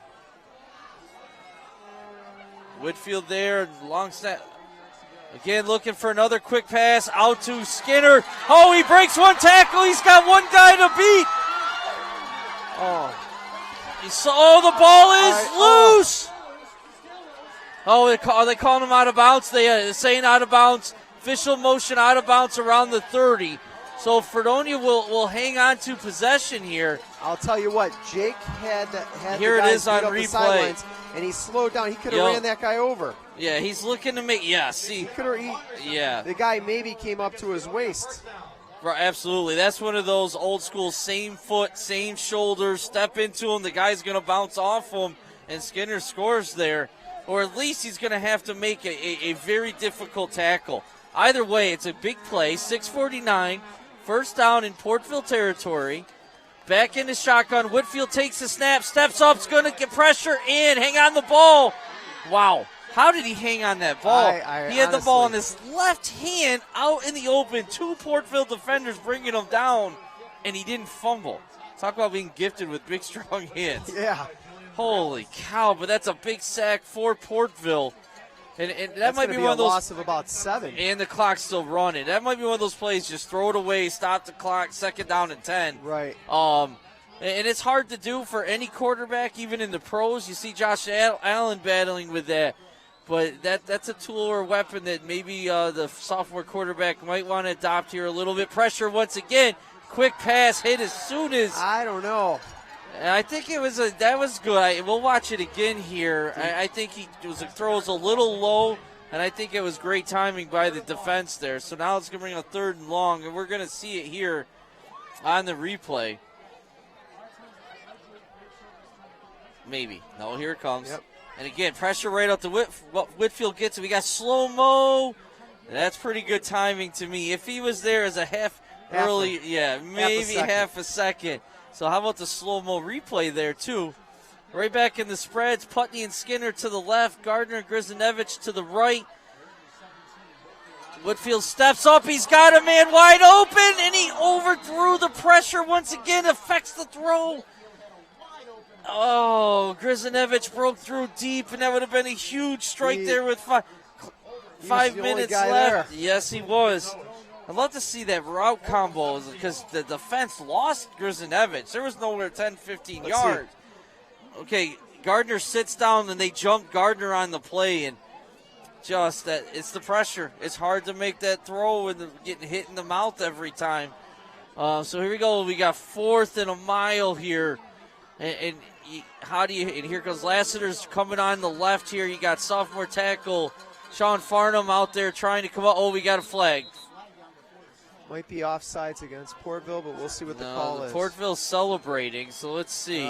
Whitfield there, long snap. Again, looking for another quick pass out to Skinner. Oh, he breaks one tackle. He's got one guy to beat. The ball is loose. Are they calling him out of bounds? They're saying out of bounds. Official motion out of bounds around the 30. So Fredonia will hang on to possession here. I'll tell you what, Jake had here the it guys is on beat up the replay, sidelines, and he slowed down. He could have ran that guy over. Yeah, he's looking to make. Yeah, see, the guy maybe came up to his waist. Right, absolutely. That's one of those old school same foot, same shoulders, step into him. The guy's going to bounce off him, and Skinner scores there. Or at least he's going to have to make a very difficult tackle. Either way, it's a big play. 6:49, first down in Portville territory. Back into shotgun. Whitfield takes the snap, steps up, is going to get pressure in, hang on the ball. Wow. How did he hang on that ball? He had the ball in his left hand out in the open. 2 Portville defenders bringing him down, and he didn't fumble. Talk about being gifted with big, strong hands. Yeah. Holy cow, but that's a big sack for Portville. And that might be one of those. Loss of about 7. And the clock's still running. That might be one of those plays, just throw it away, stop the clock, 2nd down and 10. Right. And it's hard to do for any quarterback, even in the pros. You see Josh Allen battling with that. But that's a tool or weapon that maybe the sophomore quarterback might want to adopt here a little bit. Pressure once again. Quick pass hit as soon as. I don't know. I think that was good. We'll watch it again here. I think throw was a little low, and I think it was great timing by the defense there. So now it's going to bring a 3rd and long, and we're going to see it here on the replay. Maybe. No, here it comes. Yep. And again, pressure right out to Whitfield gets it. We got slow-mo. That's pretty good timing to me. If he was there as a maybe half a second. So how about the slow-mo replay there, too? Right back in the spreads. Putney and Skinner to the left. Gardner and Grzanevich to the right. Whitfield steps up. He's got a man wide open, and he overthrew the pressure once again. Affects the throw. Oh, Grzanevich broke through deep, and that would have been a huge strike there with 5 minutes left. There. Yes, he was. I'd love to see that route combo because the defense lost Grzanevich. There was nowhere 10, 15 yards. Okay, Gardner sits down, and they jump Gardner on the play, and just that it's the pressure. It's hard to make that throw and getting hit in the mouth every time. So here we go. We got 4th and a mile here. And here goes Lassiter's coming on the left here. You got sophomore tackle Sean Farnham out there trying to come up. Oh, we got a flag. Might be offsides against Portville, but we'll see what the call is. Portville's celebrating, so let's see.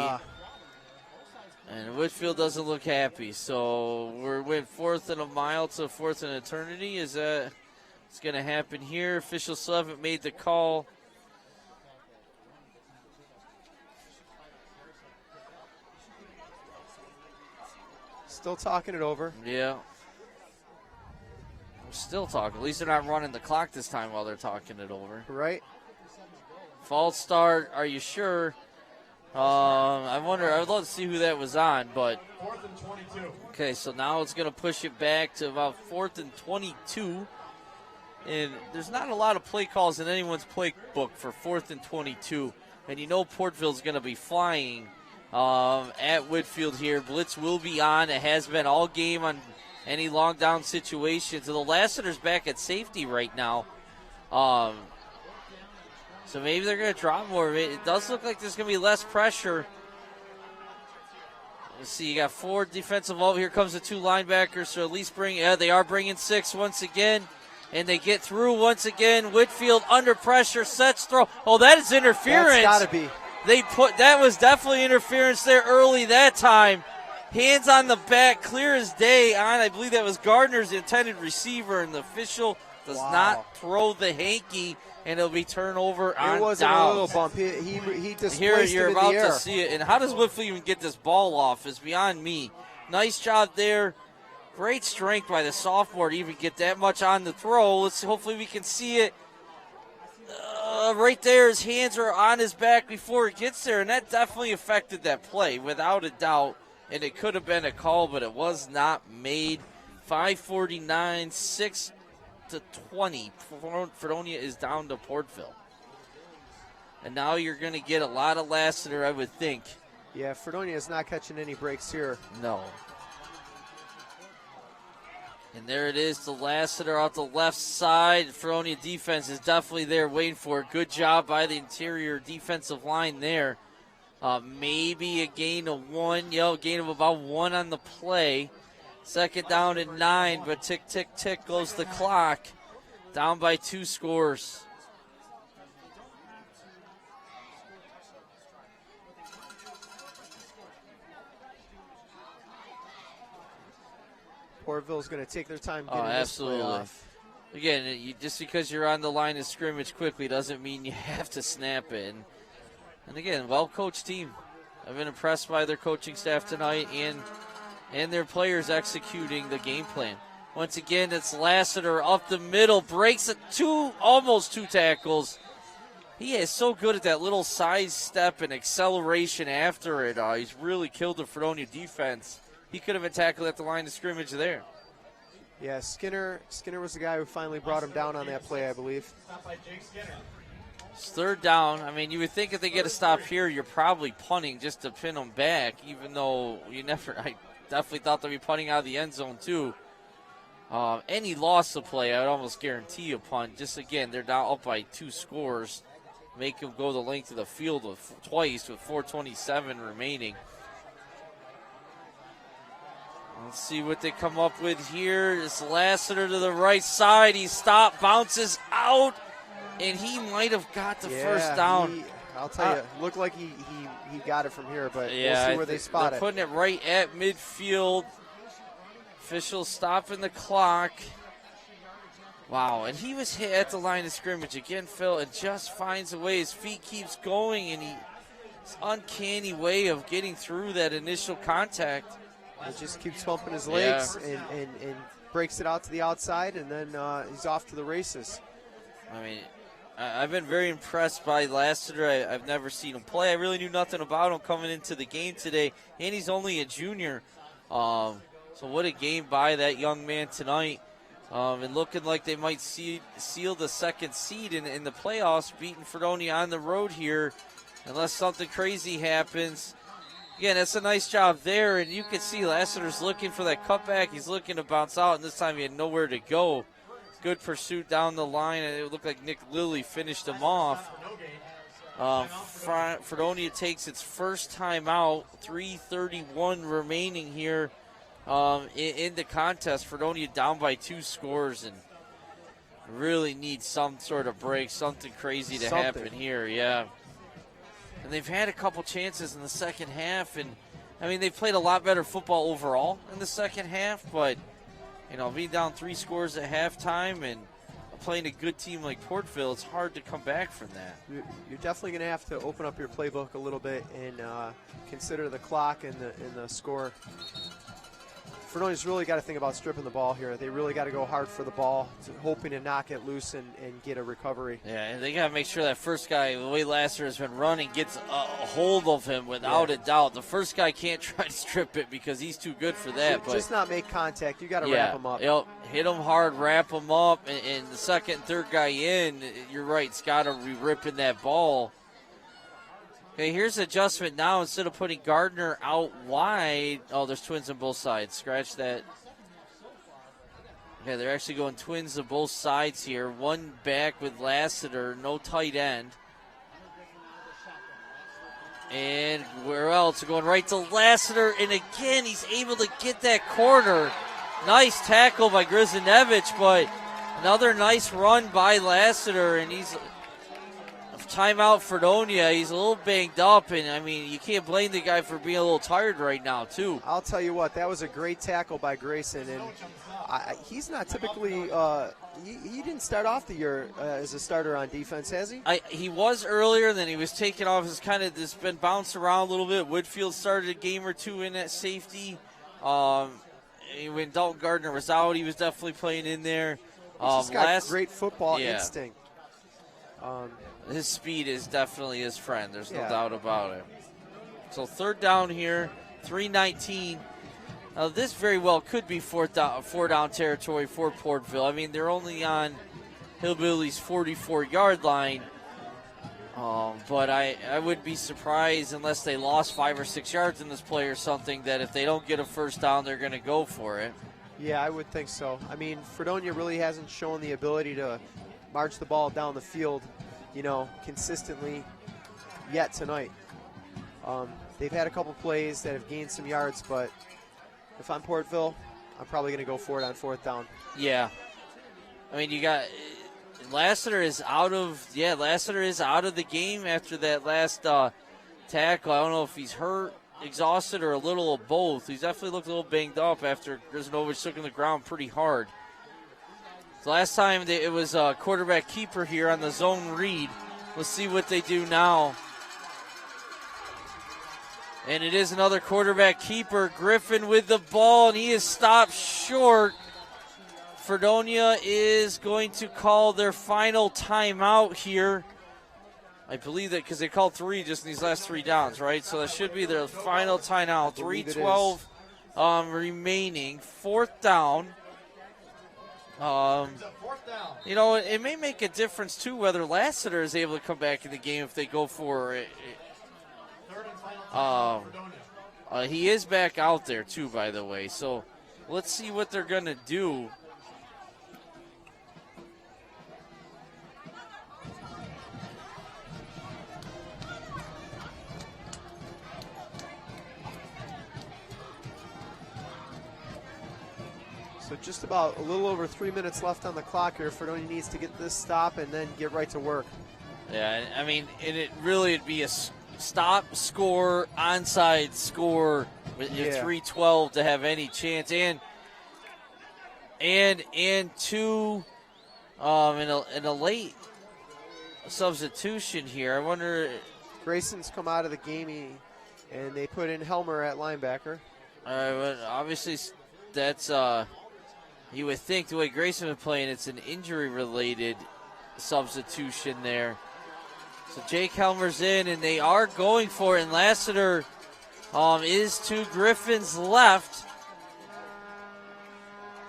And Whitfield doesn't look happy. So we're with 4th and a mile to 4th and eternity. Is that what's going to happen here? Officials still haven't made the call. Still talking it over. Yeah. We're still talking. At least they're not running the clock this time while they're talking it over. Right. False start. Are you sure? I wonder. I would love to see who that was on, but. 4th and 22. Okay, so now it's going to push it back to about 4th and 22. And there's not a lot of play calls in anyone's playbook for 4th and 22. And you know Portville's going to be flying at Whitfield here. Blitz will be on. It has been all game on any long down situations. So the Lassiter's back at safety right now. So maybe they're going to drop more. It does look like there's going to be less pressure. Let's see, you got 4 defensive. Oh, here comes the 2 linebackers. So at least they are bringing 6 once again. And they get through once again. Whitfield under pressure, sets throw. Oh, that is interference. That's got to be. That was definitely interference there early that time. Hands on the back, clear as day on, I believe that was Gardner's intended receiver, and the official does not throw the hanky, and it'll be turned over on downs. It wasn't a little bump. He displaced Here you're him in about the air. to see it. And how does Whitfield even get this ball off is beyond me. Nice job there. Great strength by the sophomore to even get that much on the throw. Hopefully we can see it. Right there, his hands are on his back before it gets there, and that definitely affected that play, without a doubt. And it could have been a call, but it was not made. 5:49, 6-20. Fredonia is down to Portville. And now you're going to get a lot of Lassiter, I would think. Yeah, Fredonia is not catching any breaks here. No. And there it is, the Lassiter out the left side. Fredonia defense is definitely there waiting for it. Good job by the interior defensive line there. Maybe a gain of 1. Gain of about 1 on the play. Second down and 9, but tick, tick, tick goes the clock. Down by 2 scores. Portville's going to take their time getting this play off. Again, just because you're on the line of scrimmage quickly doesn't mean you have to snap it. And again, well-coached team. I've been impressed by their coaching staff tonight and their players executing the game plan. Once again, it's Lassiter up the middle, breaks almost two tackles. He is so good at that little side step and acceleration after it. He's really killed the Fredonia defense. He could have been tackled at the line of scrimmage there. Yeah, Skinner was the guy who finally brought him down on that play, I believe. It's 3rd down. I mean, you would think if they get a stop here, you're probably punting just to pin them back, even though I definitely thought they'd be punting out of the end zone too. Any loss of play, I would almost guarantee a punt. Just again, they're down up by 2 scores. Make them go the length of the field twice with 4:27 remaining. Let's see what they come up with here. It's Lassiter to the right side. He stopped, bounces out, and he might have got the first down. I'll tell you, looked like he got it from here, but we'll see where they spot it. They're putting it right at midfield. Officials stopping the clock. Wow, and he was hit at the line of scrimmage again, Phil, and just finds a way. His feet keeps going, and his uncanny way of getting through that initial contact. It just keeps bumping his legs and breaks it out to the outside, and then he's off to the races. I mean, I've been very impressed by Lassiter. I've never seen him play. I really knew nothing about him coming into the game today, and he's only a junior. So what a game by that young man tonight. And looking like they might seal the second seed in the playoffs, beating Fredonia on the road here, unless something crazy happens. Again, that's a nice job there, and you can see Lassiter's looking for that cutback. He's looking to bounce out, and this time he had nowhere to go. Good pursuit down the line, and it looked like Lilly finished him off. Fredonia takes its first time out, 3:31 remaining here in the contest. Fredonia down by 2 scores, and really needs some sort of break, something crazy to happen here, yeah. And they've had a couple chances in the second half, and I mean, they've played a lot better football overall in the second half, but being down 3 scores at halftime and playing a good team like Portville, it's hard to come back from that. You're definitely going to have to open up your playbook a little bit and consider the clock and the score. Fredonia's really got to think about stripping the ball here. They really got to go hard for the ball, hoping to knock it loose and get a recovery. Yeah, and they got to make sure that first guy, the way Lasser has been running, gets a hold of him without a doubt. The first guy can't try to strip it because he's too good for that. But just not make contact. You got to wrap him up. Yep, hit him hard, wrap him up, and the second and third guy in, you're right, it's got to be ripping that ball. Okay, here's adjustment now. Instead of putting Gardner out wide, oh, there's twins on both sides. Scratch that. Okay, they're actually going twins on both sides here. One back with Lassiter, no tight end. And where else? Going right to Lassiter, and again, he's able to get that corner. Nice tackle by Grizinevich, but another nice run by Lassiter, and he's timeout Fredonia. He's a little banged up, and I mean, you can't blame the guy for being a little tired right now, too. I'll tell you what, that was a great tackle by Grayson, and he's not typically. He didn't start off the year as a starter on defense, has he? He was earlier, then he was taken off. It's kind of just been bounced around a little bit. Whitfield started a game or two in at safety. When Dalton Gardner was out, he was definitely playing in there. He's got great football instinct. His speed is definitely his friend. There's no doubt about it. So third down here, 3:19. This very well could be four down territory for Portville. I mean, they're only on Hillbilly's 44-yard line. But I would be surprised, unless they lost 5 or 6 yards in this play or something, that if they don't get a first down, they're going to go for it. Yeah, I would think so. I mean, Fredonia really hasn't shown the ability to march the ball down the field, consistently yet tonight. They've had a couple plays that have gained some yards, but if I'm Portville, I'm probably going to go for it on fourth down. Yeah. I mean, you got Lassiter is out of the game after that last tackle. I don't know if he's hurt, exhausted, or a little of both. He's definitely looked a little banged up after Grizinovich took him to the ground pretty hard. The last time it was a quarterback keeper here on the zone read. Let's see what they do now. And it is another quarterback keeper. Griffin with the ball, and he is stopped short. Fredonia is going to call their final timeout here. I believe that because they called 3 just in these last 3 downs, right? So that should be their final timeout. 3:12 remaining. Fourth down. It may make a difference, too, whether Lassiter is able to come back in the game if they go for it. He is back out there, too, by the way. So let's see what they're going to do. So just about a little over 3 minutes left on the clock here. Fredonia needs to get this stop and then get right to work. Yeah, I mean, it'd be a stop, score, onside score with your 3:12 to have any chance, and two in a late substitution here. I wonder. Grayson's come out of the game, and they put in Helmer at linebacker. But obviously that's you would think the way Grayson was playing, it's an injury-related substitution there. So Jake Helmer's in, and they are going for it. And Lassiter is to Griffin's left.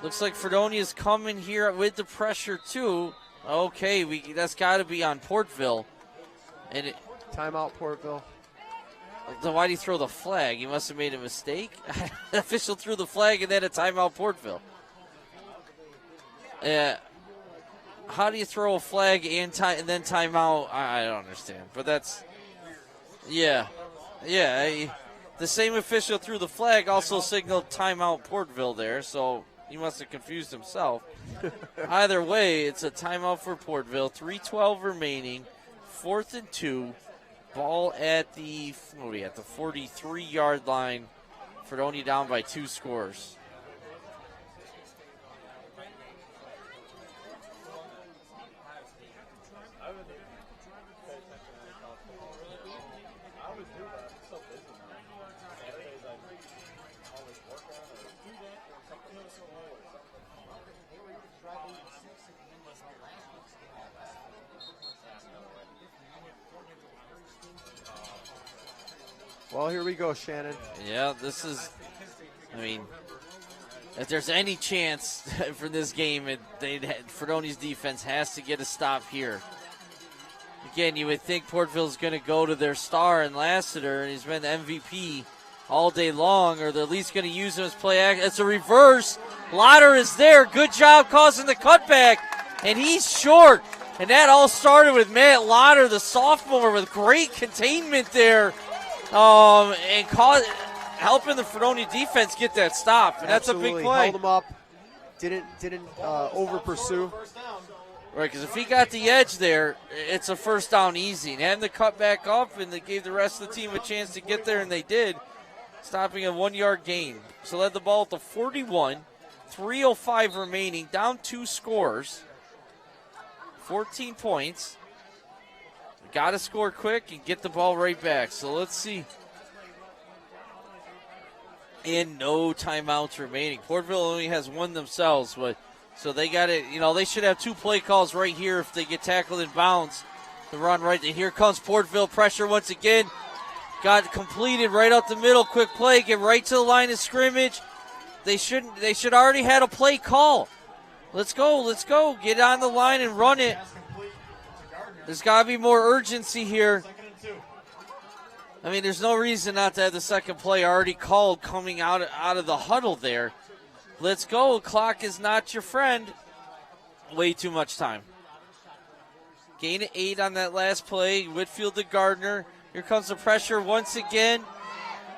Looks like Fredonia's coming here with the pressure, too. Okay, that's got to be on Portville. And timeout, Portville. Then why did he throw the flag? He must have made a mistake. The official threw the flag and then a timeout, Portville. How do you throw a flag and then timeout? I don't understand. But that's, the same official threw the flag, also signaled timeout Portville there, so he must have confused himself. Either way, it's a timeout for Portville. 3:12 remaining, 4th and 2. Ball at the 43-yard line. Fredonia down by 2 scores. Well, here we go, Shannon. Yeah, this is, I mean, if there's any chance for this game, Fredonia's defense has to get a stop here. Again, you would think Portville's going to go to their star in Lassiter, and he's been the MVP all day long, or they're at least going to use him as play action. It's a reverse. Lauder is there. Good job causing the cutback, and he's short. And that all started with Matt Lauder, the sophomore, with great containment there, and helping the Fredonia defense get that stop. And that's a big play. Held him up. Didn't over pursue. Right, because if he got the edge there, it's a first down easy. And having the cut back up, and they gave the rest of the team a chance to get there, and they did, stopping a 1-yard gain. So led the ball at the 41, 3:05 remaining, down 2 scores, 14 points. Got to score quick and get the ball right back. So let's see. And no timeouts remaining. Portville only has one themselves, but so they got it. They should have 2 play calls right here if they get tackled in bounds. The run right there. Here comes Portville. Pressure once again. Got completed right up the middle. Quick play. Get right to the line of scrimmage. They should already had a play call. Let's go. Let's go. Get on the line and run it. There's got to be more urgency here. I mean, there's no reason not to have the second play already called coming out of the huddle there. Let's go. Clock is not your friend. Way too much time. Gain of 8 on that last play. Whitfield to Gardner. Here comes the pressure once again.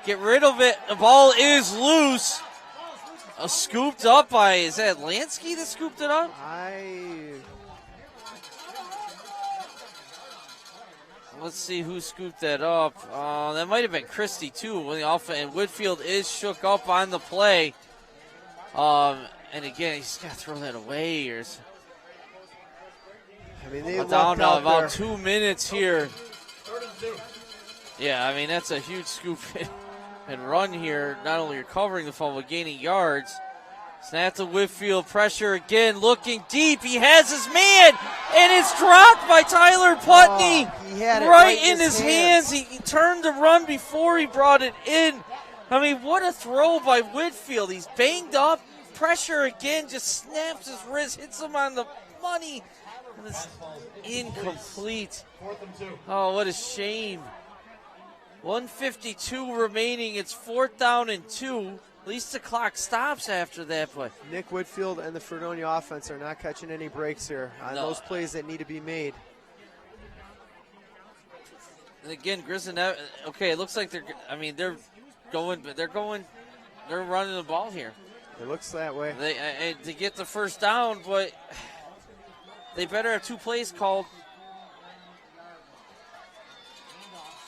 Get rid of it. The ball is loose. Scooped up by, is that Lansky that scooped it up? Let's see who scooped that up. That might have been Christie, too. And Whitfield is shook up on the play. And again, he's got to throw that away. They down to about 2 minutes here. Yeah, I mean, that's a huge scoop and run here. Not only recovering the fumble, but gaining yards. Snap to Whitfield. Pressure again, looking deep. He has his man, and it's dropped by Tyler Putney. He had it right in his hands. He turned to run before he brought it in. I mean, what a throw by Whitfield. He's banged up. Pressure again, just snaps his wrist, hits him on the money. And it's incomplete. Oh, what a shame. 1:52 remaining. It's 4th down and 2. At least the clock stops after that play. Nick Whitfield and the Fredonia offense are not catching any breaks here on those plays that need to be made. And again, Grissom, okay, it looks like they're running the ball here. It looks that way. To get the first down, but they better have 2 plays called.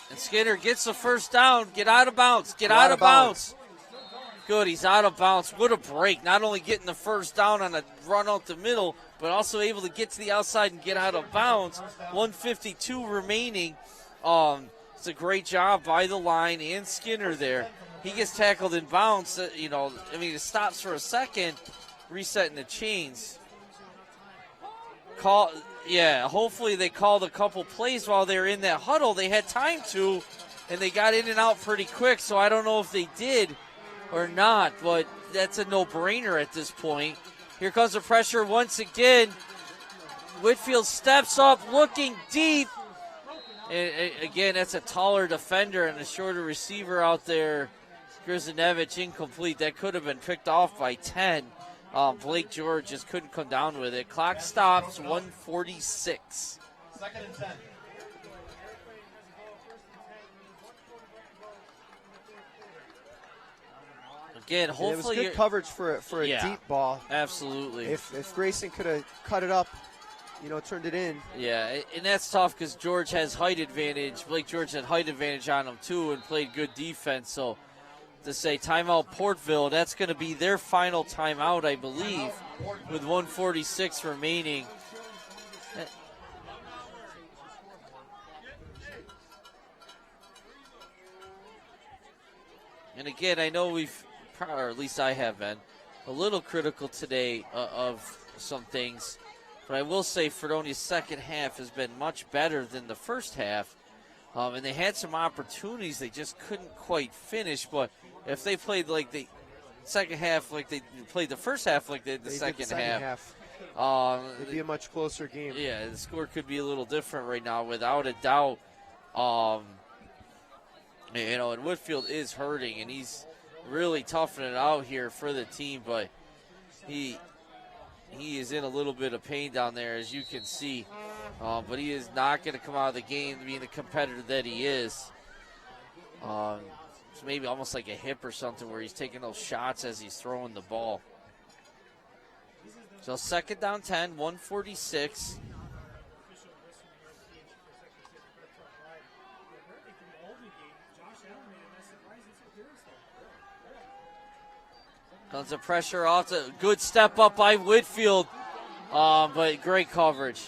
And Skinner gets the first down. Get out of bounds. Get out of bounds. Good, he's out of bounds. What a break. Not only getting the first down on a run out the middle, but also able to get to the outside and get out of bounds. 1:52 remaining. It's a great job by the line and Skinner there. He gets tackled in bounds. It stops for a second, resetting the chains. Hopefully they called a couple plays while they were in that huddle. They had time to, and they got in and out pretty quick, so I don't know if they did or not, but that's a no-brainer at this point. Here comes the pressure once again. Whitfield steps up, looking deep. And again, that's a taller defender and a shorter receiver out there. Grisonevich incomplete. That could have been picked off by 10. Blake George just couldn't come down with it. Clock stops, 1:46. 2nd and 10. Again, hopefully it was good coverage for a deep ball. Absolutely. If Grayson could have cut it up, turned it in. Yeah, and that's tough because George has height advantage. Blake George had height advantage on him too and played good defense. So to say timeout Portville, that's going to be their final timeout, I believe, with 1:46 remaining. And again, I know or at least I have been, a little critical today of some things. But I will say Fredonia's second half has been much better than the first half. And they had some opportunities. They just couldn't quite finish. But if they played like the second half, like they played the first half, like they did the second half. It'd be a much closer game. Yeah, the score could be a little different right now, without a doubt. And Whitfield is hurting, and he's really toughing it out here for the team, but he is in a little bit of pain down there, as you can see. But he is not going to come out of the game being the competitor that he is. It's maybe almost like a hip or something where he's taking those shots as he's throwing the ball. So second down 10, 146. Tons of pressure off. A good step up by Whitfield, but great coverage.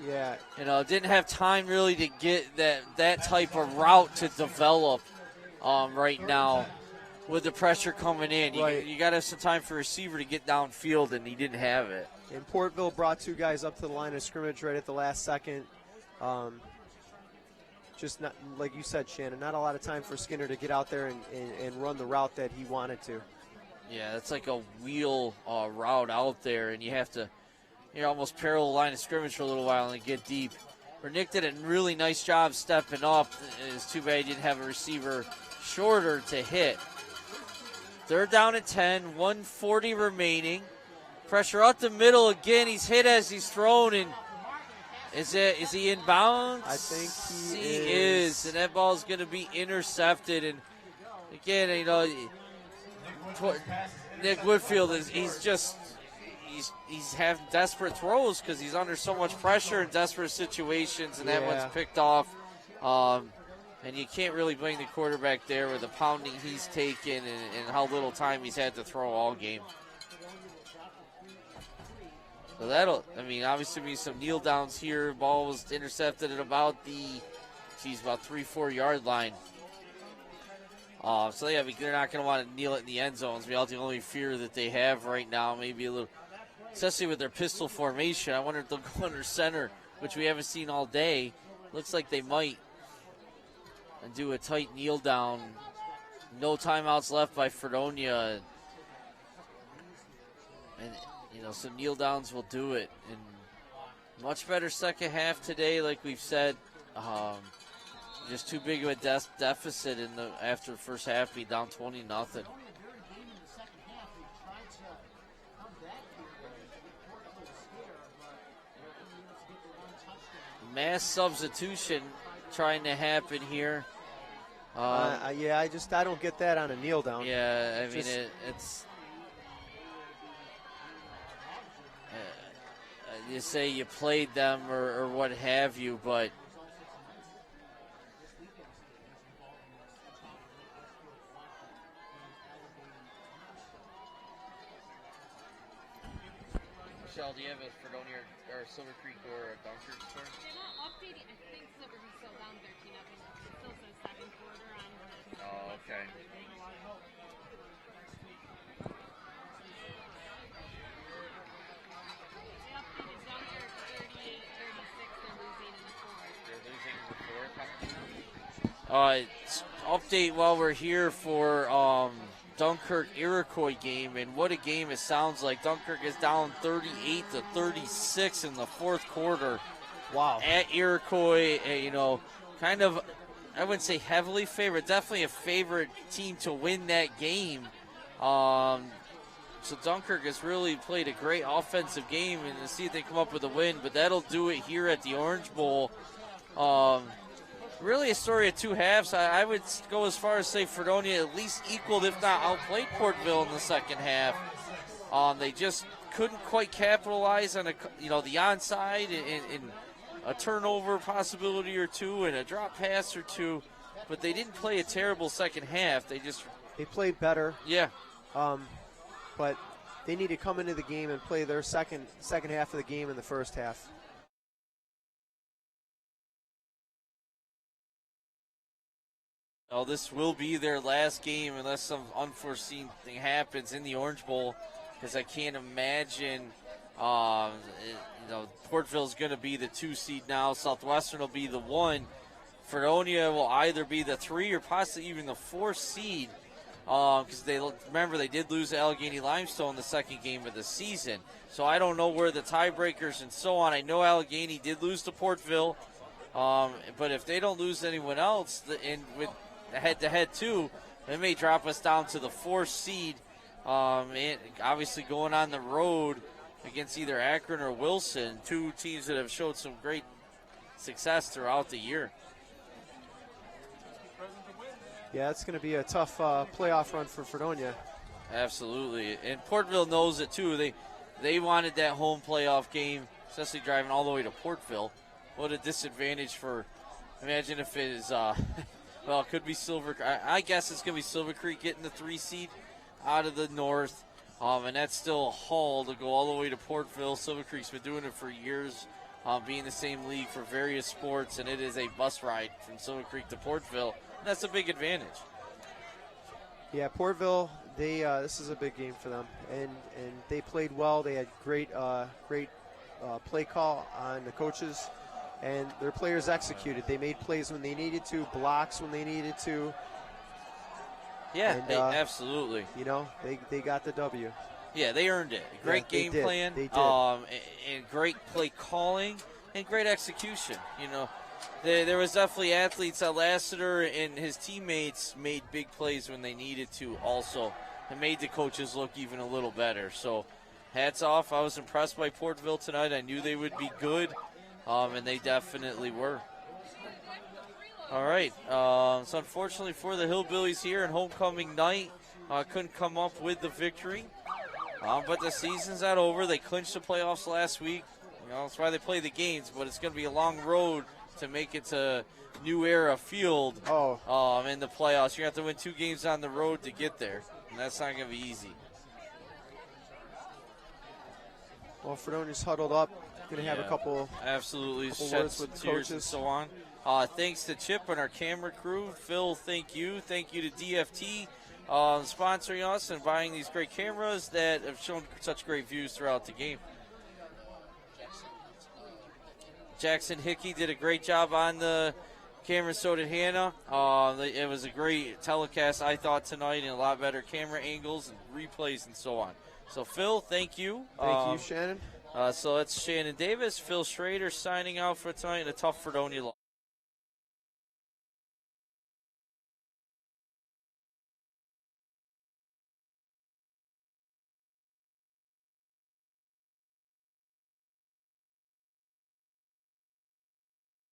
Yeah. Didn't have time really to get that type of route to develop right now with the pressure coming in. You got to have some time for a receiver to get downfield, and he didn't have it. And Portville brought two guys up to the line of scrimmage right at the last second. Just not, like you said, Shannon, not a lot of time for Skinner to get out there and run the route that he wanted to. Yeah, it's like a wheel route out there, and you have to almost parallel the line of scrimmage for a little while and get deep. Nick did a really nice job stepping up. It's too bad he didn't have a receiver shorter to hit. Third down and 10, 140 remaining. Pressure up the middle again. He's hit as he's thrown, and is he in bounds? I think he is. And that ball is going to be intercepted. And again, Nick Whitfield he's having desperate throws because he's under so much pressure in desperate situations, and that one's picked off. And you can't really blame the quarterback there with the pounding he's taken and how little time he's had to throw all game. So that'll, obviously be some kneel downs here. Ball was intercepted at about 3-4 yard line. So they're not going to want to kneel it in the end zones. That's the only fear that they have right now. Maybe a little, especially with their pistol formation. I wonder if they'll go under center, which we haven't seen all day. Looks like they might, and do a tight kneel down. No timeouts left by Fredonia. And some kneel downs will do it. And much better second half today, like we've said. Just too big of a deficit after the first half, be down 20-0. Mass substitution trying to happen here. I don't get that on a kneel down. Yeah, it's. You say you played them or what have you, but. Michelle, do you have a Fredonia or Silver Creek or a Dunkirk score? They're not updating. I think Silver Creek's still down 13. It still says second quarter on the. Oh, okay. They updated Dunkirk 38-36. They're losing in the fourth. They're losing in the fourth. Update while we're here for Dunkirk Iroquois game, and what a game it sounds like. Dunkirk is down 38-36 in the fourth quarter. Wow. At Iroquois, kind of, I wouldn't say heavily favored, definitely a favorite team to win that game. So Dunkirk has really played a great offensive game, and to see if they come up with a win, but that'll do it here at the Orange Bowl. Really a story of two halves. I would go as far as say Fredonia at least equaled, if not outplayed, Portville in the second half. They just couldn't quite capitalize on the onside and a turnover possibility or two and a drop pass or two, but they didn't play a terrible second half. They played better. Yeah. But they need to come into the game and play their second half of the game in the first half. Oh, this will be their last game unless some unforeseen thing happens in the Orange Bowl, because I can't imagine, Portville's going to be the 2 seed now. Southwestern will be the 1 Fredonia will either be the 3 or possibly even the 4 seed, because remember they did lose to Allegheny Limestone the second game of the season. So I don't know where the tiebreakers and so on. I know Allegheny did lose to Portville, but if they don't lose to anyone else, and with head-to-head too, they may drop us down to the 4th seed, and obviously going on the road against either Akron or Wilson, 2 teams that have showed some great success throughout the year. Yeah, it's going to be a tough playoff run for Fredonia. Absolutely, and Portville knows it too. They wanted that home playoff game, especially driving all the way to Portville. What a disadvantage for, imagine if it is, well, it could be I guess it's going to be Silver Creek getting the 3 seed out of the north, and that's still a haul to go all the way to Portville. Silver Creek's been doing it for years, being the same league for various sports, and it is a bus ride from Silver Creek to Portville. That's a big advantage. Yeah, Portville, this is a big game for them, and they played well. They had great play call on the coaches, and their players executed. They made plays when they needed to, blocks when they needed to. Yeah, and, absolutely. You know, they got the W. Yeah, they earned it. Great game plan, they did. And great play calling, and great execution. You know, there was definitely athletes. Lassiter and his teammates made big plays when they needed to also, and made the coaches look even a little better. So hats off. I was impressed by Portville tonight. I knew they would be good, and they definitely were. All right. So unfortunately for the Hillbillies here in homecoming night, couldn't come up with the victory. But the season's not over. They clinched the playoffs last week. You know, that's why they play the games, but it's going to be a long road to make it to New Era Field in the playoffs. You're going to have to win 2 games on the road to get there, and that's not going to be easy. Well, Fredonia's huddled up. Going to have a couple words with the coaches and so on. Thanks to Chip and our camera crew. Phil, thank you. Thank you to DFT sponsoring us and buying these great cameras that have shown such great views throughout the game. Jackson Hickey did a great job on the camera, so did Hannah. It was a great telecast, I thought, tonight, and a lot better camera angles and replays and so on. So, Phil, thank you. Thank you, Shannon. So that's Shannon Davis, Phil Schrader signing out for tonight in a tough Fredonia loss.